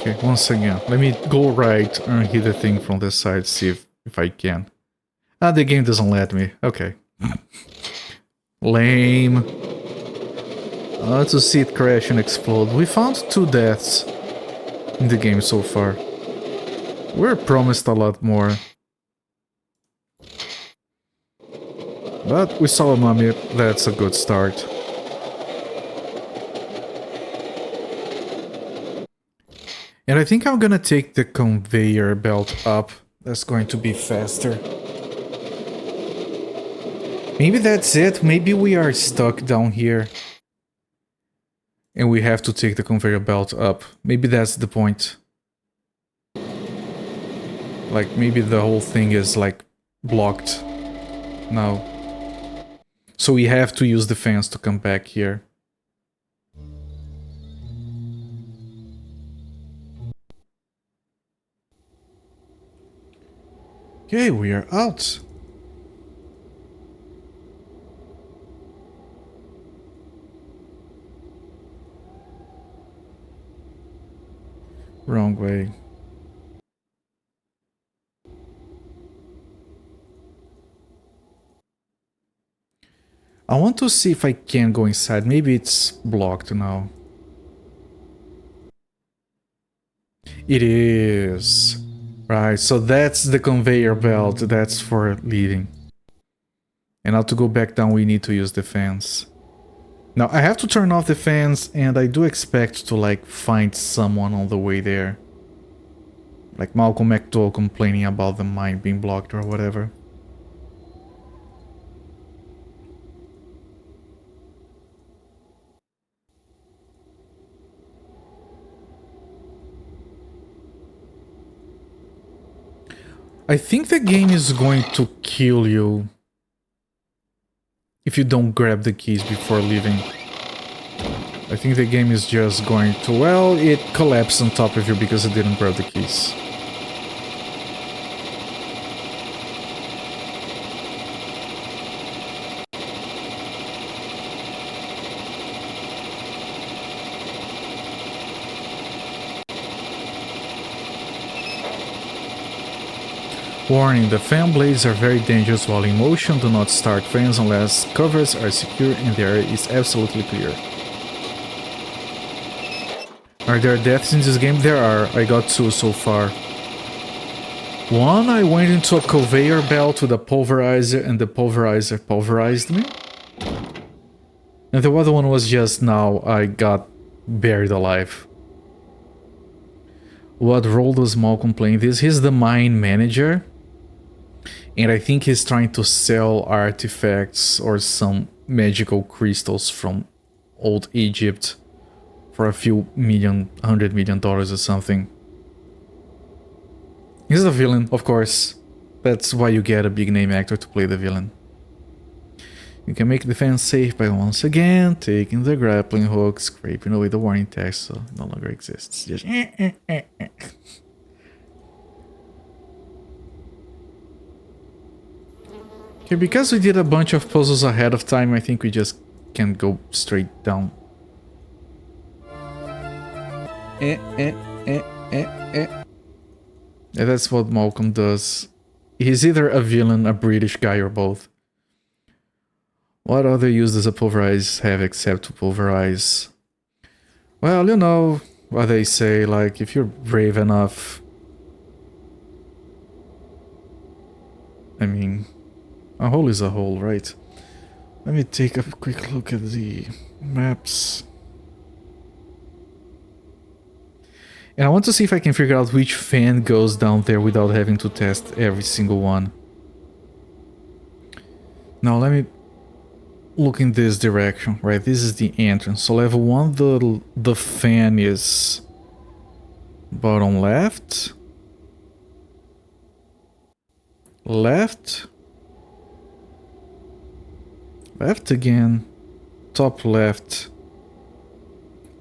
Okay, once again, let me go right and hit the thing from this side, see if I can. Ah, the game doesn't let me. Okay. Lame. To see it crash and explode. We found 2 deaths in the game so far. We're promised a lot more. But we saw a mummy, that's a good start. And I think I'm gonna take the conveyor belt up. That's going to be faster. Maybe that's it. Maybe we are stuck down here. And we have to take the conveyor belt up. Maybe that's the point. Like, maybe the whole thing is, like, blocked now. So we have to use the fence to come back here. Okay, we are out. Wrong way. I want to see if I can go inside. Maybe it's blocked now. It is. Right, so that's the conveyor belt. That's for leaving. And now to go back down, we need to use the fence. Now, I have to turn off the fence, and I do expect to, like, find someone on the way there. Like Malcolm McDowell complaining about the mine being blocked or whatever. I think the game is going to kill you if you don't grab the keys before leaving. I think the game is just going to, well, it collapsed on top of you because it didn't grab the keys. Warning, the fan blades are very dangerous while in motion. Do not start fans unless covers are secure and the area is absolutely clear. Are there deaths in this game? There are. I got 2 so far. One, I went into a conveyor belt with a pulverizer and the pulverizer pulverized me. And the other one was just now I got buried alive. What role does Malcolm play in this? He's the mine manager. And I think he's trying to sell artifacts or some magical crystals from old Egypt for a few $100 million or something. He's a villain, of course. That's why you get a big name actor to play the villain. You can make the fence safe by once again taking the grappling hook, scraping away the warning text so it no longer exists. Just Okay, because we did a bunch of puzzles ahead of time, I think we just can go straight down. Yeah, that's what Malcolm does. He's either a villain, a British guy, or both. What other use does a pulverize have except to pulverize? Well, you know what they say, like, if you're brave enough... I mean... a hole is a hole, right? Let me take a quick look at the maps. And I want to see if I can figure out which fan goes down there without having to test every single one. Now let me look in this direction, right? This is the entrance. So level 1, the fan is bottom left. Left. Left again. Top left.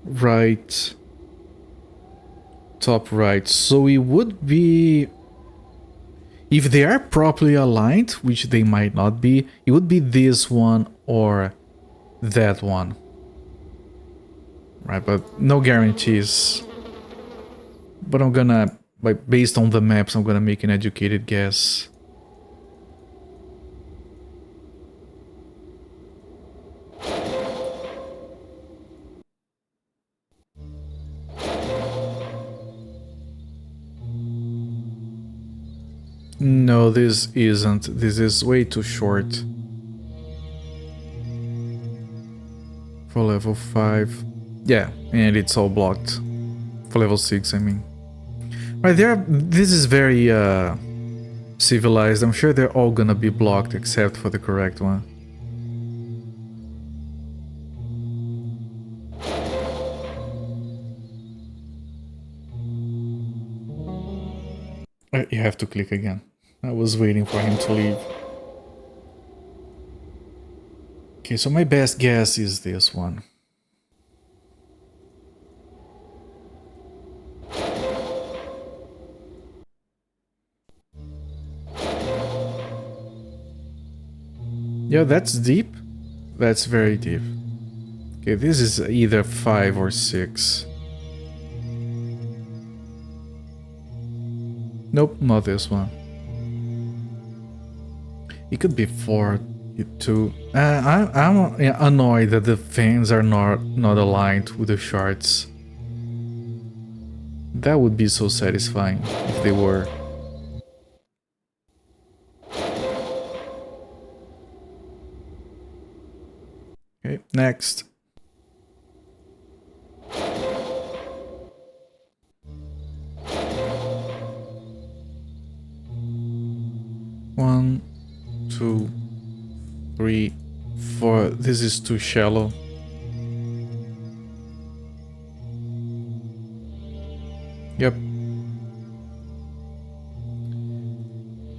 Right. Top right. So it would be... if they are properly aligned, which they might not be, it would be this one or that one. Right, but no guarantees. But I'm gonna, like, based on the maps, I'm gonna make an educated guess. No, this isn't. This is way too short. For level 5. Yeah, and it's all blocked. For level 6, I mean. Right there, this is very civilized. I'm sure they're all gonna be blocked except for the correct one. You have to click again. I was waiting for him to leave. Okay, so my best guess is this one. Yeah, that's deep. That's very deep. Okay, this is either 5 or 6. Nope, not this one. It could be 4, 2. I'm annoyed that the fans are not aligned with the charts. That would be so satisfying if they were. Okay, next. One, 2, 3, 4. This is too shallow. Yep.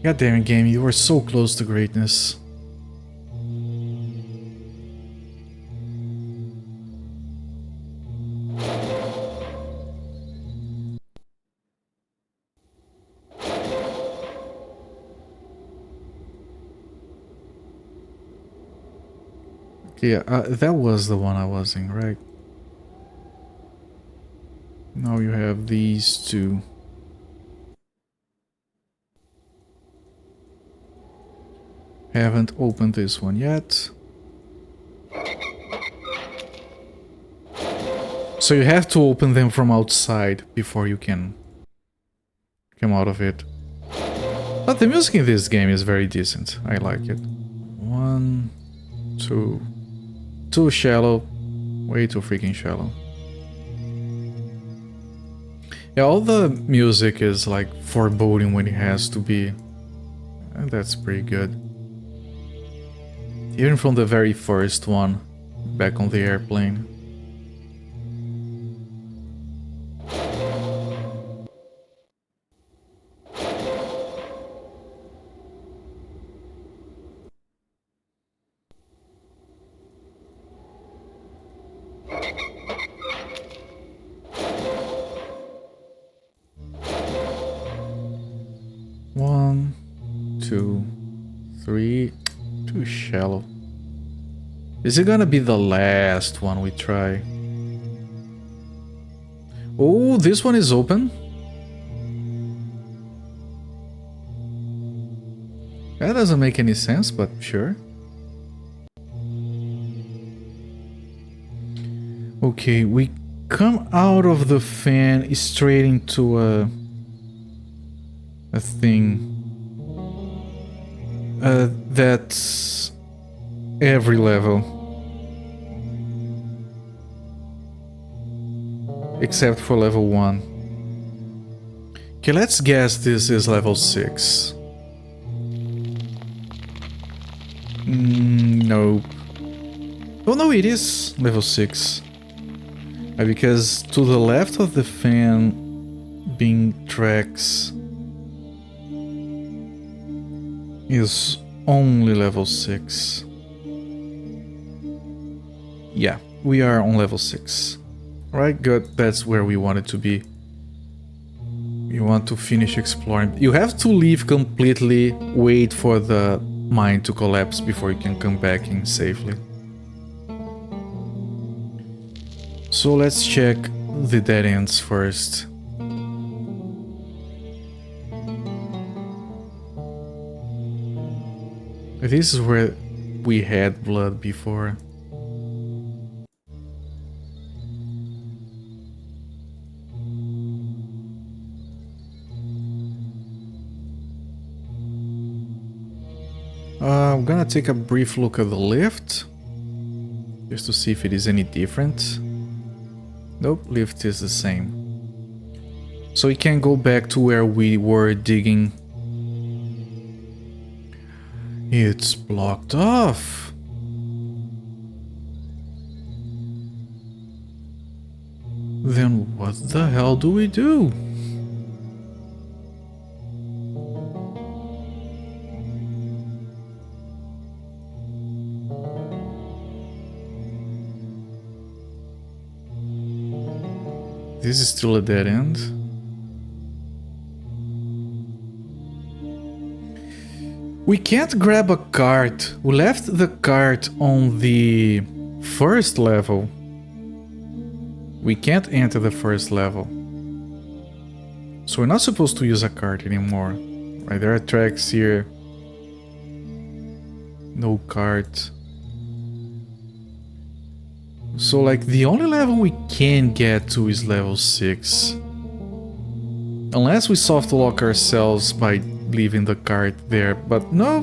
God damn it, game, you were so close to greatness. Yeah, that was the one I was in, right? Now you have these two. Haven't opened this one yet. So you have to open them from outside before you can come out of it. But the music in this game is very decent. I like it. 1, 2... Too shallow. Way too freaking shallow. Yeah, all the music is like foreboding when it has to be. And that's pretty good. Even from the very first one, back on the airplane. One, 2, 3. Too shallow. Is it gonna be the last one we try? Oh, this one is open. That doesn't make any sense, but sure. Okay, we come out of the fan straight into a thing. That's every level. Except for level 1. Okay, let's guess this is level 6. Nope. Oh no, it is level 6. Because to the left of the fan being tracks is only level 6. Yeah, we are on level 6. Right, good, that's where we wanted to be. We want to finish exploring. You have to leave completely, wait for the mine to collapse before you can come back in safely. So let's check the dead ends first. This is where we had blood before. I'm gonna take a brief look at the lift, just to see if it is any different. Nope, lift is the same. So we can go back to where we were digging. It's blocked off. Then what the hell do we do? This is still a dead end. We can't grab a cart. We left the cart on the first level. We can't enter the first level. So we're not supposed to use a cart anymore. Right, there are tracks here. No cart. So like the only level we can get to is level 6. Unless we soft lock ourselves by leaving the cart there, but no.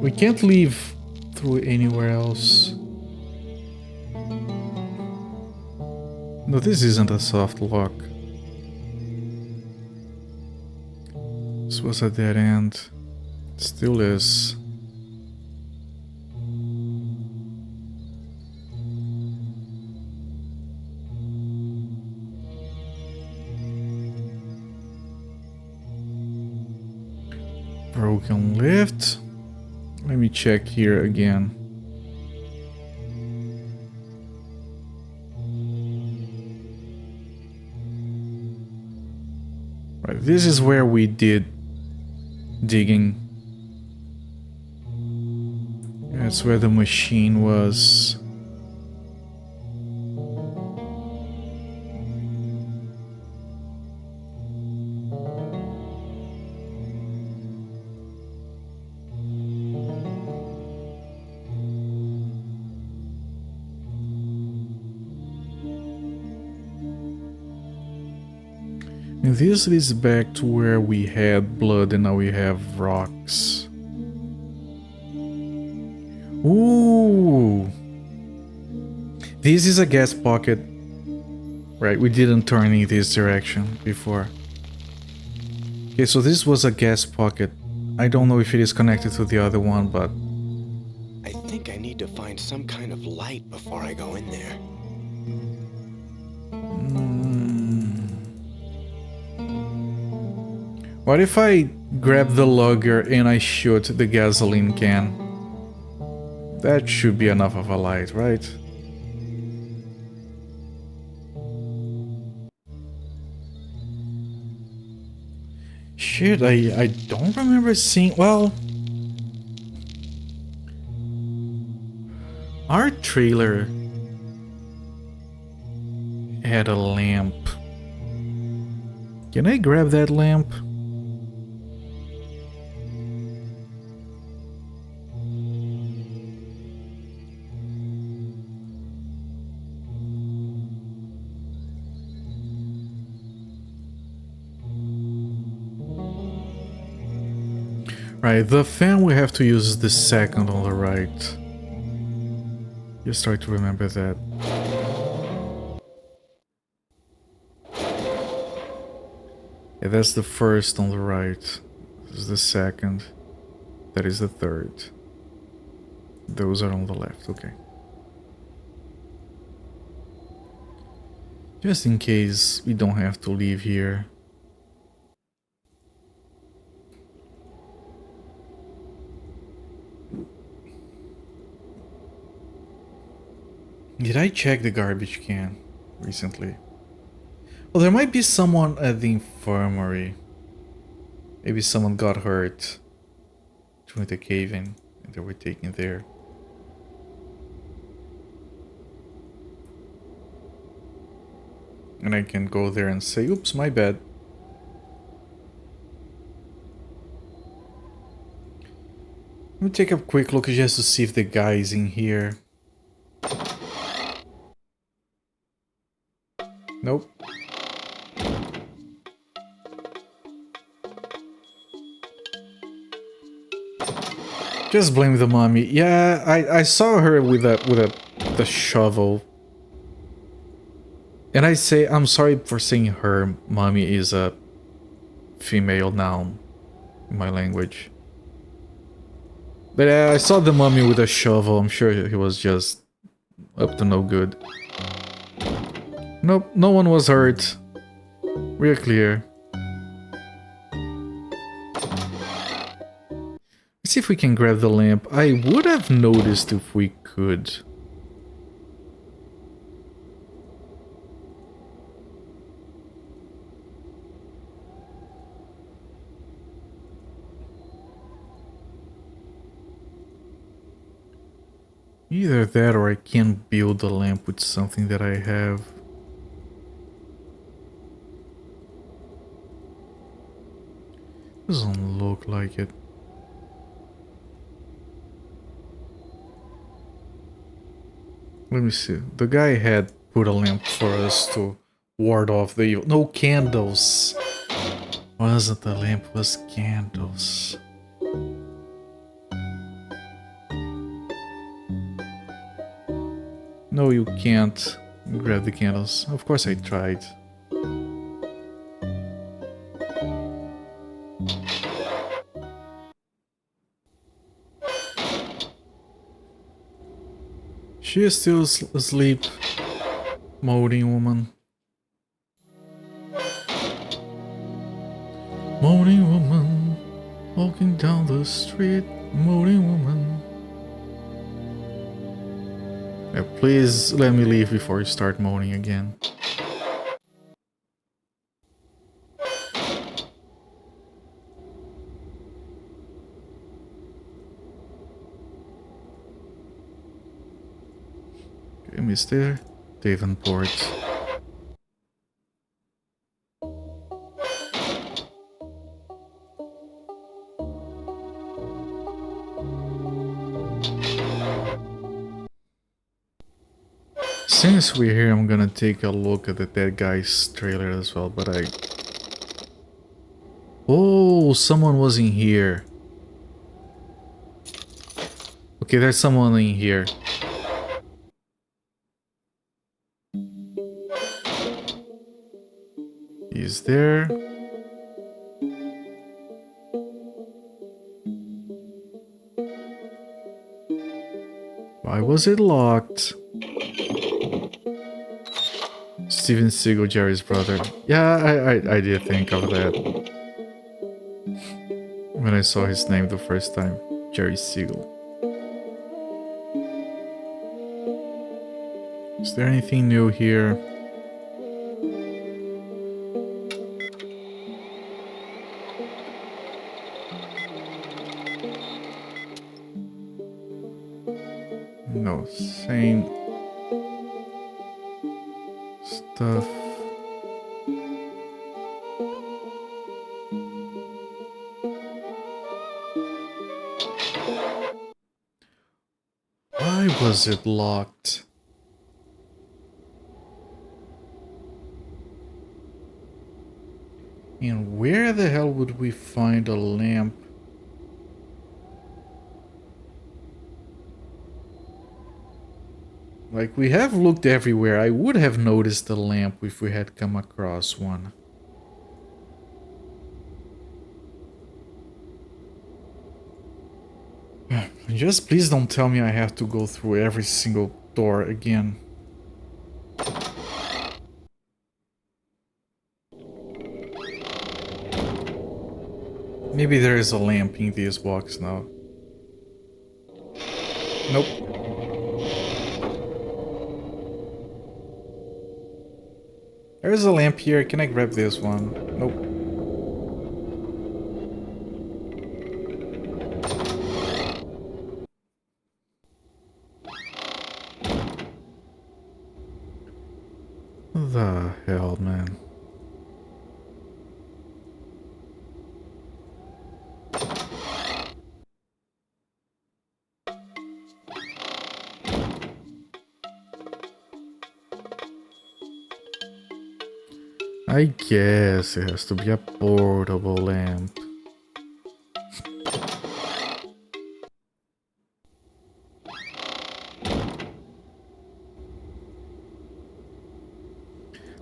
We can't leave through anywhere else. No, this isn't a soft lock. This was a dead end. It still is. Broken lift. Let me check here again. Right, this is where we did digging. That's where the machine was. And this leads back to where we had blood and now we have rocks. Ooh! This is a gas pocket. Right, we didn't turn in this direction before. Okay, so this was a gas pocket. I don't know if it is connected to the other one, but... I think I need to find some kind of light before I go in there. What if I grab the lugger and I shoot the gasoline can? That should be enough of a light, right? Shit, I don't remember seeing... Well... Our trailer had a lamp. Can I grab that lamp? Right, the fan we have to use is the second on the right. Just try to remember that. Yeah, that's the first on the right. This is the second. That is the third. Those are on the left, okay. Just in case we don't have to leave here. Did I check the garbage can recently? Well, there might be someone at the infirmary. Maybe someone got hurt during the cave-in and they were taken there. And I can go there and say, oops, my bad. Let me take a quick look just to see if the guy is in here. Nope. Just blame the mommy. Yeah, I saw her with the shovel. And I say I'm sorry for saying her mommy is a female noun in my language. But I saw the mummy with a shovel. I'm sure he was just up to no good. Nope, no one was hurt. We're clear. Let's see if we can grab the lamp. I would have noticed if we could. Either that or I can build a lamp with something that I have. Doesn't look like it. Let me see. The guy had put a lamp for us to ward off the evil. No candles. Wasn't the lamp, was candles. No, you can't grab the candles. Of course I tried. She is still asleep, moaning woman. Moaning woman, walking down the street, moaning woman. Yeah, please let me leave before you start moaning again. Okay, Mr. Davenport. Since we're here, I'm gonna take a look at the Dead Guy's trailer as well, but I... Oh, someone was in here. Okay, there's someone in here. Is there? Why was it locked? Steven Seagal, Jerry's brother. Yeah, I did think of that when I saw his name the first time. Jerry Seagal. Is there anything new here? No, same stuff. Why was it locked? And where the hell would we find a lamp? Like, we have looked everywhere. I would have noticed the lamp if we had come across one. Just please don't tell me I have to go through every single door again. Maybe there is a lamp in this box now. Nope. There's a lamp here. Can I grab this one? Nope. The hell, man. I guess it has to be a portable lamp.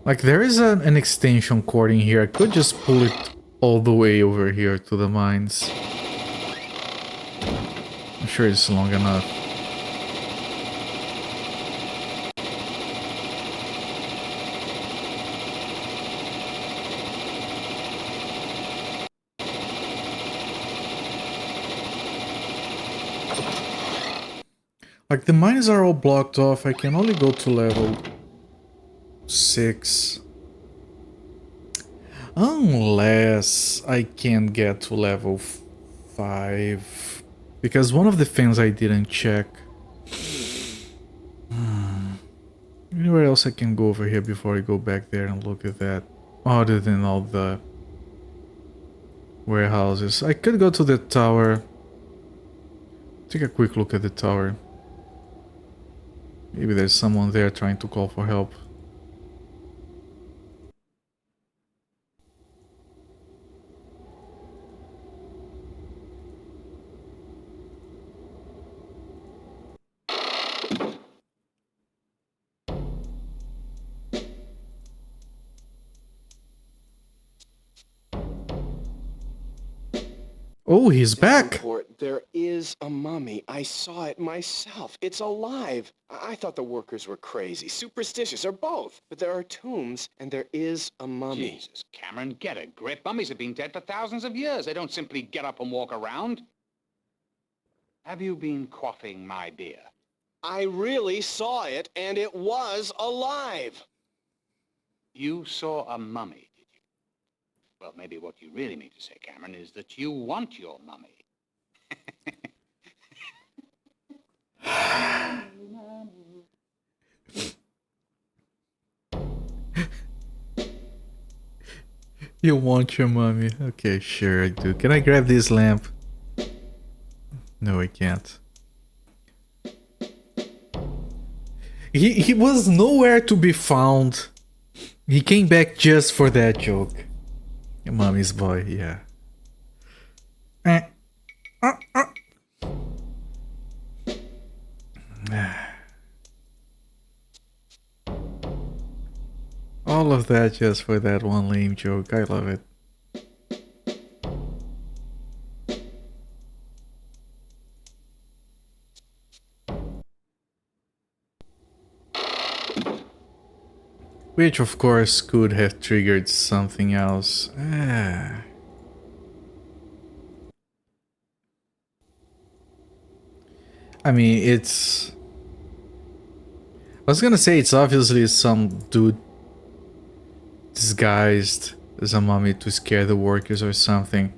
Like, there is an extension cord in here. I could just pull it all the way over here to the mines. I'm sure it's long enough. Like, the mines are all blocked off. I can only go to level 6. Unless I can get to level 5. Because one of the things I didn't check anywhere else I can go over here before I go back there and look at that? Other than all the warehouses. I could go to the tower. Take a quick look at the tower. Maybe there's someone there trying to call for help. Oh, he's back! Davenport, there is a mummy. I saw it myself. It's alive. I thought the workers were crazy, superstitious, or both. But there are tombs, and there is a mummy. Jesus, Cameron, get a grip. Mummies have been dead for thousands of years. They don't simply get up and walk around. Have you been quaffing my beer? I really saw it, and it was alive. You saw a mummy, did you? Well, maybe what you really mean to say, Cameron, is that you want your mummy. You want your mummy? Okay, sure I do. Can I grab this lamp? No, I can't. He was nowhere to be found. He came back just for that joke. Mommy's boy, yeah. All of that just for that one lame joke. I love it. Which of course could have triggered something else. I mean, it's... I was gonna say it's obviously some dude disguised as a mummy to scare the workers or something.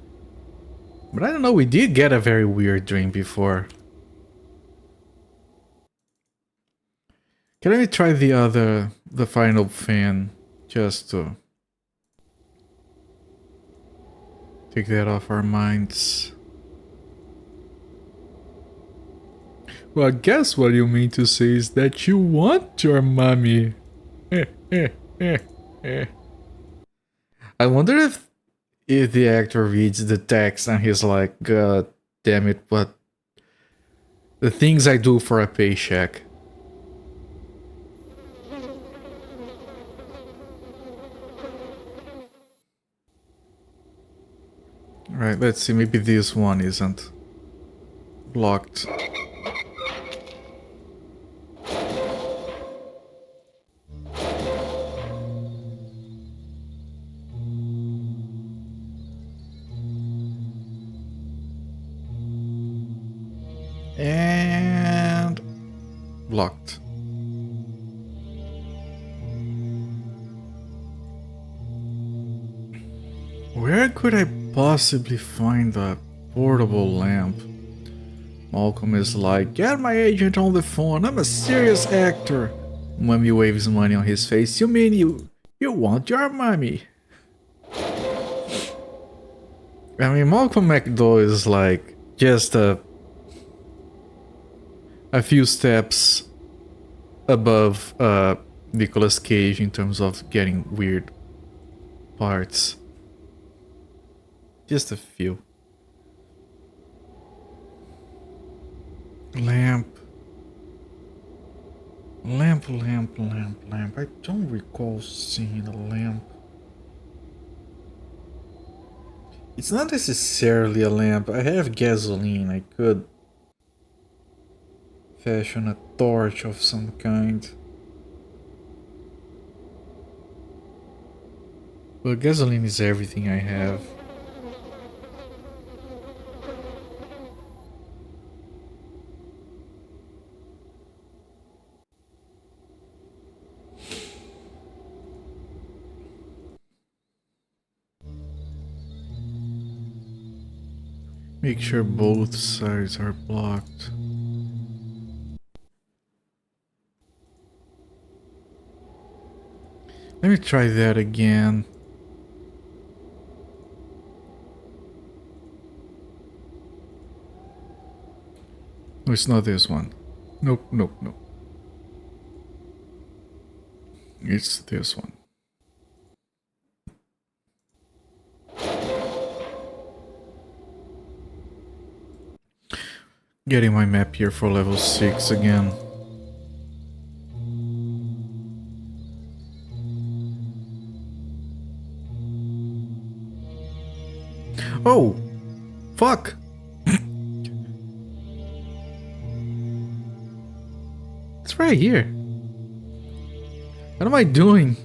But I don't know, we did get a very weird dream before. Can I try the final fan just to take that off our minds? Well, I guess what you mean to say is that you want your mummy. I wonder if the actor reads the text and he's like, God damn it, what the things I do for a paycheck. Alright, let's see, maybe this one isn't blocked. And blocked. Where could I possibly find a portable lamp? Malcolm is like, get my agent on the phone, I'm a serious actor. Mummy waves money on his face. You mean you want your mummy? I mean, Malcolm McDowell is like just a few steps above Nicolas Cage in terms of getting weird parts. Just a few. Lamp. Lamp. I don't recall seeing a lamp. It's not necessarily a lamp. I have gasoline. I could fashion a torch of some kind. But gasoline is everything I have. Make sure both sides are blocked. Let me try that again. No, it's not this one. Nope, nope, nope. It's this one. Getting my map here for level 6 again. Oh! Fuck! It's right here. What am I doing?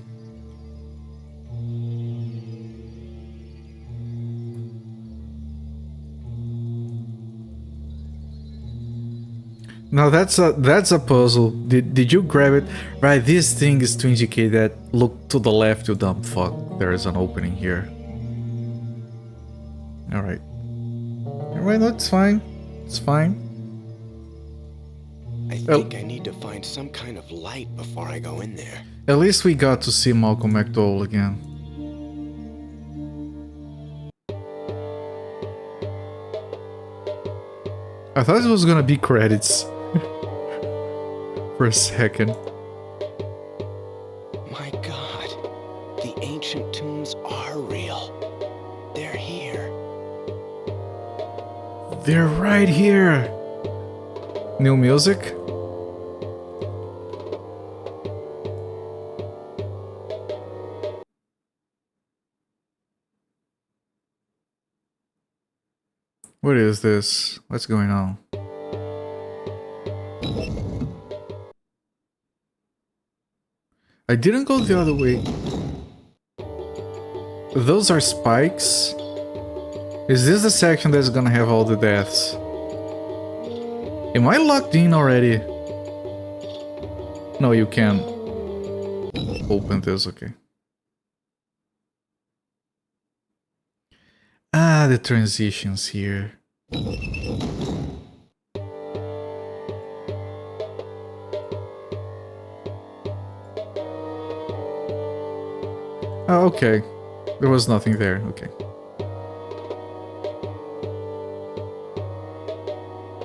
Now that's a puzzle. Did you grab it? Right, this thing is to indicate that look to the left, you dumb fuck. There is an opening here. Alright. Alright, no, it's fine. It's fine. I think I need to find some kind of light before I go in there. At least we got to see Malcolm McDowell again. I thought it was gonna be credits. For a second. My God, the ancient tombs are real. They're here. They're right here. New music? What is this? What's going on? I didn't go the other way. Those are spikes? Is this the section that's gonna have all the deaths? Am I locked in already? No, you can open this, okay. Ah, the transitions here. Oh, okay. There was nothing there, okay.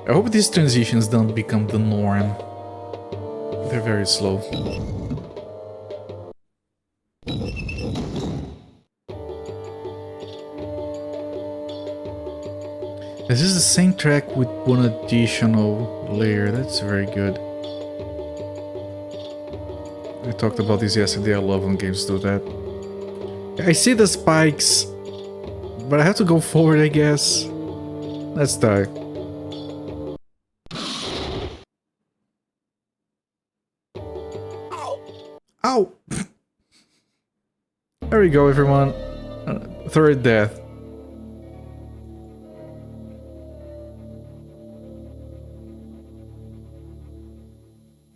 I hope these transitions don't become the norm. They're very slow. This is the same track with one additional layer. That's very good. I talked about this yesterday. I love when games do that. I see the spikes, but I have to go forward, I guess. Let's die. Ow! There we go, everyone. Third death.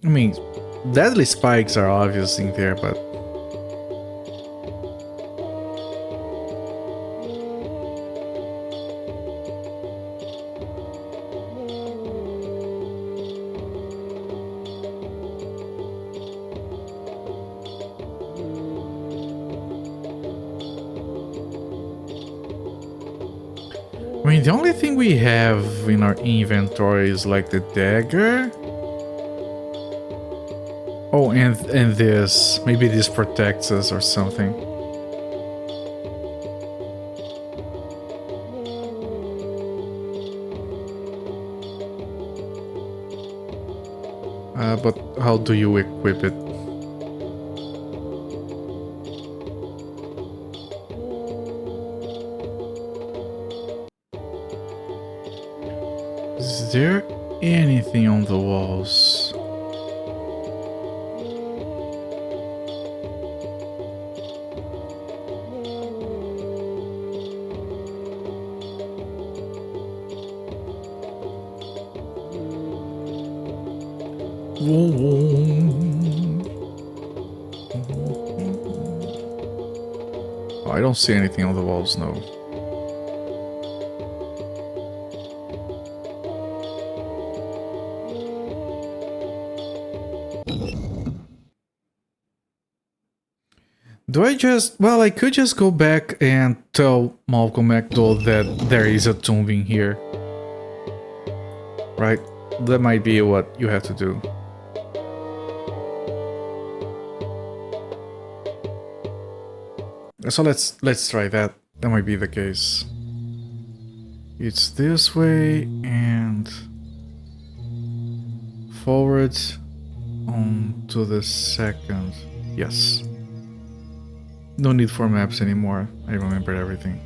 I mean, deadly spikes are obvious in there, but... I mean, the only thing we have in our inventory is like the dagger. Oh, and this. Maybe this protects us or something. But how do you equip it? Is there anything on the walls? Oh, I don't see anything on the walls, no. Do I just... Well, I could just go back and tell Malcolm McDowell that there is a tomb in here. Right? That might be what you have to do. So let's try that. That might be the case. It's this way and forward on to the second. Yes. No need for maps anymore. I remember everything.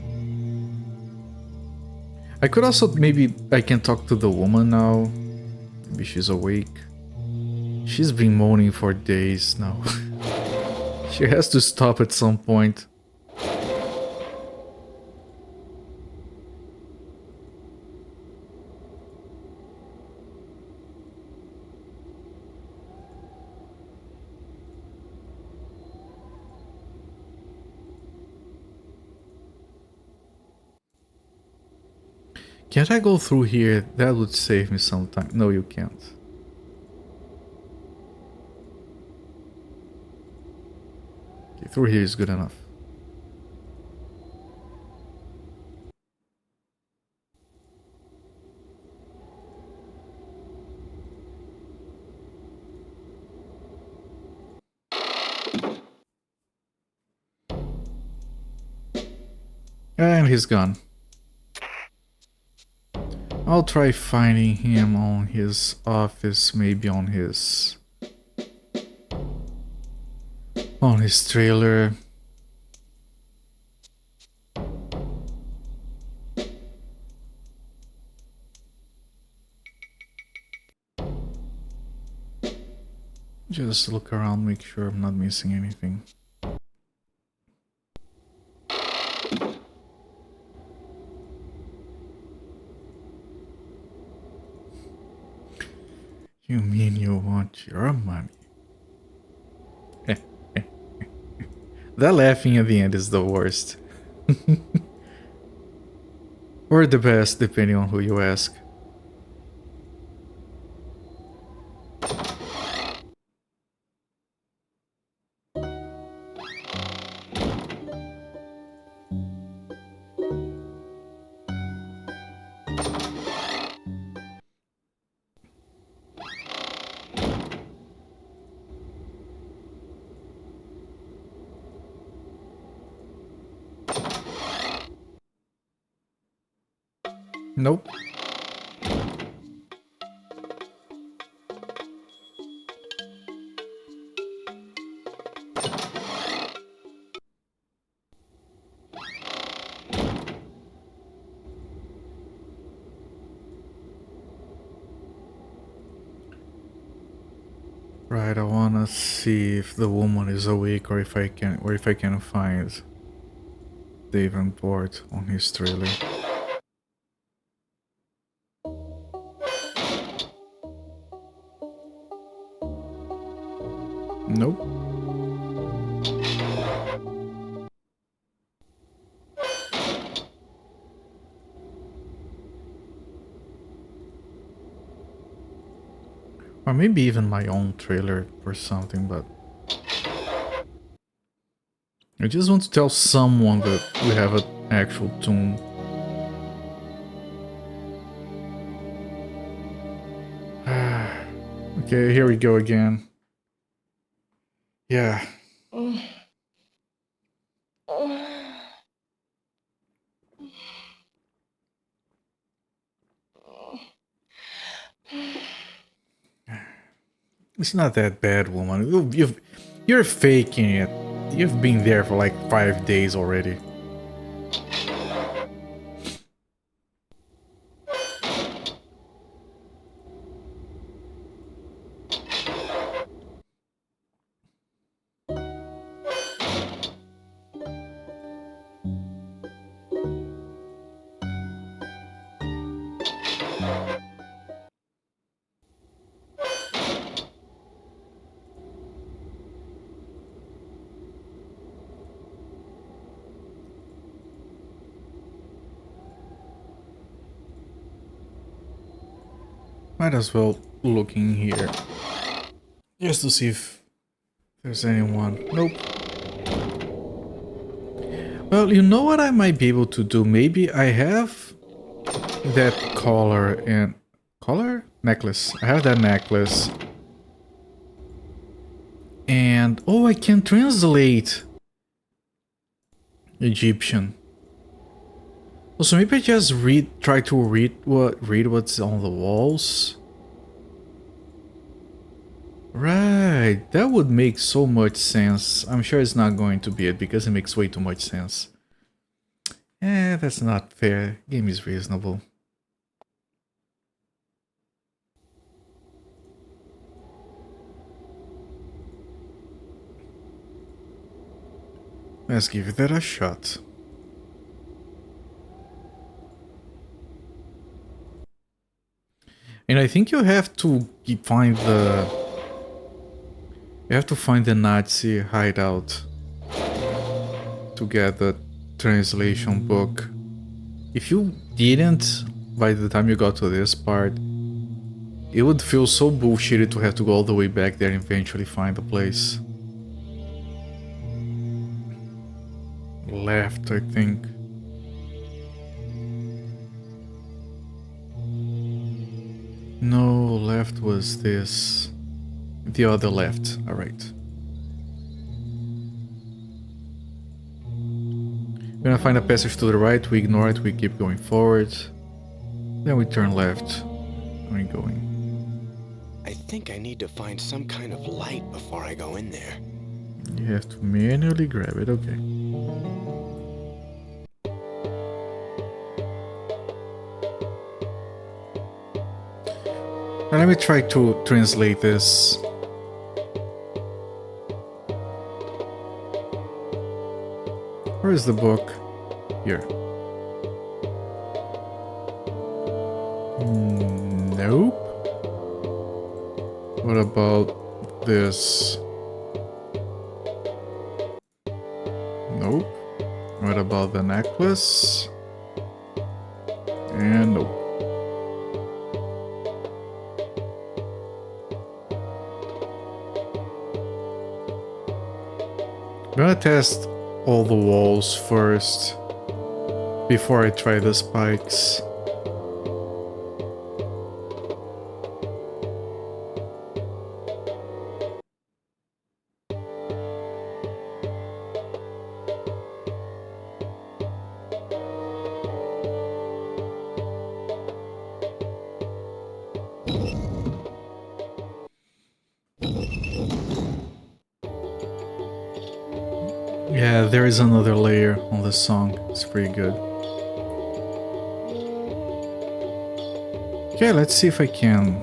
I could also maybe I can talk to the woman now. Maybe she's awake. She's been moaning for days now. She has to stop at some point. Can't I go through here? That would save me some time. No, you can't. Okay, through here is good enough. And he's gone. I'll try finding him on his office, maybe on his trailer. Just look around, make sure I'm not missing anything. You mean you want your money? That laughing at the end is the worst. Or the best, depending on who you ask. Nope. Right, I wanna see if the woman is awake or if I can find Davenport on his trailer. Nope. Or maybe even my own trailer or something, but I just want to tell someone that we have an actual tomb. Okay, here we go again. Yeah. It's not that bad, woman. You're faking it. You've been there for like 5 days already. Might as well look in here. Just to see if there's anyone. Nope. Well, you know what I might be able to do? Maybe I have that collar and... Collar? Necklace. I have that necklace. And... Oh, I can translate Egyptian. Also, maybe I just try to read what's on the walls. Right, that would make so much sense. I'm sure it's not going to be it because it makes way too much sense. That's not fair. Game is reasonable. Let's give that a shot. And I think you have to find the... You have to find the Nazi hideout to get the translation book. If you didn't, by the time you got to this part, it would feel so bullshitty to have to go all the way back there and eventually find the place. Left, I think. No, left was this. The other left, alright. We're gonna find a passage to the right, we ignore it, we keep going forward. Then we turn left, and we're going. I think I need to find some kind of light before I go in there. You have to manually grab it, okay. Now let me try to translate this. Where is the book? Here. Nope. What about this? Nope. What about the necklace? And nope. I'm gonna test all the walls first before I try the spikes. Yeah, there is another layer on this song. It's pretty good. Okay, let's see if I can.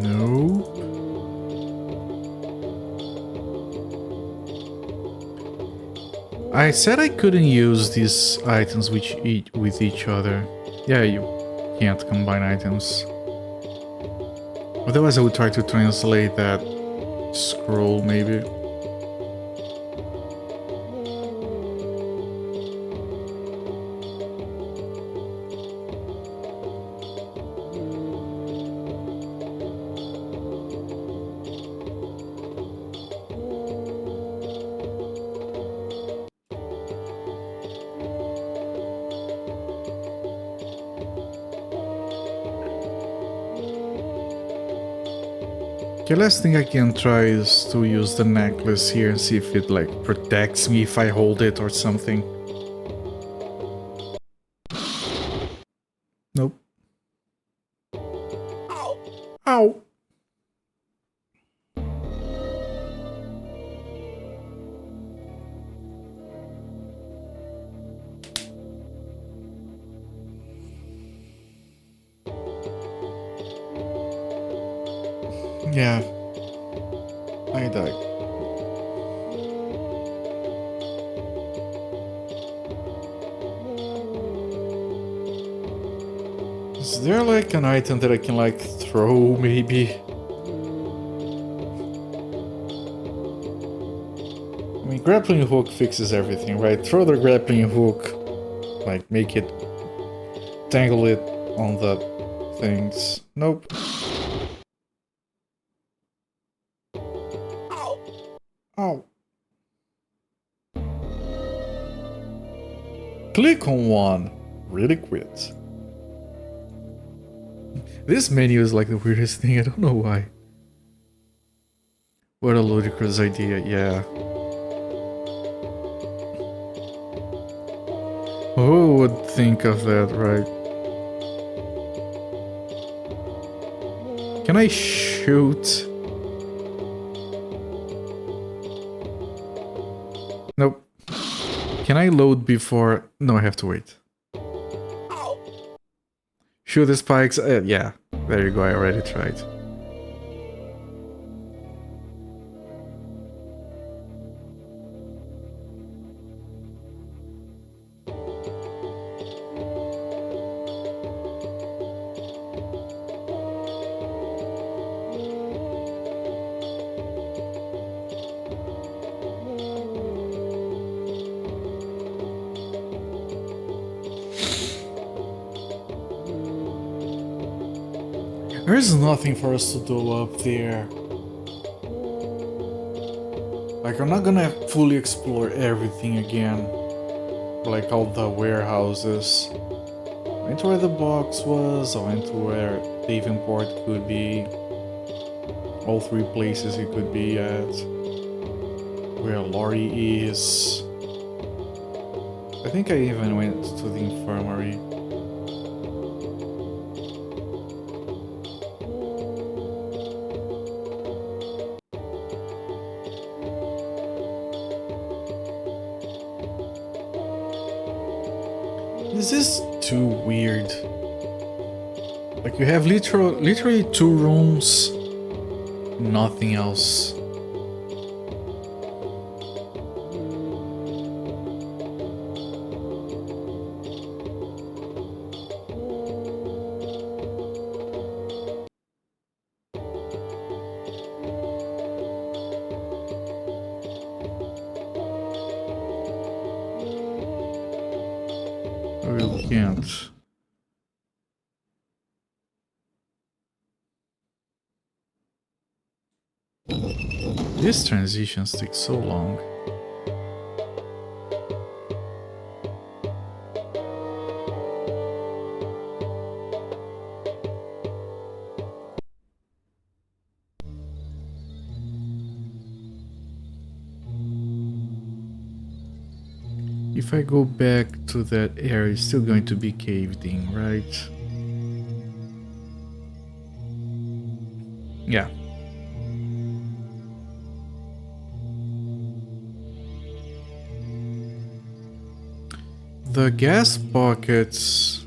Nope. I said I couldn't use these items with each other. Yeah, you can't combine items. Otherwise I would try to translate that scroll, maybe. Okay, last thing I can try is to use the necklace here and see if it like protects me if I hold it or something. Nope. Ow! Ow! Yeah, I died. Is there like an item that I can like throw, maybe? I mean, grappling hook fixes everything, right? Throw the grappling hook, like make it, tangle it on the things. Nope. Oh. Click on one. Really quit. This menu is like the weirdest thing, I don't know why. What a ludicrous idea, yeah. Who would think of that, right? Can I shoot? Nope. Can I load before? No, I have to wait. Shoot the spikes? Yeah. There you go, I already tried. There's nothing for us to do up there. Like, I'm not gonna fully explore everything again. Like all the warehouses. I went to where the box was, I went to where Davenport could be. All three places it could be at. Where Laurie is. I think I even went to the infirmary. This is too weird. Like you have literally 2 rooms, nothing else. We can't. These transitions take so long. If I go back to that area, it's still going to be caved in, right? Yeah. The gas pockets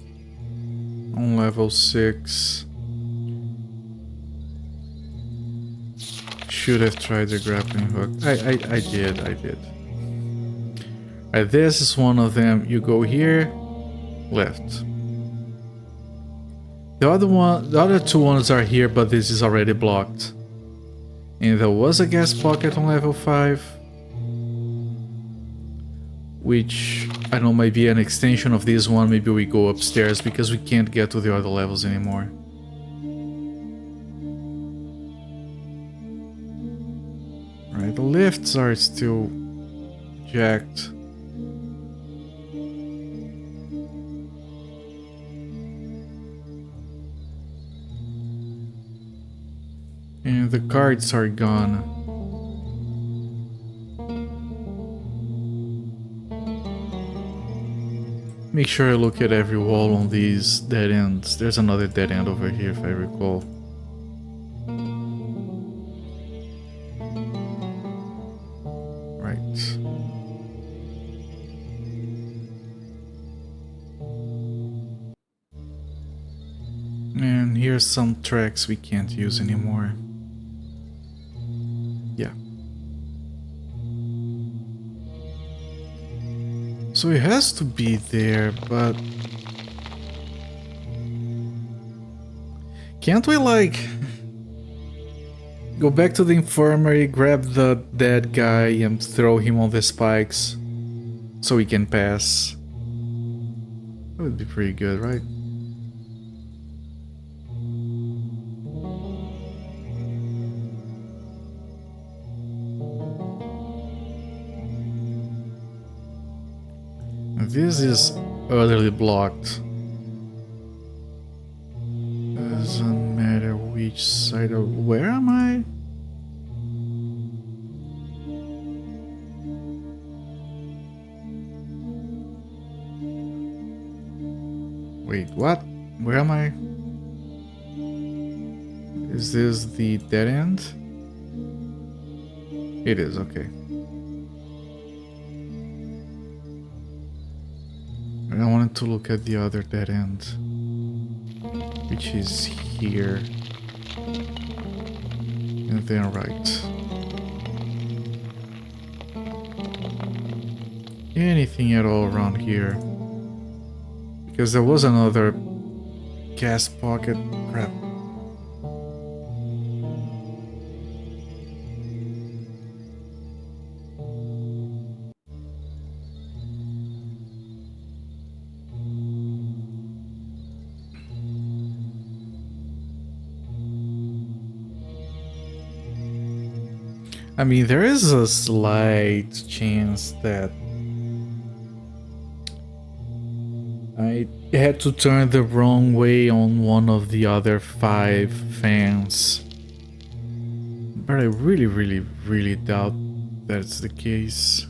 on level 6 should have tried the grappling hook. I did. Right, this is one of them. You go here, left. The other 2 ones are here, but this is already blocked. And there was a gas pocket on level 5, which I don't know, might be an extension of this one. Maybe we go upstairs because we can't get to the other levels anymore. Right, the lifts are still jacked. And the cards are gone. Make sure I look at every wall on these dead ends. There's another dead end over here if I recall. Right. And here's some tracks we can't use anymore. Yeah. So it has to be there, but... Can't we, like... go back to the infirmary, grab the dead guy and throw him on the spikes so we can pass? That would be pretty good, right? This is utterly blocked. Doesn't matter which side of... Where am I? Wait, what? Where am I? Is this the dead end? It is, okay. And I wanted to look at the other dead end, which is here. And then right. Anything at all around here? Because there was another gas pocket. Crap. I mean, there is a slight chance that I had to turn the wrong way on one of the other 5 fans. But I really doubt that's the case.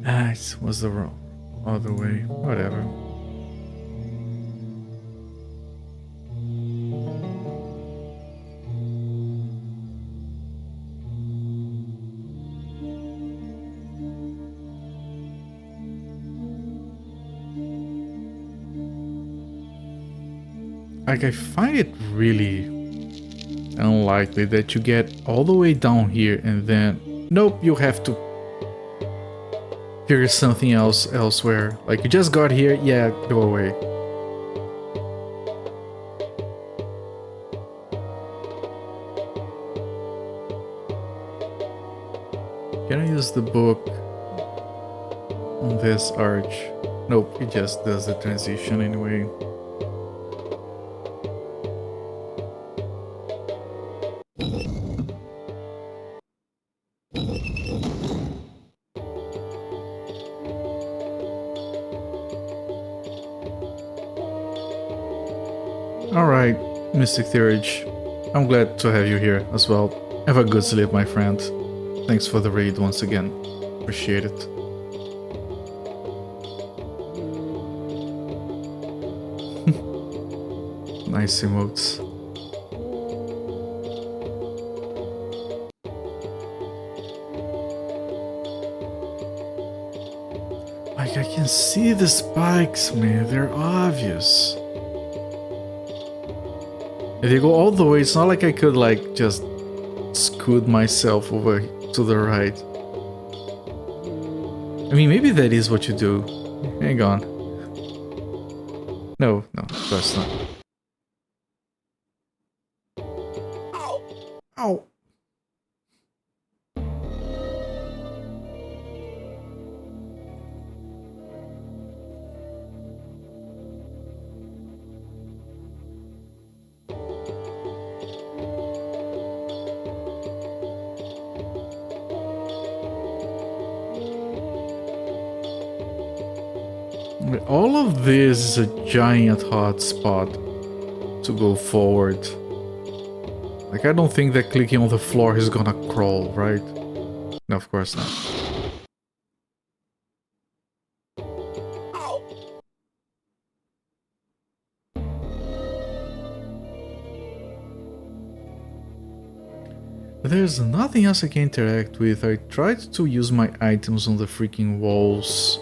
Ah, it was the wrong other way. Whatever. Like, I find it really unlikely that you get all the way down here and then, nope, you have to figure something else elsewhere. Like, you just got here, yeah, go away. Can I use the book on this arch? Nope, it just does the transition anyway. Alright, Mystic Theurge, I'm glad to have you here as well. Have a good sleep, my friend. Thanks for the raid once again. Appreciate it. Nice emotes. Like, I can see the spikes, man. They're obvious. If you go all the way, it's not like I could, like, just scoot myself over to the right. I mean, maybe that is what you do. Hang on. No, of course not. Ow! Ow! All of this is a giant hotspot to go forward. Like, I don't think that clicking on the floor is gonna crawl, right? No, of course not. There's nothing else I can interact with. I tried to use my items on the freaking walls.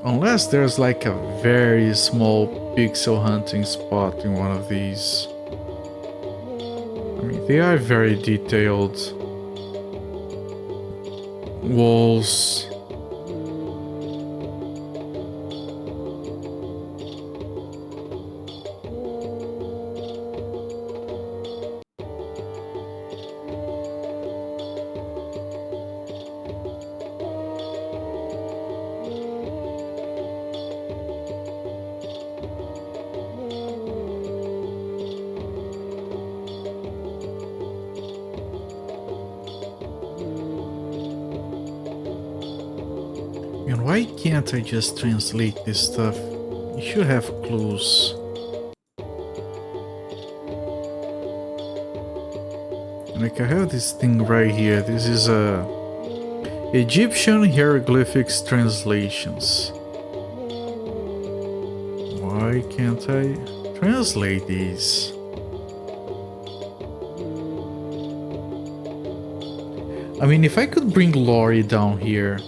Unless there's like a very small pixel hunting spot in one of these. I mean, they are very detailed walls. And why can't I just translate this stuff? You should have clues. Like, I have this thing right here. This is Egyptian hieroglyphics translations. Why can't I translate these? I mean, if I could bring Lori down here.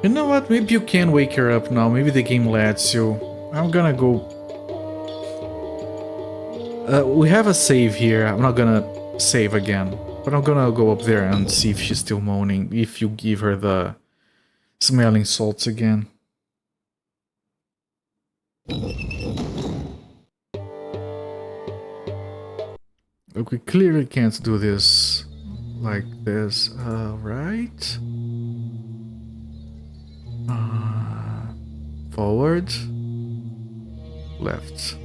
You know what? Maybe you can wake her up now. Maybe the game lets you. I'm gonna go. We have a save here. I'm not gonna save again. But I'm gonna go up there and see if she's still moaning. If you give her the smelling salts again. Look, we clearly can't do this like this, right? Forward, left.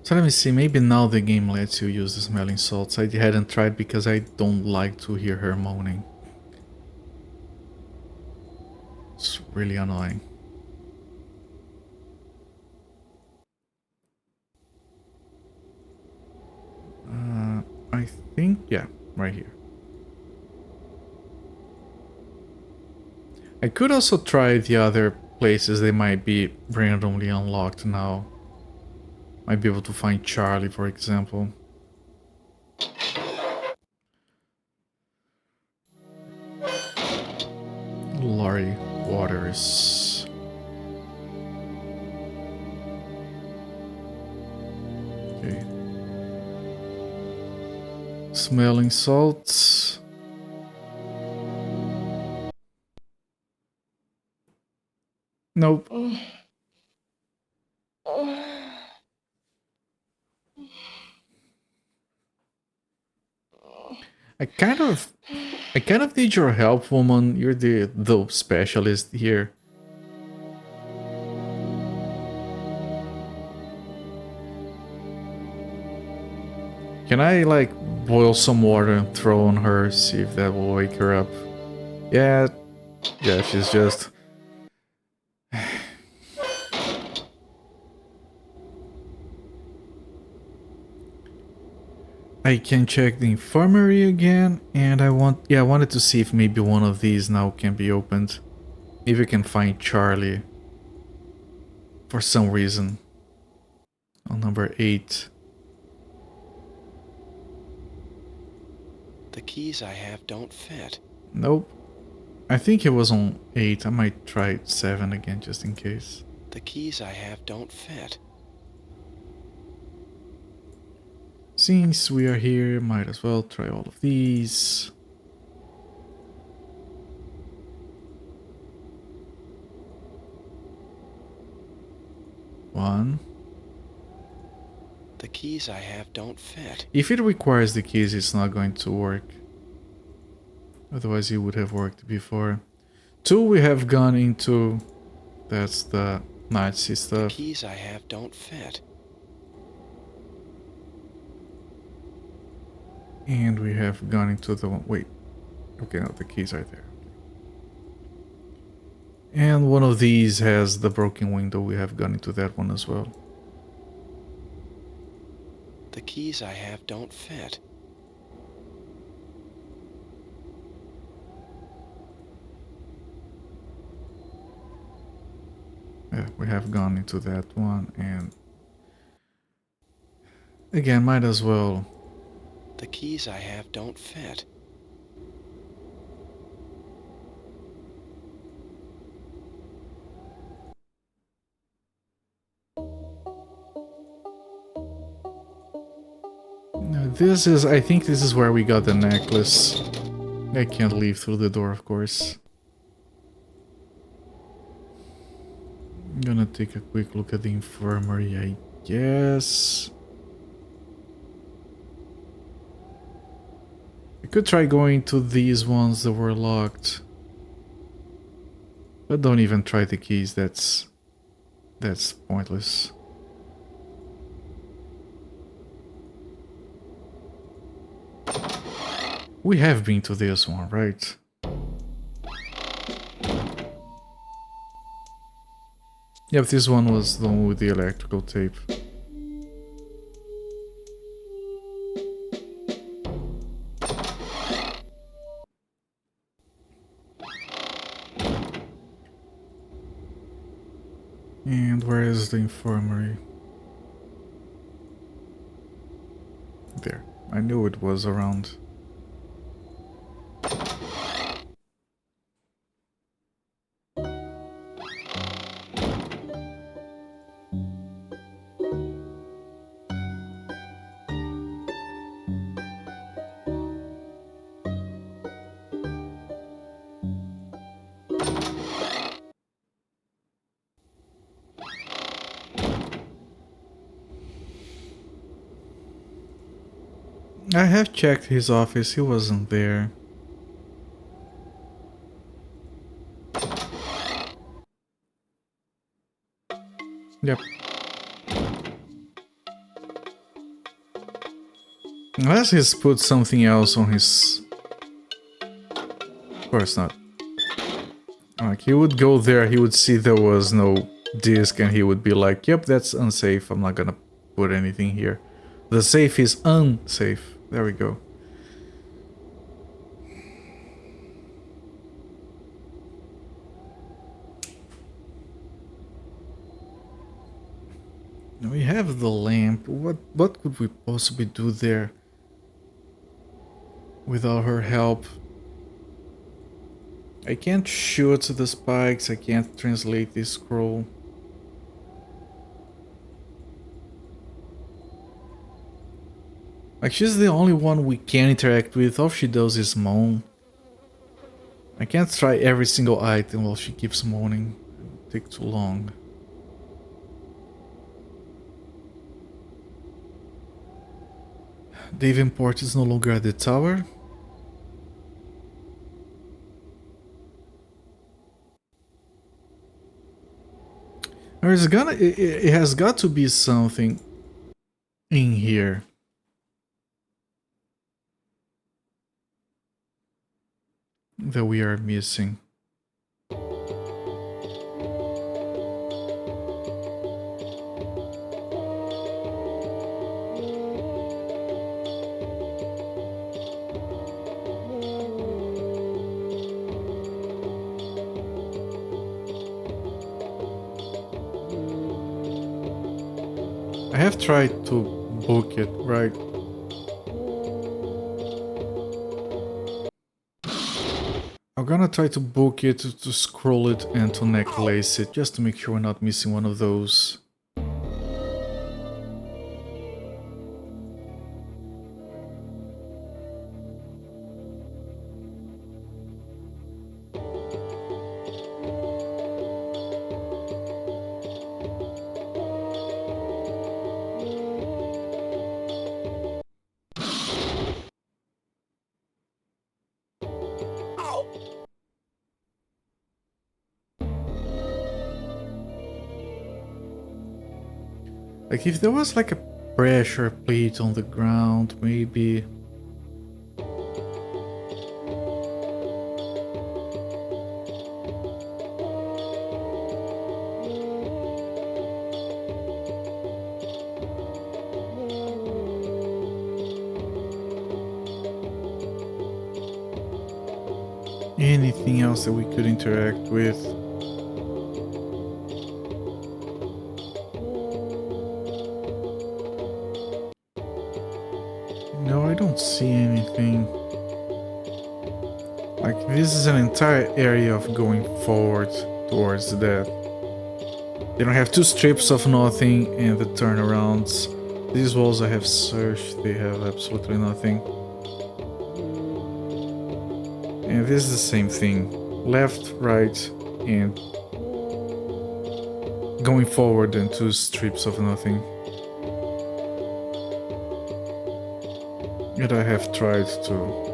So let me see, maybe now the game lets you use the smelling salts. I hadn't tried because I don't like to hear her moaning. It's really annoying. I think, yeah, right here. I could also try the other places. They might be randomly unlocked now. Might be able to find Charlie, for example. Laurie Waters. Okay. Smelling salts. Nope. I kind of need your help, woman. You're the specialist here. Can I like boil some water and throw on her, see if that will wake her up? Yeah, she's just... I can check the infirmary again, and I wanted to see if maybe one of these now can be opened. If you can find Charlie. For some reason. On number 8. The keys I have don't fit. Nope. I think it was on 8. I might try 7 again just in case. The keys I have don't fit. Since we are here, might as well try all of these. One. The keys I have don't fit. If it requires the keys, it's not going to work. Otherwise, it would have worked before. 2, we have gone into... That's the Nazi stuff. The keys I have don't fit. And we have gone into the one... Wait. Okay, no, the keys are there. And one of these has the broken window. We have gone into that one as well. The keys I have don't fit. Yeah, we have gone into that one, and... Again, might as well... The keys I have don't fit. Now this is... I think this is where we got the necklace. I can't leave through the door, of course. I'm gonna take a quick look at the infirmary. I guess. I could try going to these ones that were locked. But don't even try the keys, that's pointless. We have been to this one, right? Yep, this one was the one with the electrical tape. And where is the infirmary? There. I knew it was around. I have checked his office, he wasn't there. Yep. Unless he's put something else on his... Of course not. Like, he would go there, he would see there was no disk and he would be like, yep, that's unsafe, I'm not gonna put anything here. The safe is unsafe. There we go. Now we have the lamp. What could we possibly do there without her help? I can't shoot the spikes, I can't translate this scroll. Like, she's the only one we can interact with. All she does is moan. I can't try every single item while she keeps moaning. It'll take too long. Davenport is no longer at the tower. It has got to be something in here. That we are missing. I have tried to book it, right? I'm gonna try to book it, to scroll it, and to necklace it, just to make sure we're not missing one of those. Like, if there was like a pressure plate on the ground, maybe... Anything else that we could interact with? No, I don't see anything. Like, this is an entire area of going forward towards that. They don't have two strips of nothing and the turnarounds. These walls I have searched, they have absolutely nothing. And this is the same thing. Left, right, and going forward and two strips of nothing. that I have tried to.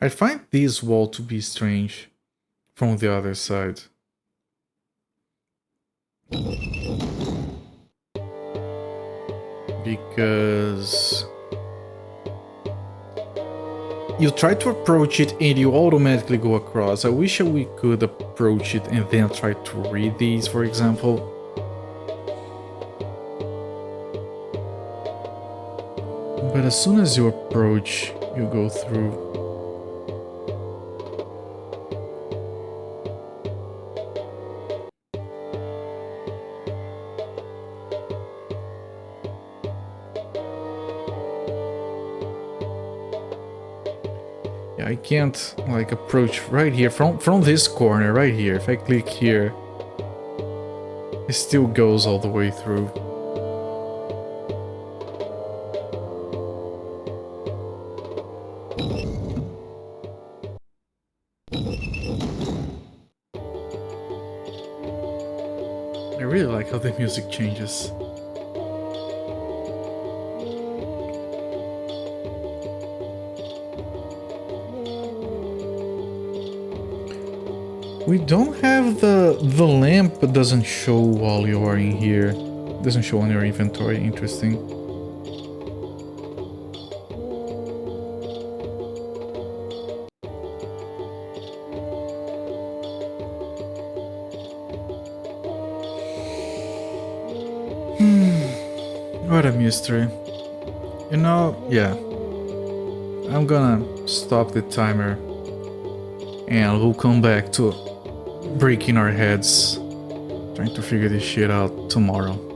I find this wall to be strange from the other side. Because you try to approach it and you automatically go across. I wish we could approach it and then try to read these, for example. But as soon as you approach, you go through. Yeah, I can't like approach right here from this corner right here. If I click here, it still goes all the way through. I really like how the music changes. We don't have the lamp doesn't show while you are in here. Doesn't show on your inventory. Interesting. What a mystery. You know, yeah. I'm gonna stop the timer and we'll come back to breaking our heads trying to figure this shit out tomorrow.